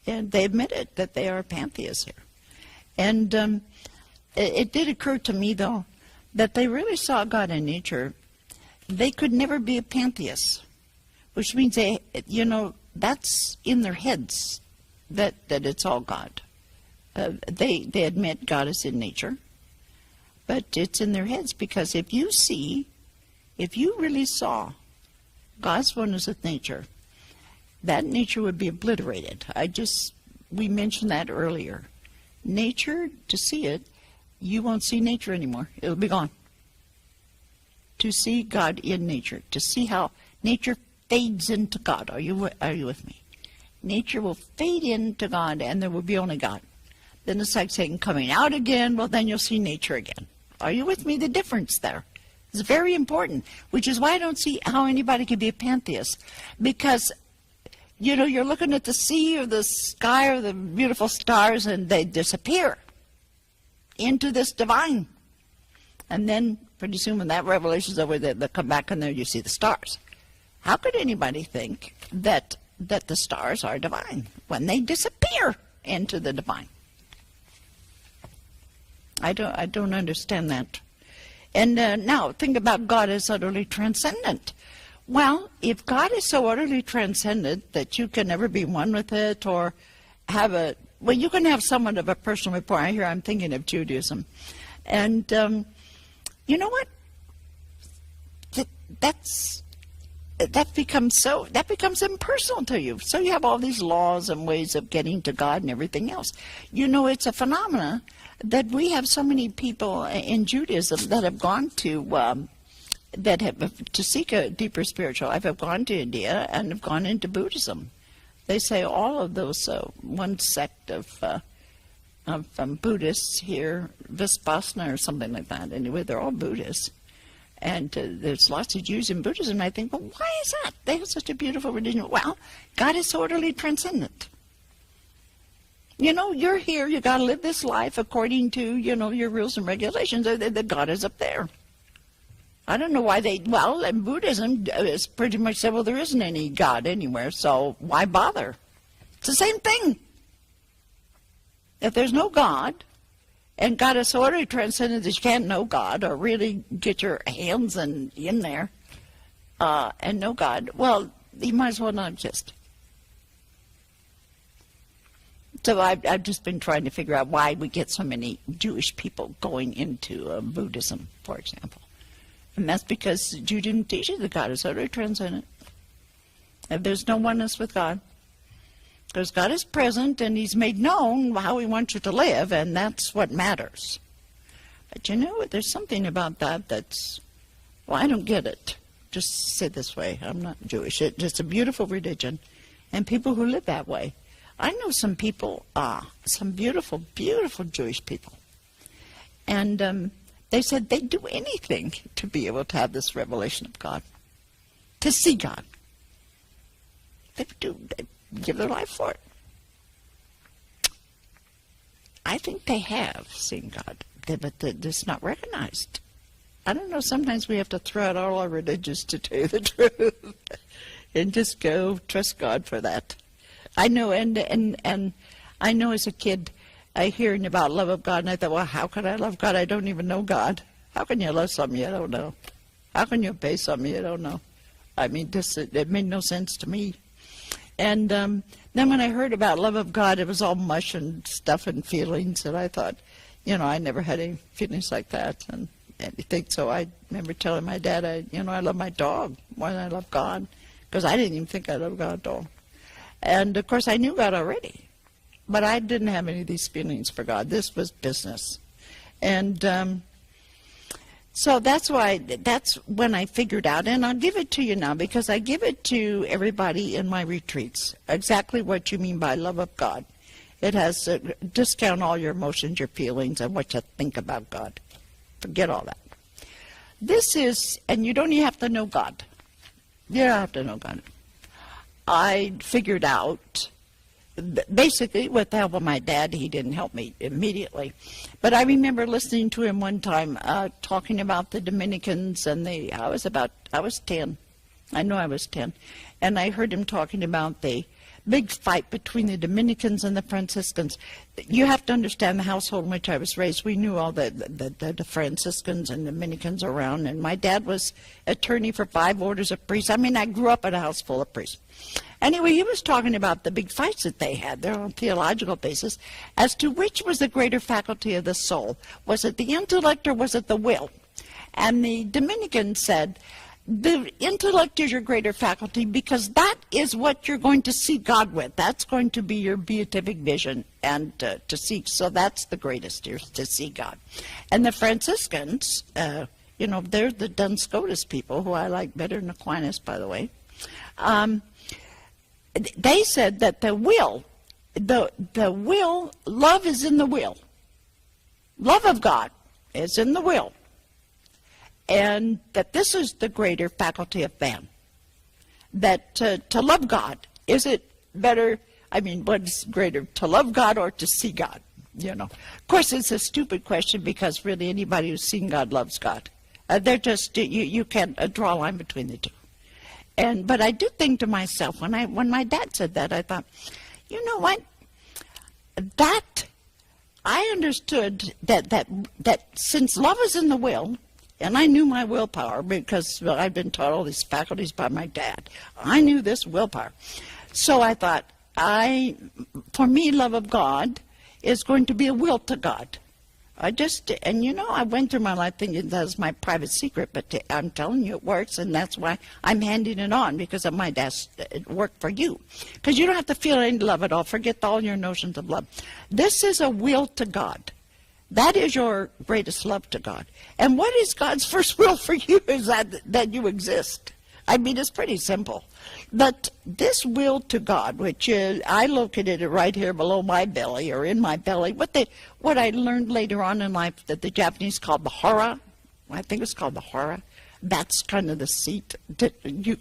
[SPEAKER 1] And they admitted that they are pantheists here. And it did occur to me, though, that they really saw God in nature. They could never be a pantheist, which means that's in their heads, that it's all God. They admit God is in nature, but it's in their heads, because if you really saw God's oneness with nature, that nature would be obliterated. We mentioned that earlier. Nature, to see it, you won't see nature anymore. It'll be gone. To see God in nature, to see how nature fades into God. Are you with me? Nature will fade into God, and there will be only God. Then it's like saying coming out again. Well, then you'll see nature again. Are you with me? The difference there is very important, which is why I don't see how anybody can be a pantheist. Because, you're looking at the sea or the sky or the beautiful stars, and they disappear into this divine. And then pretty soon when that revelation's over, they'll come back and there you see the stars. How could anybody think that the stars are divine when they disappear into the divine? I don't understand that. And now think about God as utterly transcendent. Well, if God is so utterly transcendent that you can never be one with it or have you can have somewhat of a personal rapport. I'm thinking of Judaism. And you know what? That becomes impersonal to you. So you have all these laws and ways of getting to God and everything else. It's a phenomena that we have so many people in Judaism that have gone to to seek a deeper spiritual life, have gone to India and have gone into Buddhism. They say all of those, one sect of Buddhists here, Vipassana or something like that. Anyway, they're all Buddhists. And there's lots of Jews in Buddhism. And I think, well, why is that? They have such a beautiful religion. Well, God is so utterly transcendent. You're here. You got to live this life according to, your rules and regulations. The God is up there. I don't know why in Buddhism, it's pretty much said, well, there isn't any God anywhere, so why bother? It's the same thing. If there's no God, and God is so utterly transcendent that you can't know God or really get your hands in there and know God, well, you might as well not exist. So I've just been trying to figure out why we get so many Jewish people going into Buddhism, for example. And that's because Judaism teaches that God is utterly transcendent. If there's no oneness with God, because God is present and He's made known how He wants you to live, and that's what matters. But there's something about that that's, I don't get it. Just say this way, I'm not Jewish. It's just a beautiful religion, and people who live that way. I know some people, some beautiful, beautiful Jewish people. And they said they'd do anything to be able to have this revelation of God, to see God. They give their life for it. I think they have seen God, but it's not recognized. I don't know, sometimes we have to throw out all our religions to tell you the truth and just go trust God for that. I know, and I know as a kid, hearing about love of God, and I thought, well, how can I love God? I don't even know God. How can you love something you don't know? How can you obey something you don't know? I mean, it made no sense to me. And then when I heard about love of God, it was all mush and stuff and feelings, and I thought, I never had any feelings like that and anything. So I remember telling my dad, I love my dog more than I love God, because I didn't even think I loved God at all. And, of course, I knew God already. But I didn't have any of these feelings for God. This was business. And so that's when I figured out, and I'll give it to you now, because I give it to everybody in my retreats, exactly what you mean by love of God. It has discount all your emotions, your feelings, and what you think about God. Forget all that. This is, and you don't even have to know God. You don't have to know God. I figured out, basically, with the help of my dad, he didn't help me immediately. But I remember listening to him one time talking about the Dominicans, and I was 10. I know I was 10. And I heard him talking about the big fight between the Dominicans and the Franciscans. You have to understand the household in which I was raised. We knew all the Franciscans and Dominicans around, and my dad was attorney for 5 orders of priests. I mean, I grew up in a house full of priests. Anyway, he was talking about the big fights that they had there on theological basis as to which was the greater faculty of the soul. Was it the intellect or was it the will? And the Dominicans said, The intellect is your greater faculty because that is what you're going to see God with. That's going to be your beatific vision and to see. So that's the greatest, is to see God. And the Franciscans, you know, they're the Duns Scotus people, who I like better than Aquinas, by the way. They said that the will, love is in the will. Love of God is in the will. And that this is the greater faculty of man. That to love God, is it better, I mean, what's greater, to love God or to see God? You know, of course, it's a stupid question because really anybody who's seen God loves God. They're just, you can't draw a line between the two. But I do think to myself, when my dad said that, I thought, you know what, that, I understood that since love is in the will, and I knew my willpower because I'd been taught all these faculties by my dad. I knew this willpower. So I thought, for me, love of God is going to be a will to God. And you know, I went through my life thinking that's my private secret, but I'm telling you it works, and that's why I'm handing it on, because of my dad's work for you. Because you don't have to feel any love at all. Forget all your notions of love. This is a will to God. That is your greatest love to God. And what is God's first will for you is that you exist. I mean, it's pretty simple. But this will to God, which is, I located it right here below my belly, or in my belly, what I learned later on in life that the Japanese called the hara. I think it's called the hara. That's kind of the seat.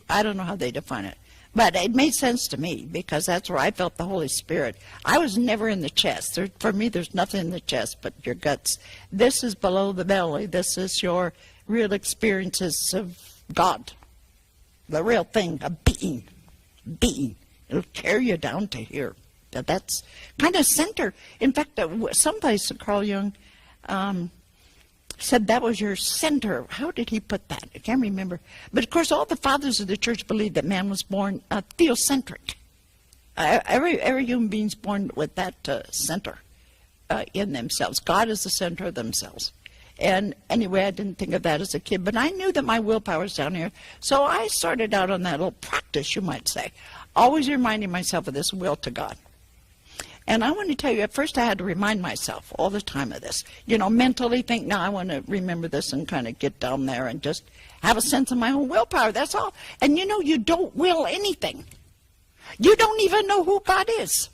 [SPEAKER 1] I don't know how they define it. But it made sense to me because that's where I felt the Holy Spirit. I was never in the chest. For me, there's nothing in the chest but your guts. This is below the belly. This is your real experiences of God. The real thing, a being. It'll carry you down to here. That's kind of center. In fact, someplace Carl Jung said that was your center. How did he put that? I can't remember. But of course, all the fathers of the church believed that man was born theocentric. Every human being's born with that center in themselves. God is the center of themselves. And anyway, I didn't think of that as a kid, but I knew that my willpower was down here. So I started out on that little practice, you might say, always reminding myself of this will to God. And I want to tell you, at first I had to remind myself all the time of this. You know, mentally think, now I want to remember this and kind of get down there and just have a sense of my own willpower. That's all. And you know, you don't will anything. You don't even know who God is.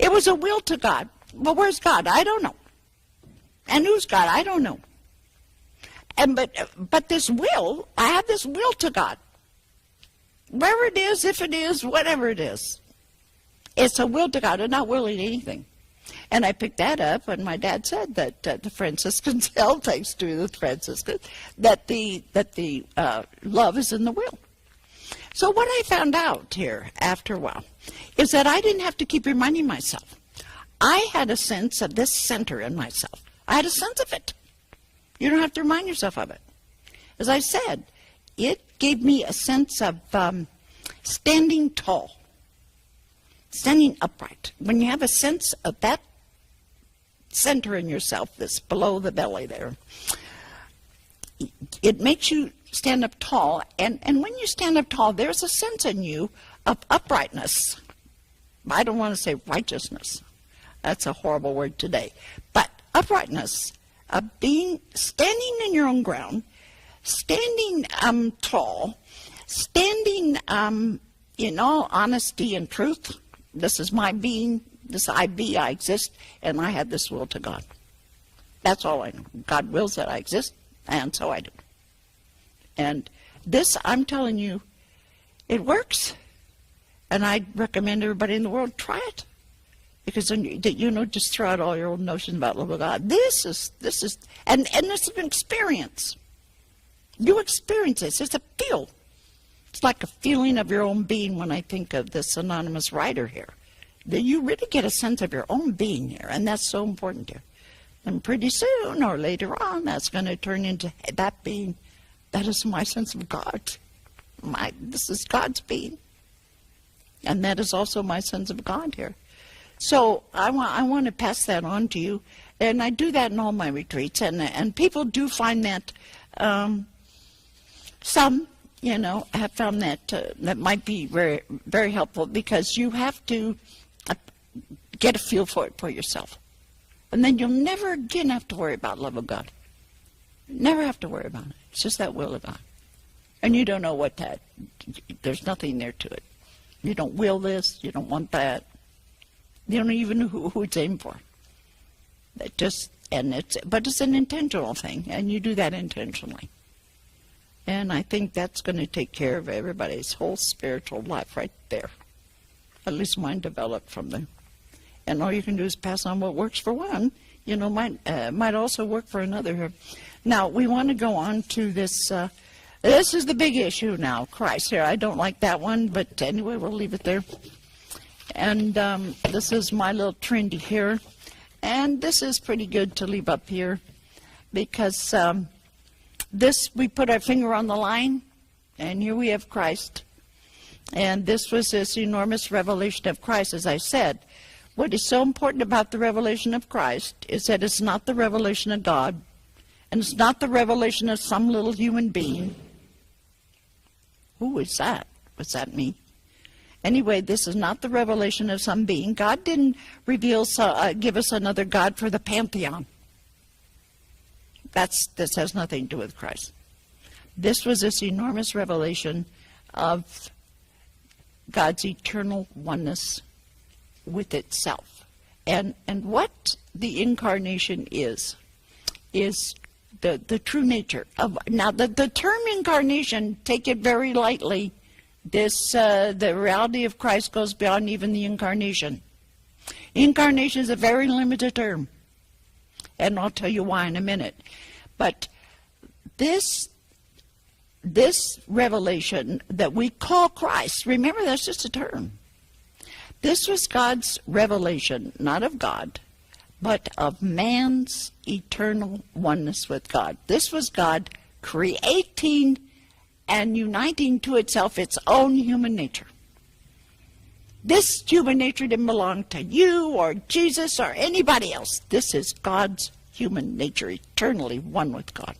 [SPEAKER 1] It was a will to God. Well, where's God? I don't know. And who's God? I don't know. But this will, I have this will to God. Wherever it is, if it is, whatever it is. It's a will to God. I'm not willing anything. And I picked that up, and my dad said that the Franciscans held, thanks to the Franciscans, that the love is in the will. So what I found out here after a while is that I didn't have to keep reminding myself. I had a sense of this center in myself. I had a sense of it. You don't have to remind yourself of it. As I said, it gave me a sense of standing tall. Standing upright. When you have a sense of that center in yourself, this below the belly there, it makes you stand up tall. And when you stand up tall, there's a sense in you of uprightness. I don't want to say righteousness. That's a horrible word today. But uprightness of standing in your own ground, standing tall, standing in all honesty and truth. This is my being, this I exist, and I have this will to God. That's all I know. God wills that I exist, and so I do. And this, I'm telling you, it works. And I recommend everybody in the world try it. Because then you know, just throw out all your old notions about love of God. This is, and it's an experience. You experience this. It's a feel. It's like a feeling of your own being when I think of this anonymous writer here. That you really get a sense of your own being here, and that's so important here. And pretty soon, or later on, that's going to turn into that being. That is my sense of God. This is God's being. And that is also my sense of God here. So I want to pass that on to you, and I do that in all my retreats, and people do find that some I have found that that might be very, very helpful, because you have to get a feel for it for yourself. And then you'll never again have to worry about love of God. Never have to worry about it. It's just that will of God. And you don't know what there's nothing there to it. You don't will this, you don't want that. You don't even know who it's aimed for. But it's an intentional thing, and you do that intentionally. And I think that's going to take care of everybody's whole spiritual life right there. At least mine developed from there. And all you can do is pass on what works for one. Might also work for another. Now, we want to go on to this. This is the big issue now, Christ here. I don't like that one, but anyway, we'll leave it there. And this is my little trendy here. And this is pretty good to leave up here, because we put our finger on the line, and here we have Christ. And this was this enormous revelation of Christ, as I said. What is so important about the revelation of Christ is that it's not the revelation of God, and it's not the revelation of some little human being. Who is that? What's that mean? Anyway, this is not the revelation of some being. God didn't give us another God for the pantheon. This has nothing to do with Christ. This was this enormous revelation of God's eternal oneness with itself. And what the incarnation is the true nature of. Now, the term incarnation, take it very lightly. The reality of Christ goes beyond even the incarnation. Incarnation is a very limited term, and I'll tell you why in a minute. But this revelation that we call Christ, remember, that's just a term. This was God's revelation, not of God, but of man's eternal oneness with God. This was God creating and uniting to itself its own human nature. This human nature didn't belong to you or Jesus or anybody else. This is God's human nature, eternally one with God.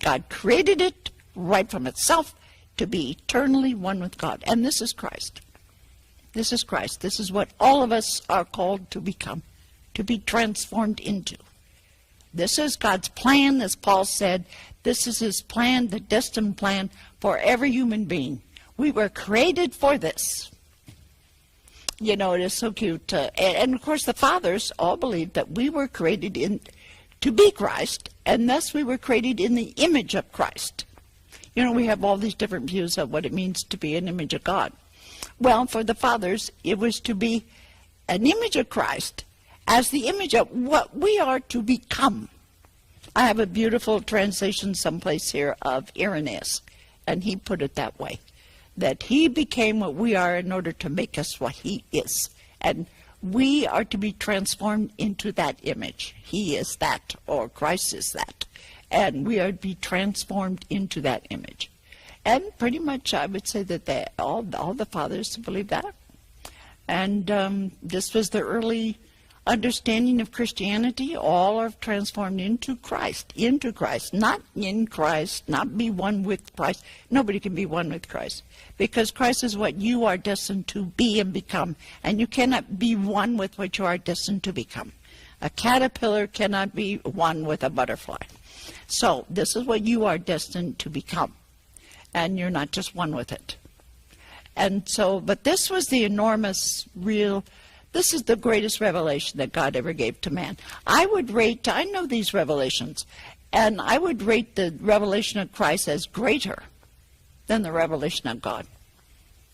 [SPEAKER 1] God created it right from itself to be eternally one with God. And this is Christ. This is Christ. This is what all of us are called to become, to be transformed into. This is God's plan, as Paul said. This is his plan, the destined plan for every human being. We were created for this. It is so cute. And of course, the fathers all believed that we were created to be Christ, and thus we were created in the image of Christ. We have all these different views of what it means to be an image of God. Well, for the fathers, it was to be an image of Christ as the image of what we are to become. I have a beautiful translation someplace here of Irenaeus, and he put it that way, that he became what we are in order to make us what he is. And we are to be transformed into that image. He is that, or Christ is that. And we are to be transformed into that image. And pretty much I would say that all the fathers believe that. And this was the early understanding of Christianity. All are transformed into Christ, not in Christ, not be one with Christ. Nobody can be one with Christ, because Christ is what you are destined to be and become, and you cannot be one with what you are destined to become. A caterpillar cannot be one with a butterfly. So this is what you are destined to become, and you're not just one with it. And so, but this was the enormous, this is the greatest revelation that God ever gave to man. I know these revelations, and I would rate the revelation of Christ as greater than the revelation of God.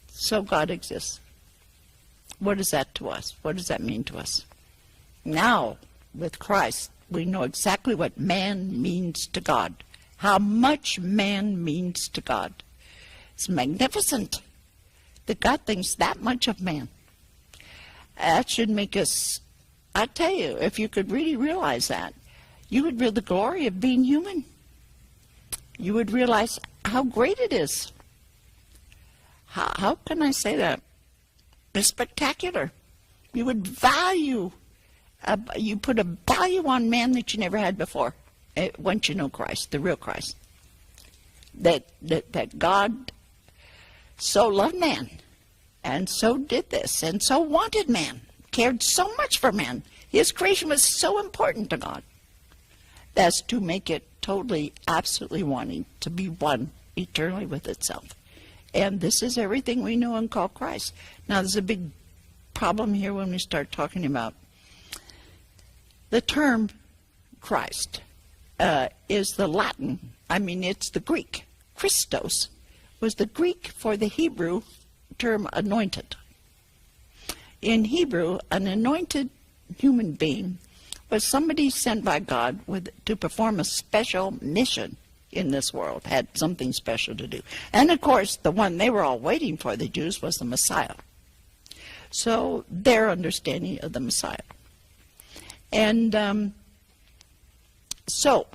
[SPEAKER 1] So God exists. What is that to us? What does that mean to us? Now, with Christ, we know exactly what man means to God, how much man means to God. It's magnificent that God thinks that much of man. That should make us, I tell you, if you could really realize that, you would realize the glory of being human. You would realize how great it is. How can I say that? It's spectacular. You would value, you put a value on man that you never had before, once you know Christ, the real Christ. that God so loved man, and so did this, and so wanted man, cared so much for man. His creation was so important to God as to make it totally, absolutely wanting to be one eternally with itself. And this is everything we know and call Christ. Now, there's a big problem here when we start talking about the term Christ. Is the Latin, it's the Greek. Christos was the Greek for the Hebrew term anointed. In Hebrew, an anointed human being was somebody sent by God to perform a special mission in this world, had something special to do. And of course, the one they were all waiting for, the Jews, was the Messiah. So their understanding of the Messiah. And so,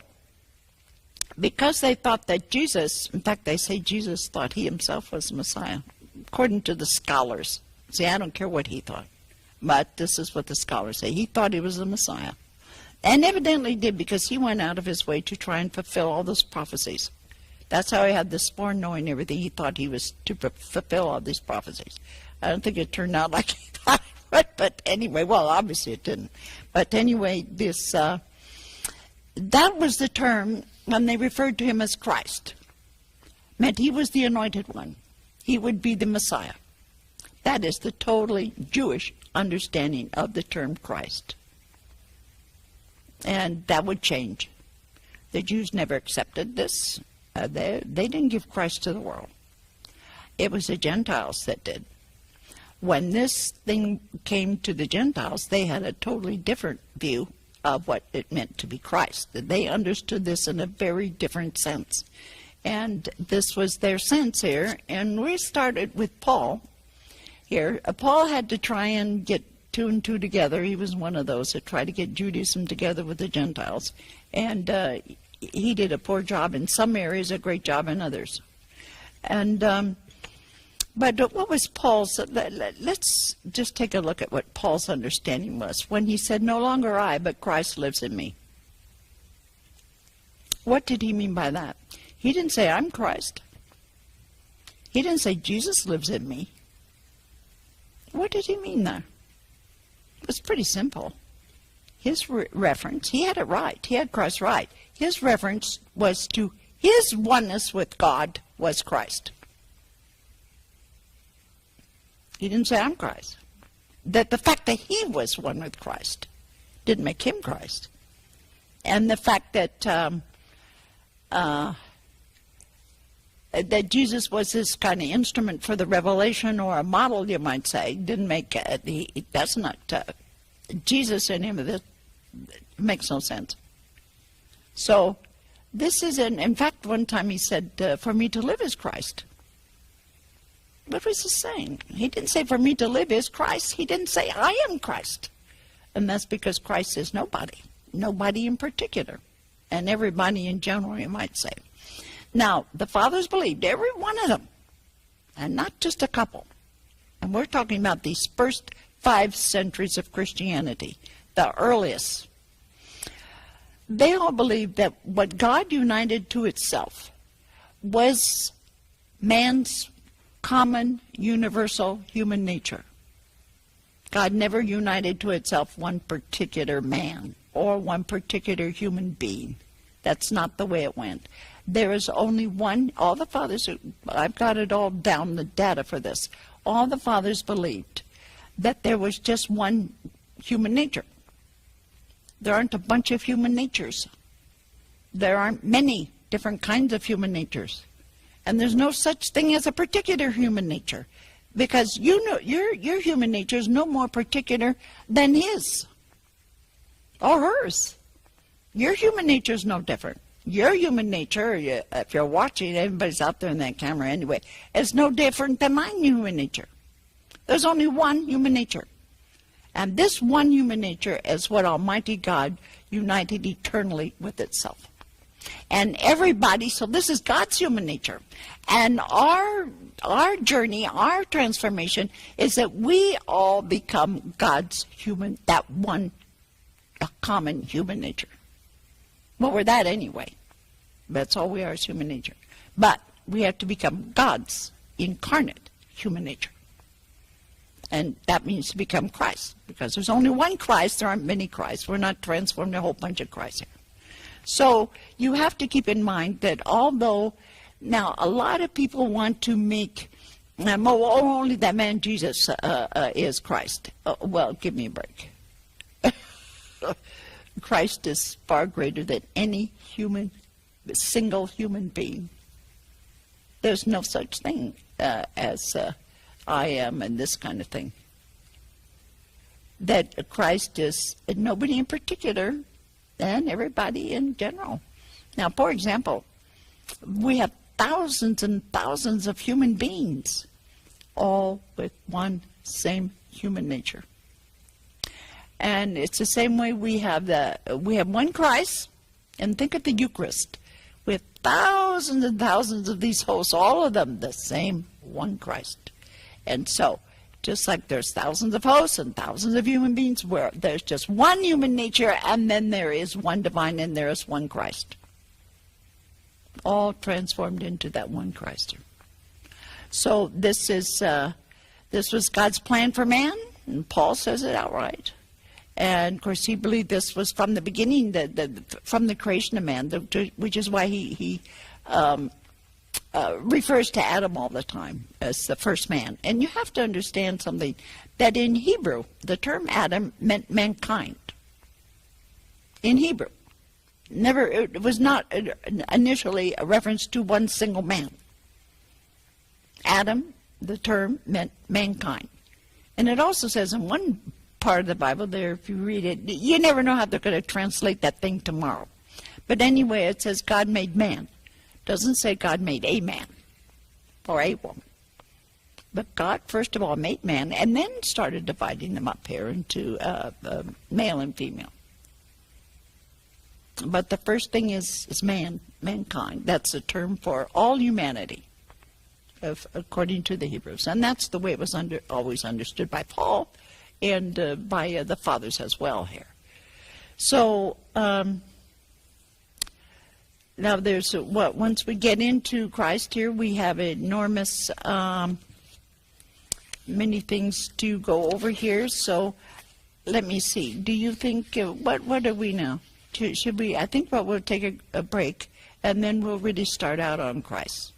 [SPEAKER 1] because they thought that Jesus, in fact, they say Jesus thought he himself was the Messiah, according to the scholars. See, I don't care what he thought, but this is what the scholars say. He thought he was the Messiah. And evidently did, because he went out of his way to try and fulfill all those prophecies. That's how he had this foreknowing everything. He thought he was to fulfill all these prophecies. I don't think it turned out like he thought it would, but anyway, well, obviously it didn't. But anyway, this that was the term when they referred to him as Christ. Meant he was the anointed one. He would be the Messiah. That is the totally Jewish understanding of the term Christ. And that would change. The Jews never accepted this. They didn't give Christ to the world. It was the Gentiles that did. When this thing came to the Gentiles, they had a totally different view of what it meant to be Christ. They understood this in a very different sense. And this was their sense here. And we started with Paul here. Paul had to try and get two and two together. He was one of those that tried to get Judaism together with the Gentiles. And he did a poor job in some areas, a great job in others. And but what was Paul's? Let's just take a look at what Paul's understanding was when he said, "No longer I, but Christ lives in me." What did he mean by that? He didn't say, "I'm Christ." He didn't say, "Jesus lives in me." What did he mean there? It was pretty simple. His reference, he had it right. He had Christ right. His reference was to his oneness with God was Christ. He didn't say, "I'm Christ." That the fact that he was one with Christ didn't make him Christ. And the fact that that Jesus was this kind of instrument for the revelation, or a model, you might say, didn't make that's not Jesus in him. This makes no sense. So this is in fact, one time he said, "For me to live is Christ." What was he saying? He didn't say, "For me to live is Christ." He didn't say, "I am Christ." And that's because Christ is nobody. Nobody in particular. And everybody in general, you might say. Now, the fathers believed, every one of them, and not just a couple. And we're talking about these first 5 centuries of Christianity, the earliest. They all believed that what God united to itself was man's common, universal human nature. God never united to itself one particular man or one particular human being. That's not the way it went. There is only one. All the fathers, I've got it all down, the data for this. All the fathers believed that there was just one human nature. There aren't a bunch of human natures. There aren't many different kinds of human natures. And there's no such thing as a particular human nature, because you know your human nature is no more particular than his or hers. Your human nature is no different. Your human nature, if you're watching, everybody's out there in that camera anyway, is no different than my human nature. There's only one human nature. And this one human nature is what Almighty God united eternally with itself. And everybody, so this is God's human nature. And our journey, our transformation is that we all become God's human, that one, a common human nature. What were that anyway? That's all we are is human nature. But we have to become God's incarnate human nature. And that means to become Christ. Because there's only one Christ, there aren't many Christs. We're not transformed a whole bunch of Christs here. So you have to keep in mind that although, now a lot of people want to make, only that man Jesus is Christ. Well, give me a break. Christ is far greater than any single human being. There's no such thing as I am and this kind of thing. That Christ is nobody in particular and everybody in general. Now, for example, we have thousands and thousands of human beings, all with one same human nature. And it's the same way we have one Christ, and think of the Eucharist, with thousands and thousands of these hosts, all of them the same one Christ. And so, just like there's thousands of hosts and thousands of human beings, where there's just one human nature, and then there is one divine, and there is one Christ. All transformed into that one Christ. So this was God's plan for man, and Paul says it outright. And of course, he believed this was from the beginning, from the creation of man, which is why he refers to Adam all the time as the first man. And you have to understand something, that in Hebrew, the term Adam meant mankind. In Hebrew. It was not initially a reference to one single man. Adam, the term, meant mankind. And it also says in one part of the Bible there, if you read it, you never know how they're going to translate that thing tomorrow. But anyway, it says God made man. It doesn't say God made a man or a woman. But God, first of all, made man and then started dividing them up here into male and female. But the first thing is mankind. That's a term for all humanity, according to the Hebrews. And that's the way it was always understood by Paul and by the fathers as well here. So now there's once we get into Christ here, we have enormous many things to go over here. So let me see. Do you think what are we now? Should we? I think we'll take a break, and then we'll really start out on Christ.